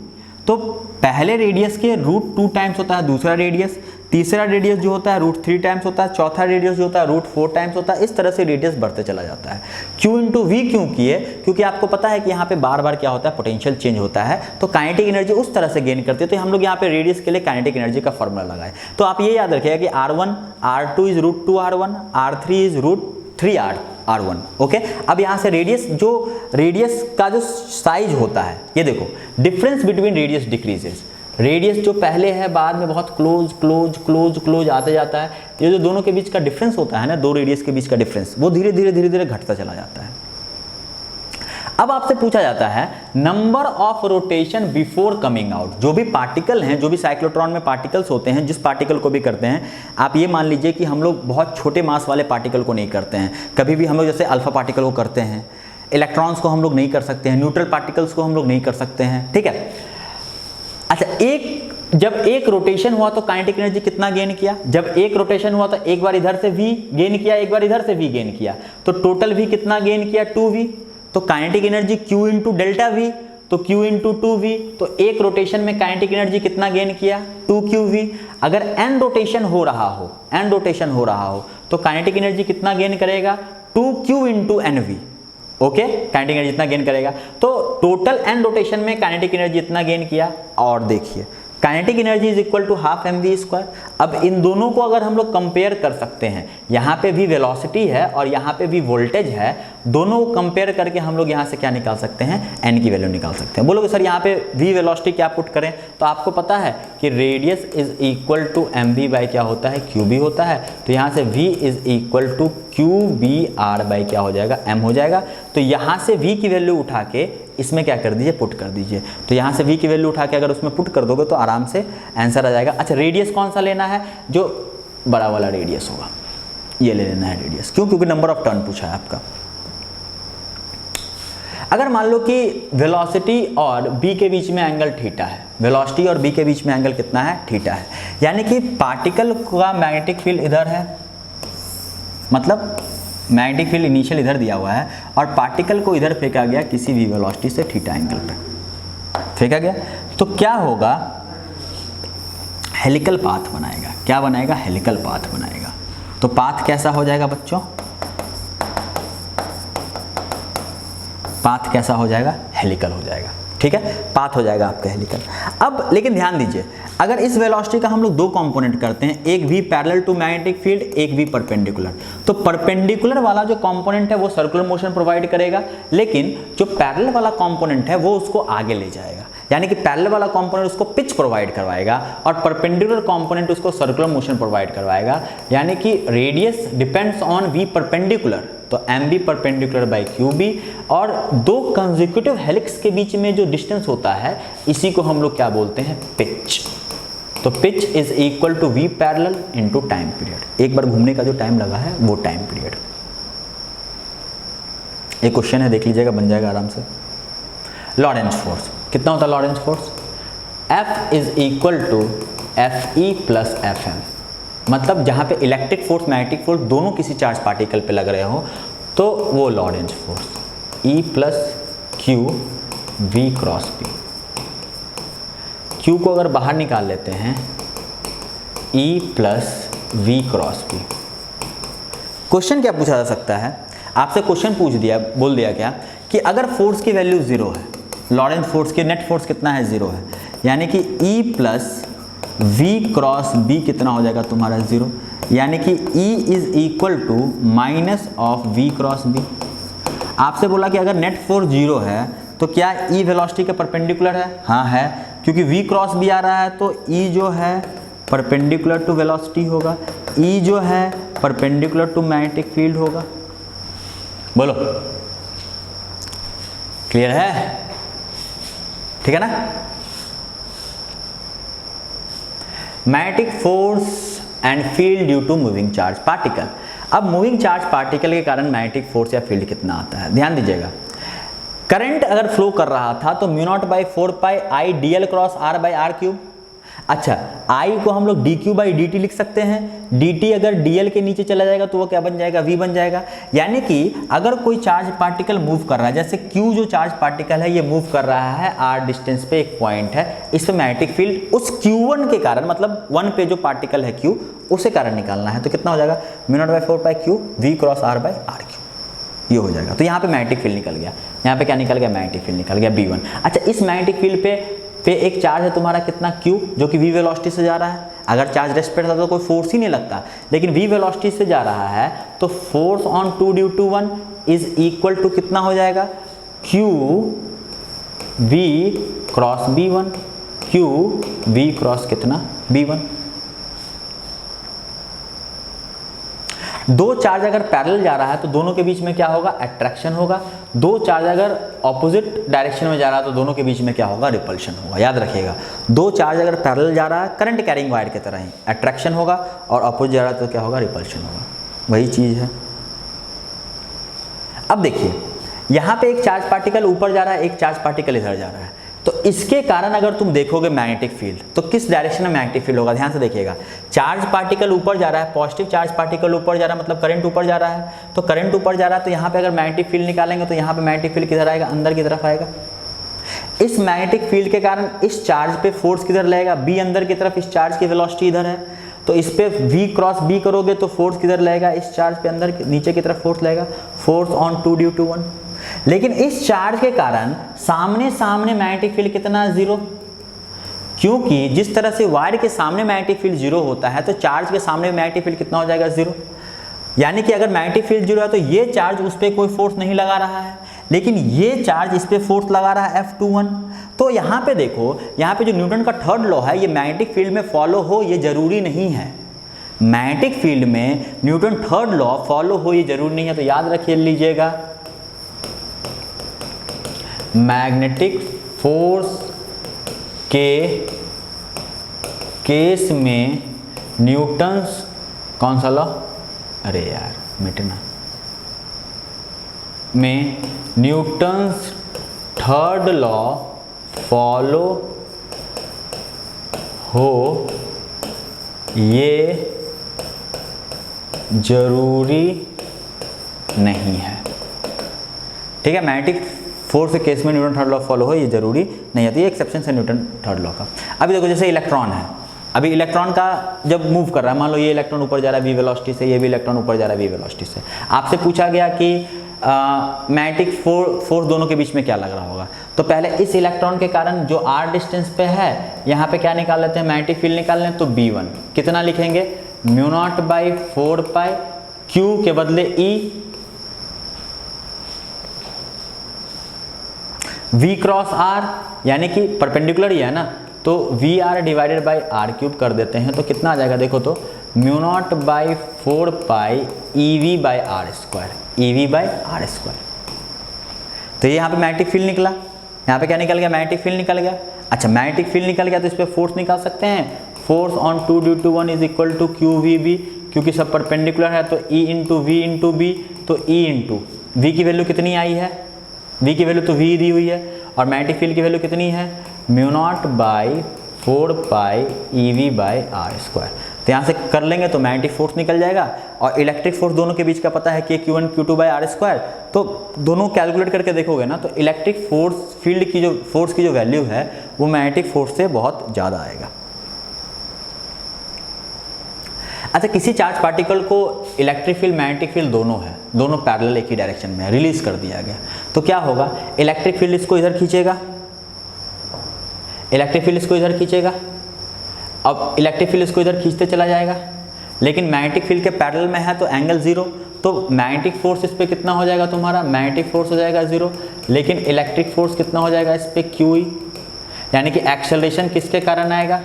तो पहले रेडियस के √2 टाइम्स होता है दूसरा रेडियस, तीसरा रेडियस जो होता है √3 टाइम्स होता है, चौथा रेडियस जो होता है √4 टाइम्स होता है। इस तरह से रेडियस बढ़ते चला जाता है। Q इंटू V क्यों किए, क्योंकि आपको पता है कि यहाँ पे बार बार क्या होता है, पोटेंशियल चेंज होता है, तो काइनेटिक एनर्जी उस तरह से गेन करती है। तो हम लोग यहाँ पे रेडियस के लिए काइनेटिक एनर्जी का फॉर्मूला लगाए। तो आप ये याद रखिएगा कि R1 R2 is √2R1, R3 is √3R1। Okay, अब यहाँ से रेडियस, जो रेडियस का जो साइज होता है, ये देखो difference between radius decreases. Radius जो पहले है बाद में बहुत क्लोज क्लोज क्लोज क्लोज आते जाता है। ये जो दोनों के बीच का डिफरेंस होता है ना, दो रेडियस के बीच का डिफरेंस, वो धीरे धीरे धीरे धीरे घटता चला जाता है। अब आपसे पूछा जाता है number of rotation before coming out. जो भी पार्टिकल हैं, जो भी साइक्लोट्रॉन में पार्टिकल्स होते हैं, जिस पार्टिकल को भी करते हैं, आप ये मान लीजिए कि हम लोग बहुत छोटे मास वाले पार्टिकल को नहीं करते हैं। कभी भी हम लोग जैसे अल्फा पार्टिकल को करते हैं, इलेक्ट्रॉन्स को हम लोग नहीं कर सकते हैं, न्यूट्रल पार्टिकल्स को हम लोग नहीं कर सकते हैं, ठीक है। अच्छा, जब एक रोटेशन हुआ तो काइनेटिक एनर्जी कितना गेन किया? जब एक रोटेशन हुआ तो एक बार इधर से v गेन किया, एक बार इधर से v गेन किया, तो टोटल v कितना गेन किया? 2v। तो kinetic energy q into delta v, तो q इंटू 2v, तो एक रोटेशन में काइनेटिक एनर्जी कितना गेन किया? 2qv। अगर n रोटेशन हो रहा हो तो काइनेटिक एनर्जी कितना गेन करेगा? 2q into nv। Okay, kinetic energy इतना गेन करेगा। तो टोटल n रोटेशन में काइनेटिक एनर्जी इतना गेन किया। और देखिए kinetic energy is equal to half mv²। अब इन दोनों को अगर हम लोग कंपेयर कर सकते हैं, यहाँ पे भी वेलोसिटी है और यहाँ पे भी वोल्टेज है, दोनों को कंपेयर करके हम लोग यहाँ से क्या निकाल सकते हैं? n की वैल्यू निकाल सकते हैं। बोलोगे सर यहाँ पे v वेलोसिटी क्या पुट करें? तो आपको पता है कि radius is equal to mv by क्या होता है? qb होता है। तो यहाँ से v is equal to qbr by क्या हो जाएगा? m हो जाएगा। तो यहाँ से v की वैल्यू उठा के इसमें क्या कर दीजिए? पुट कर दीजिए। तो यहाँ से v की वैल्यू उठा के अगर उसमें पुट कर दोगे तो आराम से आंसर आ जाएगा। अच्छा, रेडियस कौन सा लेना है? जो बड़ा वाला रेडियस होगा ये ले लेना है रेडियस। क्यों? क्योंकि नंबर ऑफ टर्न पूछा है आपका। अगर मान लो कि वेलोसिटी और b के बीच में एंगल थीटा है, वेलोसिटी और b के बीच में एंगल कितना है? थीटा है। यानी कि पार्टिकल का मैग्नेटिक फील्ड इधर है, मतलब मैग्नेटिक फील्ड इनिशियल इधर दिया हुआ है और पार्टिकल को इधर फेंका गया किसी भी वेलोसिटी से थीटा एंगल पे फेंका गया, तो क्या होगा? हेलिकल पाथ बनाएगा। क्या बनाएगा? हेलिकल पाथ बनाएगा। तो पाथ कैसा हो जाएगा बच्चों? पाथ कैसा हो जाएगा? हेलिकल हो जाएगा। ठीक है, पाथ हो जाएगा आपका हेलिकल। अब लेकिन ध्यान दीजिए, अगर इस वेलोसिटी का हम लोग दो कंपोनेंट करते हैं, एक v parallel to magnetic field, एक v परपेंडिकुलर, तो परपेंडिकुलर वाला जो कंपोनेंट है वो सर्कुलर मोशन प्रोवाइड करेगा, लेकिन जो पैरेलल वाला कंपोनेंट है वो उसको आगे ले जाएगा। यानी कि पैरेलल वाला कंपोनेंट उसको पिच प्रोवाइड करवाएगा और परपेंडिकुलर कंपोनेंट उसको सर्कुलर मोशन प्रोवाइड करवाएगा। यानी कि radius depends on v perpendicular, तो mv परपेंडिकुलर बाई qb, और दो कंसेक्यूटिव हेलिक्स के बीच में जो डिस्टेंस होता है इसी को हम लोग क्या बोलते हैं? पिच। तो pitch is equal to v parallel into time period. एक बार घूमने का जो टाइम लगा है वो टाइम पीरियड। एक क्वेश्चन है, देख लीजिएगा, बन जाएगा आराम से। लॉरेंज फोर्स कितना होता है? Lorentz force F is equal to Fe plus Fm। मतलब जहाँ पे इलेक्ट्रिक फोर्स मैग्नेटिक फोर्स दोनों किसी चार्ज पार्टिकल पे लग रहे हो तो वो Lorentz force E plus Q V cross P. Q को अगर बाहर निकाल लेते हैं, E plus V cross P. Question क्या पूछा जा सकता है? आपसे क्वेश्चन पूछ दिया, बोल दिया क्या कि अगर फोर्स की वैल्यू 0 है, लॉरेंज फोर्स की नेट फोर्स कितना है? 0 है, यानी कि E plus V cross B कितना हो जाएगा तुम्हारा? 0। यानी कि E is equal to minus of V cross B. आपसे बोला कि अगर नेट फोर्स 0 है तो क्या E वेलोसिटी के परपेंडिकुलर है? हाँ है, क्योंकि v क्रॉस भी आ रहा है तो E जो है परपेंडिकुलर टू वेलोसिटी होगा, E जो है परपेंडिकुलर टू मैग्नेटिक फील्ड होगा। बोलो, क्लियर है? ठीक है ना? Magnetic force and field due to moving charge particle. अब मूविंग चार्ज पार्टिकल के कारण मैग्नेटिक फोर्स या फील्ड कितना आता है? ध्यान दीजिएगा, करंट अगर फ्लो कर रहा था तो mu naught by 4 pi I D L cross R by R cube. अच्छा, I को हम लोग D Q by D T लिख सकते हैं। डी टी अगर डी एल के नीचे चला जाएगा तो वो क्या बन जाएगा? V बन जाएगा। यानी कि अगर कोई चार्ज पार्टिकल मूव कर रहा है, जैसे Q जो चार्ज पार्टिकल है ये मूव कर रहा है R डिस्टेंस पे, एक पॉइंट है, इस पे मैग्नेटिक फील्ड उस Q1 के कारण, मतलब 1 पे जो पार्टिकल है Q, उसे कारण निकालना है। तो कितना हो जाएगा? Mu naught by 4 pi Q V cross R by R Q, ये हो जाएगा। तो यहाँ पे मैग्नेटिक फील्ड निकल गया। यहाँ पे क्या निकल गया? मैग्नेटिक फील्ड निकल गया B1। अच्छा, इस मैग्नेटिक फील्ड पे एक चार्ज है तुम्हारा कितना? Q, जो कि v वेलोसिटी से जा रहा है। अगर चार्ज रेस्ट पे रहता तो कोई फोर्स ही नहीं लगता, लेकिन v वेलोसिटी से जा रहा है तो force on 2 due to 1 is equal to कितना हो जाएगा? Q v cross B1, Q v cross कितना? B1। दो चार्ज अगर पैरेलल जा रहा है तो दोनों के बीच में क्या होगा, अट्रैक्शन होगा। दो चार्ज अगर ऑपोजिट डायरेक्शन में जा रहा है तो दोनों के बीच में क्या होगा, रिपल्शन होगा। याद रखिएगा, दो चार्ज अगर पैरेलल जा रहा है करंट कैरिंग वायर की तरह ही, अट्रैक्शन होगा, और ऑपोजिट जा रहा है तो क्या होगा, रिपल्शन होगा। वही चीज़ है। अब देखिए यहाँ पे एक चार्ज पार्टिकल ऊपर जा रहा है, एक चार्ज पार्टिकल इधर जा रहा है, तो इसके कारण अगर तुम देखोगे मैग्नेटिक फील्ड, तो किस डायरेक्शन में मैग्नेटिक फील्ड होगा, ध्यान से देखिएगा। चार्ज पार्टिकल ऊपर जा रहा है, पॉजिटिव चार्ज पार्टिकल ऊपर जा रहा है, मतलब करंट ऊपर जा रहा है, तो करंट ऊपर जा रहा है तो यहाँ पे अगर मैग्नेटिक फील्ड निकालेंगे तो यहाँ पे मैग्नेटिक फील्ड किधर आएगा, अंदर की तरफ आएगा। इस मैग्नेटिक फील्ड के कारण इस चार्ज पे फोर्स किधर लगेगा, बी अंदर की तरफ, इस चार्ज की वेलोसिटी इधर है, तो इस पे v क्रॉस b करोगे तो फोर्स किधर लगेगा, इस चार्ज पे अंदर नीचे की तरफ फोर्स लगेगा, फोर्स ऑन 2 ड्यू टू 1। लेकिन इस चार्ज के कारण सामने सामने मैग्नेटिक फील्ड कितना, 0, क्योंकि जिस तरह से वायर के सामने मैग्नेटिक फील्ड 0 होता है तो चार्ज के सामने मैग्नेटिक फील्ड कितना हो जाएगा, 0। यानी कि अगर मैग्नेटिक फील्ड 0 है तो ये चार्ज उस पर कोई फोर्स नहीं लगा रहा है, लेकिन ये चार्ज इस पर फोर्स लगा रहा है F21। तो यहाँ पे देखो, यहाँ पे जो न्यूटन का थर्ड लॉ है ये मैग्नेटिक फील्ड में फॉलो हो ये जरूरी नहीं है। मैग्नेटिक फील्ड में न्यूटन थर्ड लॉ फॉलो हो ये जरूरी नहीं है। तो याद रखिए लीजिएगा, मैग्नेटिक फोर्स के केस में न्यूटन्स कौन सा लॉ, अरे यार मिटना, में न्यूटन्स थर्ड लॉ फॉलो हो ये जरूरी नहीं है। ठीक है, मैग्नेटिक फोर्स के केस में न्यूटन थर्ड लॉ फॉलो हो ये जरूरी नहीं है, तो ये एक्सेप्शन है न्यूटन थर्ड लॉ का। अभी देखो जैसे इलेक्ट्रॉन है, अभी इलेक्ट्रॉन का जब मूव कर रहा है, मान लो ये इलेक्ट्रॉन ऊपर जा रहा है v वेलोसिटी से, ये भी इलेक्ट्रॉन ऊपर जा रहा है v वेलोसिटी से, आपसे पूछा गया कि मैग्नेटिक फोर्स दोनों के बीच में क्या लग रहा होगा। तो पहले इस इलेक्ट्रॉन के कारण जो r डिस्टेंस पे है यहाँ पे क्या निकाल लेते हैं, मैग्नेटिक फील्ड निकाल लें, तो b1 कितना लिखेंगे, μ0/4π q के बदले e, v क्रॉस r यानी कि परपेंडिकुलर ही है ना, तो VR डिवाइडेड बाई r³ कर देते हैं, तो कितना आ जाएगा देखो, तो μ0/4π EV/r², EV/r²। तो ये यहाँ पे मैग्नेटिक फील्ड निकला, यहाँ पे क्या निकल गया, मैग्नेटिक फील्ड निकल गया। अच्छा मैग्नेटिक फील्ड निकल गया तो इस पर फोर्स निकाल सकते हैं, force on 2 due to 1 is equal to QVB, क्योंकि सब परपेंडिकुलर है तो E into V into B, तो E इंटू V की वैल्यू कितनी आई है, V की वैल्यू तो V दी हुई है, और मैग्नेटिक फील्ड की वैल्यू कितनी है, μ0/4π EV/r²। तो यहाँ से कर लेंगे तो मैग्नेटिक फोर्स निकल जाएगा, और इलेक्ट्रिक फोर्स दोनों के बीच का पता है कि Q1 Q2/r², तो दोनों कैलकुलेट करके देखोगे ना तो इलेक्ट्रिक फोर्स फील्ड की जो फोर्स की जो वैल्यू है वो मैग्नेटिक फोर्स से बहुत ज़्यादा आएगा। अच्छा किसी चार्ज पार्टिकल को इलेक्ट्रिक फील्ड मैग्नेटिक फील्ड दोनों है, दोनों पैरेलल एक ही डायरेक्शन में रिलीज कर दिया गया, तो क्या होगा, इलेक्ट्रिक फील्ड इसको इधर खींचेगा, इलेक्ट्रिक फील्ड इसको इधर खींचेगा, अब इलेक्ट्रिक फील्ड इसको इधर खींचते चला जाएगा, लेकिन मैग्नेटिक फील्ड के पैरेलल में है तो एंगल 0, तो मैग्नेटिक फोर्स इस पर कितना हो जाएगा तुम्हारा, मैग्नेटिक फोर्स हो जाएगा 0, लेकिन इलेक्ट्रिक फोर्स कितना हो जाएगा इस पर QE, यानी कि एक्सेलरेशन किसके कारण आएगा,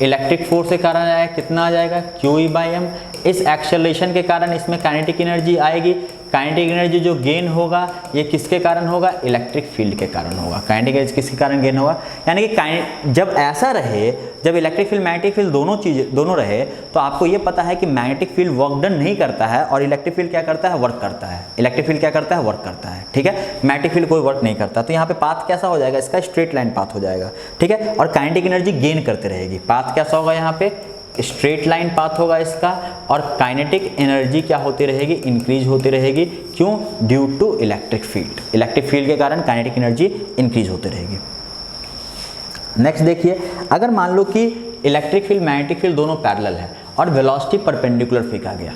इलेक्ट्रिक फोर्स के कारण आएगा, कितना आ जाएगा QE/m। इस एक्सेलरेशन के कारण इसमें काइनेटिक एनर्जी आएगी, काइनेटिक एनर्जी जो गेन होगा ये किसके कारण होगा, इलेक्ट्रिक फील्ड के कारण होगा। काइनेटिक एनर्जी किसके कारण गेन होगा, यानी कि जब ऐसा रहे, जब इलेक्ट्रिक फील्ड मैग्नेटिक फील्ड दोनों रहे, तो आपको ये पता है कि मैग्नेटिक फील्ड वर्क डन नहीं करता है और इलेक्ट्रिक फील्ड क्या करता है, वर्क करता है। इलेक्ट्रिक फील्ड क्या करता है, वर्क करता है, ठीक है, मैग्नेटिक फील्ड कोई वर्क नहीं करता। तो यहाँ पे पाथ कैसा हो जाएगा, इसका स्ट्रेट लाइन पाथ हो जाएगा, ठीक है, और काइनेटिक एनर्जी गेन करते रहेगी। पाथ कैसा होगा, यहाँ पे स्ट्रेट लाइन पाथ होगा इसका, और काइनेटिक एनर्जी क्या होती रहेगी, इंक्रीज होती रहेगी, क्यों, due to electric field. Electric field के कारण काइनेटिक एनर्जी इंक्रीज होती रहेगी। नेक्स्ट देखिए, अगर मान लो कि इलेक्ट्रिक फील्ड मैग्नेटिक फील्ड दोनों पैरेलल है और वेलोसिटी परपेंडिकुलर फेंका गया,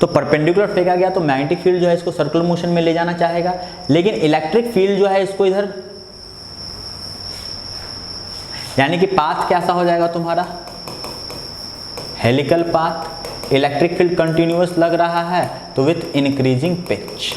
तो परपेंडिकुलर फेंका गया तो मैग्नेटिक फील्ड जो है इसको सर्कुलर मोशन में ले जाना चाहेगा, लेकिन इलेक्ट्रिक फील्ड जो है इसको इधर, यानी कि पाथ कैसा हो जाएगा तुम्हारा, helical path. Electric field continuous लग रहा है तो विथ इंक्रीजिंग पिच,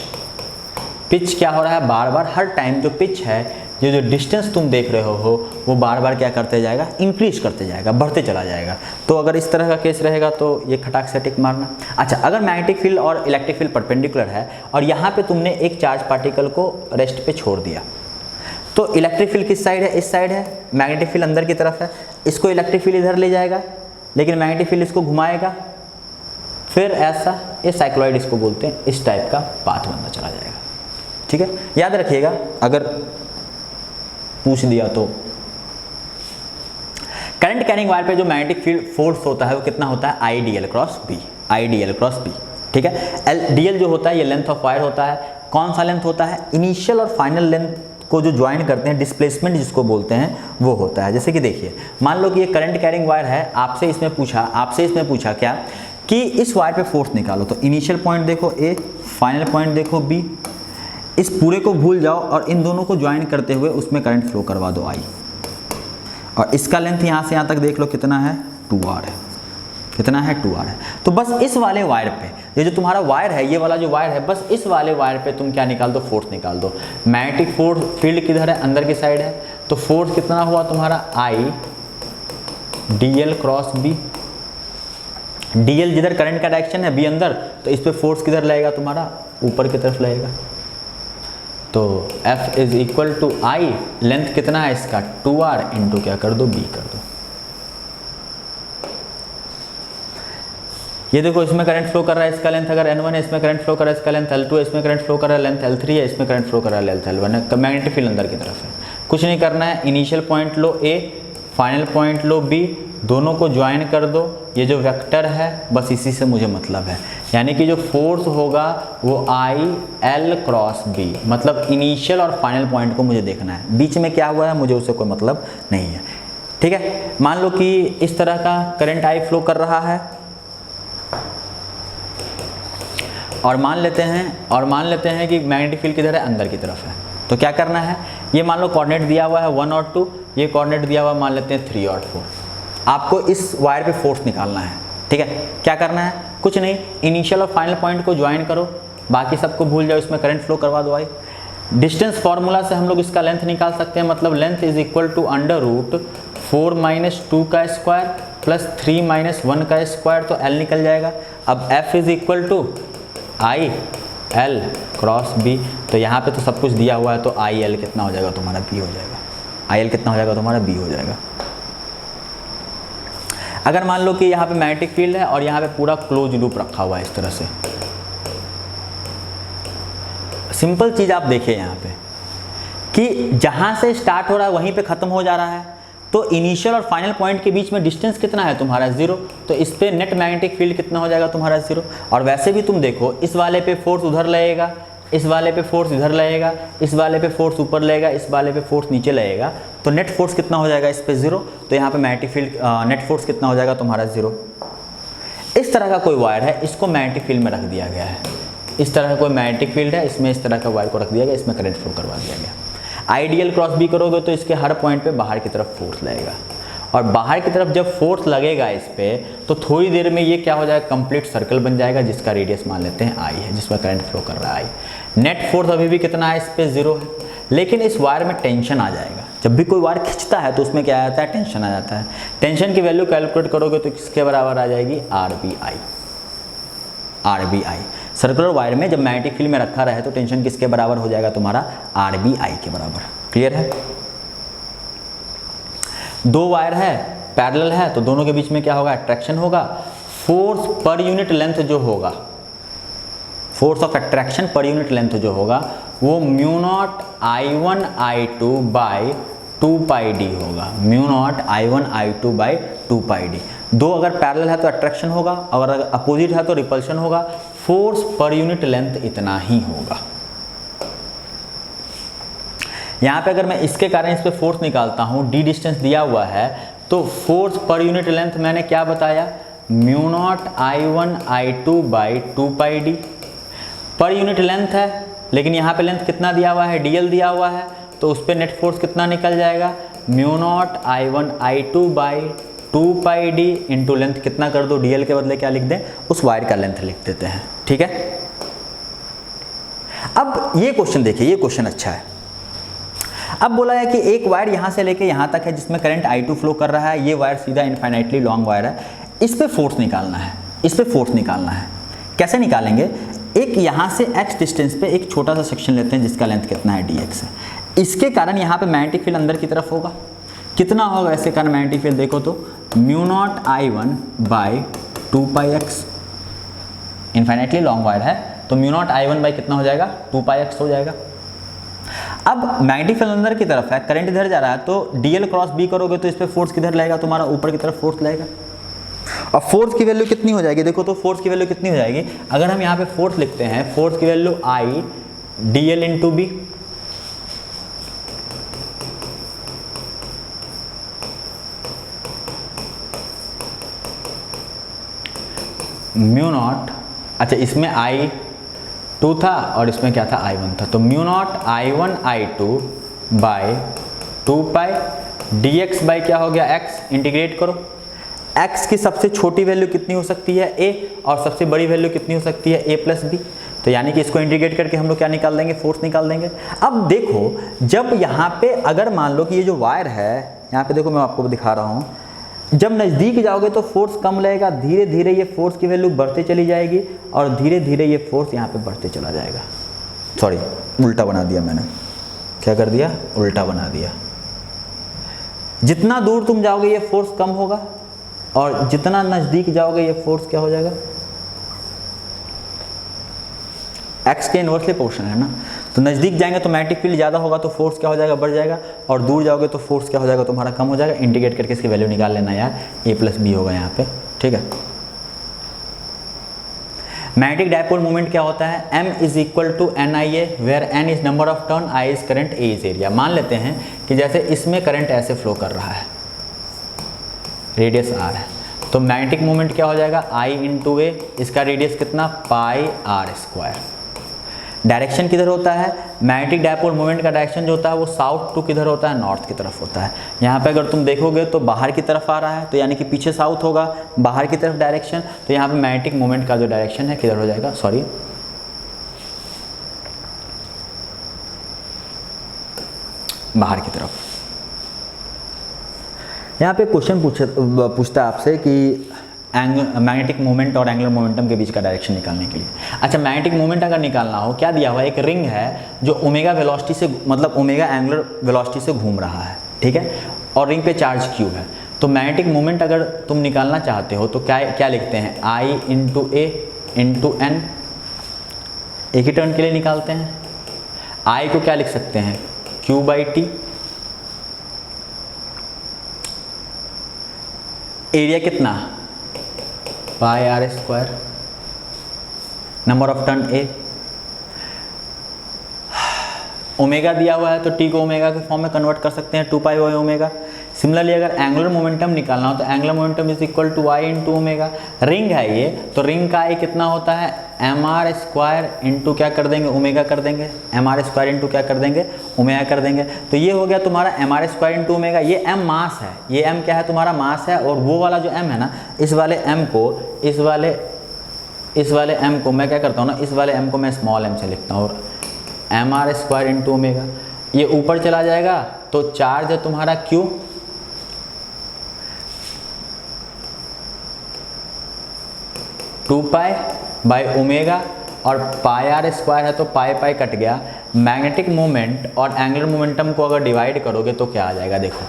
पिच क्या हो रहा है, बार बार हर टाइम जो पिच है ये जो डिस्टेंस तुम देख रहे हो वो बार बार क्या करते जाएगा, इंक्रीज करते जाएगा, बढ़ते चला जाएगा। तो अगर इस तरह का केस रहेगा तो ये खटाक से टिक मारना। अच्छा, अगर मैग्नेटिक फील्ड और इलेक्ट्रिक फील्ड परपेंडिकुलर है और यहाँ पे तुमने एक चार्ज पार्टिकल को रेस्ट पे छोड़ दिया, तो इलेक्ट्रिक फील्ड किस साइड है, इस साइड है, मैग्नेटिक फील्ड अंदर की तरफ है, इसको इलेक्ट्रिक फील्ड इधर ले जाएगा, लेकिन मैग्नेटिक फील्ड इसको घुमाएगा, फिर ऐसा, ये साइक्लॉइड इसको बोलते हैं, इस टाइप का पाथ बनता चला जाएगा। ठीक है, याद रखिएगा अगर पूछ दिया तो। करंट कैरिंग वायर पे जो मैग्नेटिक फील्ड फोर्स होता है वो कितना होता है, I D L cross B, I D L cross B. ठीक है, एल डी एल जो होता है ये लेंथ ऑफ वायर होता है। कौन सा लेंथ होता है, इनिशियल और फाइनल लेंथ को जो ज्वाइन करते हैं, डिस्प्लेसमेंट जिसको बोलते हैं, वो होता है। जैसे कि देखिए, मान लो कि ये करंट कैरिंग वायर है, आपसे इसमें पूछा क्या कि इस वायर पे फोर्स निकालो, तो इनिशियल पॉइंट देखो ए, फाइनल पॉइंट देखो बी, इस पूरे को भूल जाओ और इन दोनों को ज्वाइन करते हुए उसमें करंट फ्लो करवा दो आई, और इसका लेंथ यहाँ से यहाँ तक देख लो कितना है, 2r है, कितना है, 2r है। तो बस इस वाले वायर पे, ये जो तुम्हारा वायर है, ये वाला जो वायर है, बस इस वाले वायर पे तुम क्या निकाल दो, फोर्स निकाल दो। मैग्नेटिक फोर्स फील्ड किधर है, अंदर की साइड है, तो फोर्स कितना हुआ तुम्हारा, I D L cross B. D L जिधर करंट का डायरेक्शन है, बी अंदर, तो इस पे फोर्स किधर लगेगा तुम्हारा, ऊपर की तरफ लगेगा। तो F is equal to I, length कितना है इसका, 2r इंटू क्या कर दो, b कर दो। ये देखो, इसमें करंट फ्लो कर रहा है, इसका लेंथ अगर n1 है, इसमें करंट फ्लो कर रहा है, इसका लेंथ l2 है, इसमें करंट फ्लो कर रहा है, लेंथ l3 है, इसमें करंट फ्लो कर रहा है, लेंथ l1 है। मैग्नेटिक फील्ड अंदर की तरफ है, कुछ नहीं करना है, initial point low a, final point low b, दोनों को ज्वाइन कर दो। ये जो वेक्टर है बस इसी से मुझे मतलब है, यानी कि जो फोर्स होगा वो आई एल क्रॉस बी, मतलब इनिशियल और फाइनल पॉइंट को मुझे देखना है, बीच में क्या हुआ है मुझे उससे कोई मतलब नहीं है। ठीक है, मान लो कि इस तरह का करंट आई फ्लो कर रहा है, और मान लेते हैं कि मैग्नेटिक फील्ड किधर है, अंदर की तरफ है। तो क्या करना है, ये मान लो कोऑर्डिनेट दिया हुआ है 1 और 2, ये कोऑर्डिनेट दिया हुआ मान लेते हैं 3 और 4। आपको इस वायर पे फोर्स निकालना है। ठीक है, क्या करना है, कुछ नहीं, इनिशियल और फाइनल पॉइंट को ज्वाइन करो, बाकी सबको भूल जाओ, इसमें करंट फ्लो करवा दो आई। डिस्टेंस फार्मूला से हम लोग इसका लेंथ निकाल सकते हैं, मतलब लेंथ इज इक्वल टू √4 - 2 का स्क्वायर प्लस 3 - 1 का स्क्वायर, तो L निकल जाएगा। अब F is equal to I L cross B, तो यहाँ पे तो सब कुछ दिया हुआ है, तो आई एल कितना हो जाएगा तुम्हारा, बी हो जाएगा। आई एल कितना हो जाएगा तुम्हारा, बी हो जाएगा। अगर मान लो कि यहाँ पे मैग्नेटिक फील्ड है और यहाँ पे पूरा क्लोज लूप रखा हुआ है इस तरह से, सिंपल चीज़ आप देखिए यहाँ पे कि जहाँ से स्टार्ट हो रहा है वहीं पे ख़त्म हो जा रहा है, तो इनिशियल और फाइनल पॉइंट के बीच में डिस्टेंस कितना है तुम्हारा, 0, तो इस पे नेट मैग्नेटिक फील्ड कितना हो जाएगा तुम्हारा, 0। और वैसे भी तुम देखो, इस वाले पे फोर्स उधर लगेगा, इस वाले पे फोर्स इधर लगेगा, इस वाले पे फोर्स ऊपर लगेगा, इस वाले पे फोर्स नीचे लगेगा, तो नेट फोर्स कितना हो जाएगा इस पे, 0। तो यहाँ पे मैग्नेटिक फील्ड नेट फोर्स कितना हो जाएगा तुम्हारा, 0। इस तरह का कोई वायर है, इसको मैग्नेटिक फील्ड में रख दिया गया है, इस तरह का कोई मैग्नेटिक फील्ड है, इसमें इस तरह का वायर को रख दिया गया, इसमें करंट फ्लो करवा दिया गया। आइडियल क्रॉस बी करोगे तो इसके हर पॉइंट पे बाहर की तरफ फोर्स लगेगा, और बाहर की तरफ जब फोर्स लगेगा इस पे, तो थोड़ी देर में ये क्या हो जाएगा, कंप्लीट सर्कल बन जाएगा, जिसका रेडियस मान लेते हैं आई है, जिसमें करंट फ्लो कर रहा है आई। नेट फोर्स अभी भी कितना है इस पे, 0 है, लेकिन इस वायर में टेंशन आ जाएगा। जब भी कोई वायर खींचता है तो उसमें क्या आ जाता है, टेंशन आ जाता है। टेंशन की वैल्यू कैलकुलेट करोगे तो किसके बराबर आ जाएगी, RBI। सर्कुलर वायर में जब मैग्नेटिक फील्ड में रखा रहे तो टेंशन किसके बराबर हो जाएगा तुम्हारा, RBI के बराबर। क्लियर है, दो वायर है, पैरेलल है, तो दोनों के बीच में क्या होगा, अट्रैक्शन होगा। फोर्स पर यूनिट लेंथ जो होगा, फोर्स ऑफ अट्रैक्शन पर यूनिट लेंथ जो होगा वो μ0 I1 I2 बाई 2πd होगा, μ0 I1 I2 बाई 2πd। दो अगर पैरेलल है तो अट्रैक्शन होगा, और अगर अपोजिट है तो रिपल्शन होगा। फोर्स पर यूनिट लेंथ इतना ही होगा। यहाँ पे अगर मैं इसके कारण इस पे फोर्स निकालता हूँ, d डिस्टेंस दिया हुआ है, तो फोर्स पर यूनिट लेंथ मैंने क्या बताया, μ0 I1 I2 बाई 2πd। पर यूनिट लेंथ है, लेकिन यहाँ पे लेंथ कितना दिया हुआ है, dl दिया हुआ है, तो उस पर नेट फोर्स कितना निकल जाएगा, μ0 I1 I2 by 2πd into length कितना कर दो, dl के बदले क्या लिख दें, उस वायर का लेंथ लिख देते हैं। ठीक है, अब ये क्वेश्चन देखिए, ये क्वेश्चन अच्छा है। अब बोला है कि एक वायर यहाँ से लेके यहाँ तक है जिसमें करंट I2 फ्लो कर रहा है, ये वायर सीधा इनफाइनाइटली लॉन्ग वायर है, इस पे फोर्स निकालना है, इस पे फोर्स निकालना है। कैसे निकालेंगे? एक यहाँ से x डिस्टेंस पे एक छोटा सा सेक्शन लेते हैं जिसका लेंथ कितना है dx है। इसके कारण यहाँ पे मैग्नेटिक फील्ड अंदर की तरफ होगा, कितना होगा इसके कारण मैग्नेटिक फील्ड? देखो तो μ0 I1 by 2πx, infinitely long wire है तो μ0 I1 बाई कितना हो जाएगा? 2πx हो जाएगा। अब मैग्नेटिक फील्ड अंदर की तरफ है, करंट इधर जा रहा है, तो dl क्रॉस b करोगे तो इस पे फोर्स किधर लगेगा? तुम्हारा ऊपर की तरफ फोर्स लगेगा। और फोर्स की वैल्यू कितनी हो जाएगी? देखो तो फोर्स की वैल्यू कितनी हो जाएगी? अगर हम यहाँ पे फोर्स लिखते हैं, फोर्स की value I dl into B, μ0, अच्छा इसमें I2 था और इसमें क्या था? I1 था, तो μ0 I1 I2 by 2π dx by क्या हो गया? x। इंटीग्रेट करो, x की सबसे छोटी वैल्यू कितनी हो सकती है? a, और सबसे बड़ी वैल्यू कितनी हो सकती है? a plus B. तो यानी कि इसको इंटीग्रेट करके हम लोग क्या निकाल देंगे? फोर्स निकाल देंगे। अब देखो, जब यहाँ पे अगर मान लो कि ये जो वायर है, यहाँ पे देखो मैं आपको दिखा रहा हूँ, जब नज़दीक जाओगे तो फोर्स कम लगेगा, धीरे धीरे ये फोर्स की वैल्यू बढ़ते चली जाएगी और धीरे धीरे ये फोर्स यहाँ पे बढ़ते चला जाएगा। सॉरी, उल्टा बना दिया मैंने, क्या कर दिया? उल्टा बना दिया। जितना दूर तुम जाओगे ये फोर्स कम होगा और जितना नज़दीक जाओगे ये फोर्स क्या हो जाएगा? x के इन्वर्सली प्रोपोर्शनल है ना, तो नज़दीक जाएंगे तो मैग्नेटिक फील्ड ज़्यादा होगा तो फोर्स क्या हो जाएगा? बढ़ जाएगा, और दूर जाओगे तो फोर्स क्या हो जाएगा? तुम्हारा कम हो जाएगा। इंटीग्रेट करके इसकी वैल्यू निकाल लेना यार, a प्लस बी होगा यहाँ पे, ठीक है। मैग्नेटिक डायपोल मोमेंट क्या होता है? m is equal to NIA, where n is number of turn, I is current, A is area. मान लेते हैं कि जैसे इसमें करंट ऐसे फ्लो कर रहा है, रेडियस r है, तो मैग्नेटिक मोमेंट क्या हो जाएगा? I इंटू ए, इसका रेडियस कितना? पाई r स्क्वायर। डायरेक्शन किधर होता है? मैग्नेटिक डायपोल मोमेंट का डायरेक्शन जो होता है वो साउथ टू किधर होता है? नॉर्थ की तरफ होता है। यहाँ पे अगर तुम देखोगे तो बाहर की तरफ आ रहा है, तो यानी कि पीछे साउथ होगा, बाहर की तरफ डायरेक्शन, तो यहाँ पे मैग्नेटिक मोमेंट का जो डायरेक्शन है किधर हो जाएगा? सॉरी, बाहर की तरफ। यहाँ पे क्वेश्चन पूछता है आपसे कि मैग्नेटिक मोमेंट और एंगुलर मोमेंटम के बीच का डायरेक्शन निकालने के लिए। अच्छा, मैग्नेटिक मोमेंट अगर निकालना हो, क्या दिया हुआ है? एक रिंग है जो ओमेगा वेलोसिटी से, मतलब ओमेगा एंगुलर वेलोसिटी से घूम रहा है, ठीक है, और रिंग पे चार्ज क्यू है। तो मैग्नेटिक मोमेंट अगर तुम निकालना चाहते हो तो क्या लिखते हैं? I into A into N, एक ही टर्न के लिए निकालते हैं। I को क्या लिख सकते हैं? Q by T. एरिया कितना? पाई r square. Number of turn a। Omega दिया हुआ है तो t को ओमेगा के फॉर्म में कन्वर्ट कर सकते हैं, 2 पाई बाई ओमेगा। सिमिलरली अगर एंगुलर मोमेंटम निकालना हो तो angular momentum is equal to y into omega. Ring है ये, तो रिंग का I कितना होता है? mr स्क्वायर इंटू क्या कर देंगे? ओमेगा कर देंगे। mr स्क्वायर इंटू क्या कर देंगे? ओमेगा कर देंगे। तो ये हो गया तुम्हारा mr स्क्वायर इंटू ओमेगा। ये m मास है, ये m क्या है? तुम्हारा मास है। और वो वाला जो m है ना, इस वाले m को इस वाले m को मैं क्या करता हूँ ना, इस वाले m को मैं स्मॉल m से लिखता हूँ, और mr स्क्वायर इंटू ओमेगा। ये ऊपर चला जाएगा तो चार्ज है तुम्हारा q, two pi by omega, और पाई r स्क्वायर है तो पाई पाई कट गया। मैग्नेटिक मोमेंट और एंगुलर मोमेंटम को अगर डिवाइड करोगे तो क्या आ जाएगा? देखो,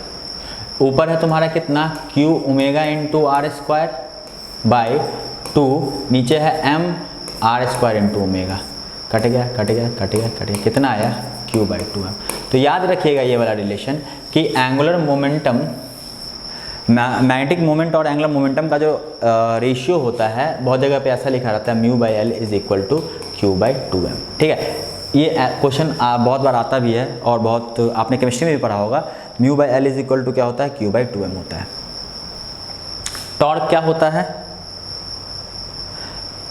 ऊपर है तुम्हारा कितना? q omega into r square by 2, नीचे है m r square into omega. Cut गया, कट गया, कट गया, कट गया, कितना आया? q by 2m। तो याद रखिएगा ये वाला रिलेशन कि एंगुलर मोमेंटम, मैग्नेटिक मोमेंट और एंगुलर मोमेंटम का जो रेशियो होता है, बहुत जगह पे ऐसा लिखा रहता है mu by L is equal to Q by 2m, ठीक है। ये क्वेश्चन बहुत बार आता भी है और बहुत आपने केमिस्ट्री में भी पढ़ा होगा। Mu by L is equal to क्या होता है? क्यू बाई 2m होता है। टॉर्क क्या होता है?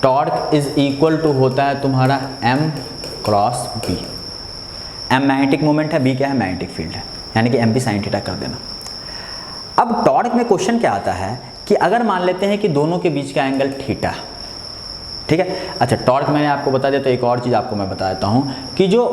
टॉर्क इज इक्वल टू होता है तुम्हारा m cross b। m magnetic moment है, b क्या है? मैग्नेटिक फील्ड है, यानी कि mp साइन थीटा कर देना। अब टॉर्क में क्वेश्चन क्या आता है कि अगर मान लेते हैं कि दोनों के बीच का एंगल थीटा, ठीक है। अच्छा, टॉर्क मैंने आपको बता दिया, तो एक और चीज़ आपको मैं बता देता हूं कि जो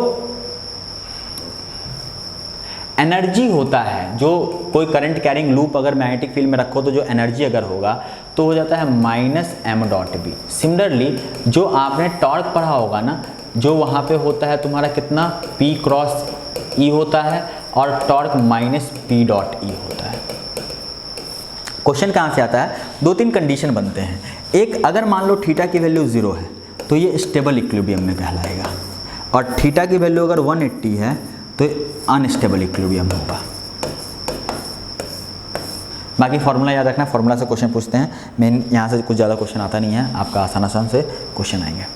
एनर्जी होता है, जो कोई करंट कैरिंग लूप अगर मैग्नेटिक फील्ड में रखो तो जो एनर्जी अगर होगा तो हो जाता है minus M dot B. Similarly जो आपने टॉर्क पढ़ा होगा ना, जो वहाँ पे होता है तुम्हारा कितना, पी क्रॉस ई होता है और torque minus P dot E होता है। क्वेश्चन कहाँ से आता है, 2-3 कंडीशन बनते हैं। एक, अगर मान लो थीटा की वैल्यू 0 है तो ये स्टेबल इक्विलिब्रियम में कहलाएगा, और थीटा की वैल्यू अगर 180 है तो अनस्टेबल इक्विलिब्रियम होगा। बाकी फार्मूला याद रखना, फार्मूला से क्वेश्चन पूछते हैं। मेन यहाँ से कुछ ज़्यादा क्वेश्चन आता नहीं है, आपका आसान आसान से क्वेश्चन आएंगे,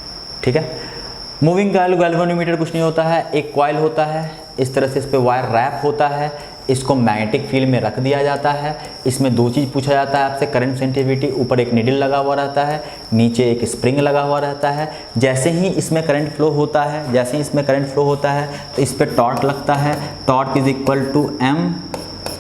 ठीक है। मूविंग कॉइल गैल्वेनोमीटर कुछ नहीं होता है, एक कॉइल होता है, इस तरह से इस पर वायर रैप होता है, इसको मैग्नेटिक फील्ड में रख दिया जाता है। इसमें 2 चीज़ पूछा जाता है आपसे, करंट सेंसिटिविटी, ऊपर एक निडल लगा हुआ रहता है, नीचे एक स्प्रिंग लगा हुआ रहता है। जैसे ही इसमें करंट फ्लो होता है, जैसे ही इसमें करंट फ्लो होता है तो इस पर टॉर्क लगता है। Torque is equal to M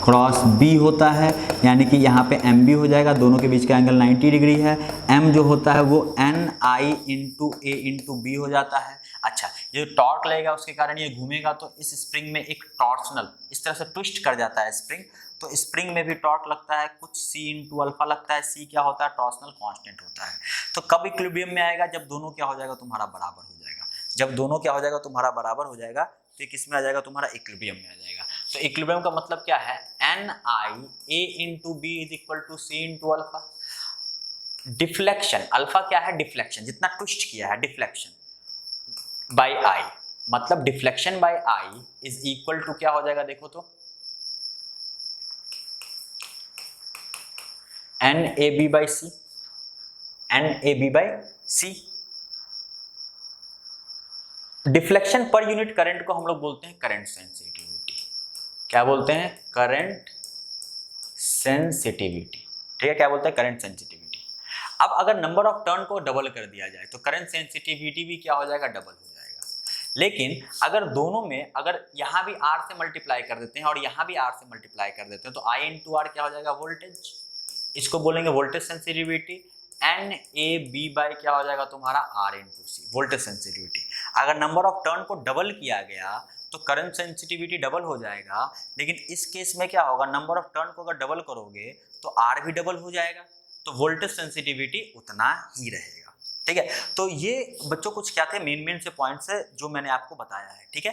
cross B होता है, यानी कि यहाँ पे एम बी हो जाएगा, दोनों के बीच का एंगल 90 डिग्री है। एम जो होता है वो N I into A into B हो जाता है। अच्छा, ये टॉर्क लगेगा उसके कारण ये घूमेगा, तो इस स्प्रिंग में एक टॉर्सनल इस तरह से ट्विस्ट कर जाता है स्प्रिंग, तो स्प्रिंग में भी टॉर्क लगता है, कुछ सी इंटू अल्फा लगता है। सी क्या होता है, टॉर्सनल कांस्टेंट होता है। तो कब इक्विलिब्रियम में आएगा, जब दोनों क्या हो जाएगा, तुम्हारा बराबर हो जाएगा। जब दोनों क्या हो जाएगा, तुम्हारा बराबर हो जाएगा, तो किस में आ जाएगा, तुम्हारा इक्विलिब्रियम में आ जाएगा। तो इक्विलिब्रियम का मतलब क्या है, N I A into B is equal to C into alpha. Deflection, alpha क्या है, डिफ्लेक्शन, जितना ट्विस्ट किया है, डिफ्लेक्शन बाई आई, मतलब deflection by I is equal to क्या हो जाएगा, देखो तो N A B by C, N A B by C. Deflection पर यूनिट करंट को हम लोग बोलते हैं करंट सेंसिटिविटी। क्या बोलते हैं, करंट सेंसिटिविटी, ठीक है। क्या बोलते हैं, करंट सेंसिटिविटी। अब अगर नंबर ऑफ टर्न को डबल कर दिया जाए तो करंट सेंसिटिविटी भी क्या हो जाएगा, डबल हो जाएगा। लेकिन अगर दोनों में, अगर यहाँ भी R से मल्टीप्लाई कर देते हैं और यहाँ भी R से मल्टीप्लाई कर देते हैं तो I इंटू आर क्या हो जाएगा, वोल्टेज। इसको बोलेंगे voltage sensitivity. N A B by क्या हो जाएगा तुम्हारा, R into C, voltage sensitivity. अगर नंबर ऑफ टर्न को डबल किया गया तो करंट सेंसिटिविटी डबल हो जाएगा। लेकिन इस केस में क्या होगा, नंबर ऑफ टर्न को अगर डबल करोगे तो R भी डबल हो जाएगा, तो वोल्टेज सेंसिटिविटी उतना ही रहेगा, ठीक है। तो ये बच्चों कुछ क्या थे मेन से पॉइंट्स है जो मैंने आपको बताया है, ठीक है।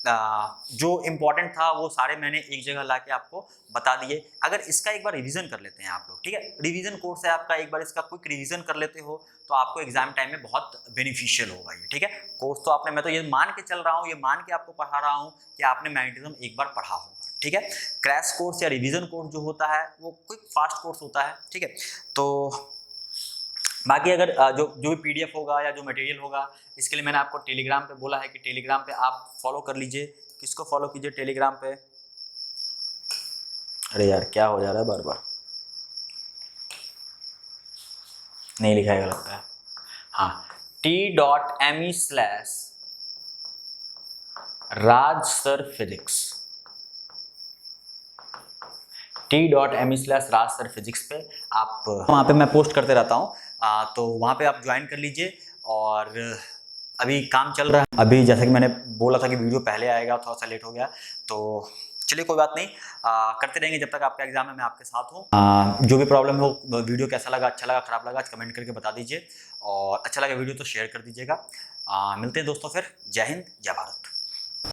जो इम्पोर्टेंट था वो सारे मैंने एक जगह लाके आपको बता दिए। अगर इसका एक बार रिवीजन कर लेते हैं आप लोग, ठीक है, रिवीजन कोर्स है आपका, एक बार इसका क्विक रिवीजन कर लेते हो तो आपको एग्जाम टाइम में बहुत बेनिफिशियल होगा ये, ठीक है। कोर्स तो आपने, मैं तो ये मान के चल रहा हूँ, ये मान के आपको पढ़ा रहा हूँ कि आपने मैग्नेटिज्म एक बार पढ़ा होगा, ठीक है। क्रैश कोर्स या रिवीजन कोर्स जो होता है वो क्विक फास्ट कोर्स होता है, ठीक है। तो बाकी अगर जो भी पीडीएफ होगा या जो मटेरियल होगा, इसके लिए मैंने आपको टेलीग्राम पे बोला है कि टेलीग्राम पे आप फॉलो कर लीजिए। किसको फॉलो कीजिए, टेलीग्राम पे। अरे यार क्या हो जा रहा है, बार बार नहीं लिखाएगा लगता है। हाँ, t.me/raj sir physics, t.me/raj sir physics पे आप, वहाँ पे मैं पोस्ट करते रहता हूँ, तो वहाँ पे आप ज्वाइन कर लीजिए। और अभी काम चल रहा है, अभी जैसा कि मैंने बोला था कि वीडियो पहले आएगा, थोड़ा सा लेट हो गया, तो चलिए कोई बात नहीं, करते रहेंगे जब तक आपका एग्जाम है, मैं आपके साथ हूँ। जो भी प्रॉब्लम हो, वीडियो कैसा लगा, अच्छा लगा, खराब लगा, कमेंट करके बता दीजिए, और अच्छा लगा वीडियो तो शेयर कर दीजिएगा। मिलते हैं दोस्तों फिर, जय हिंद, जय भारत।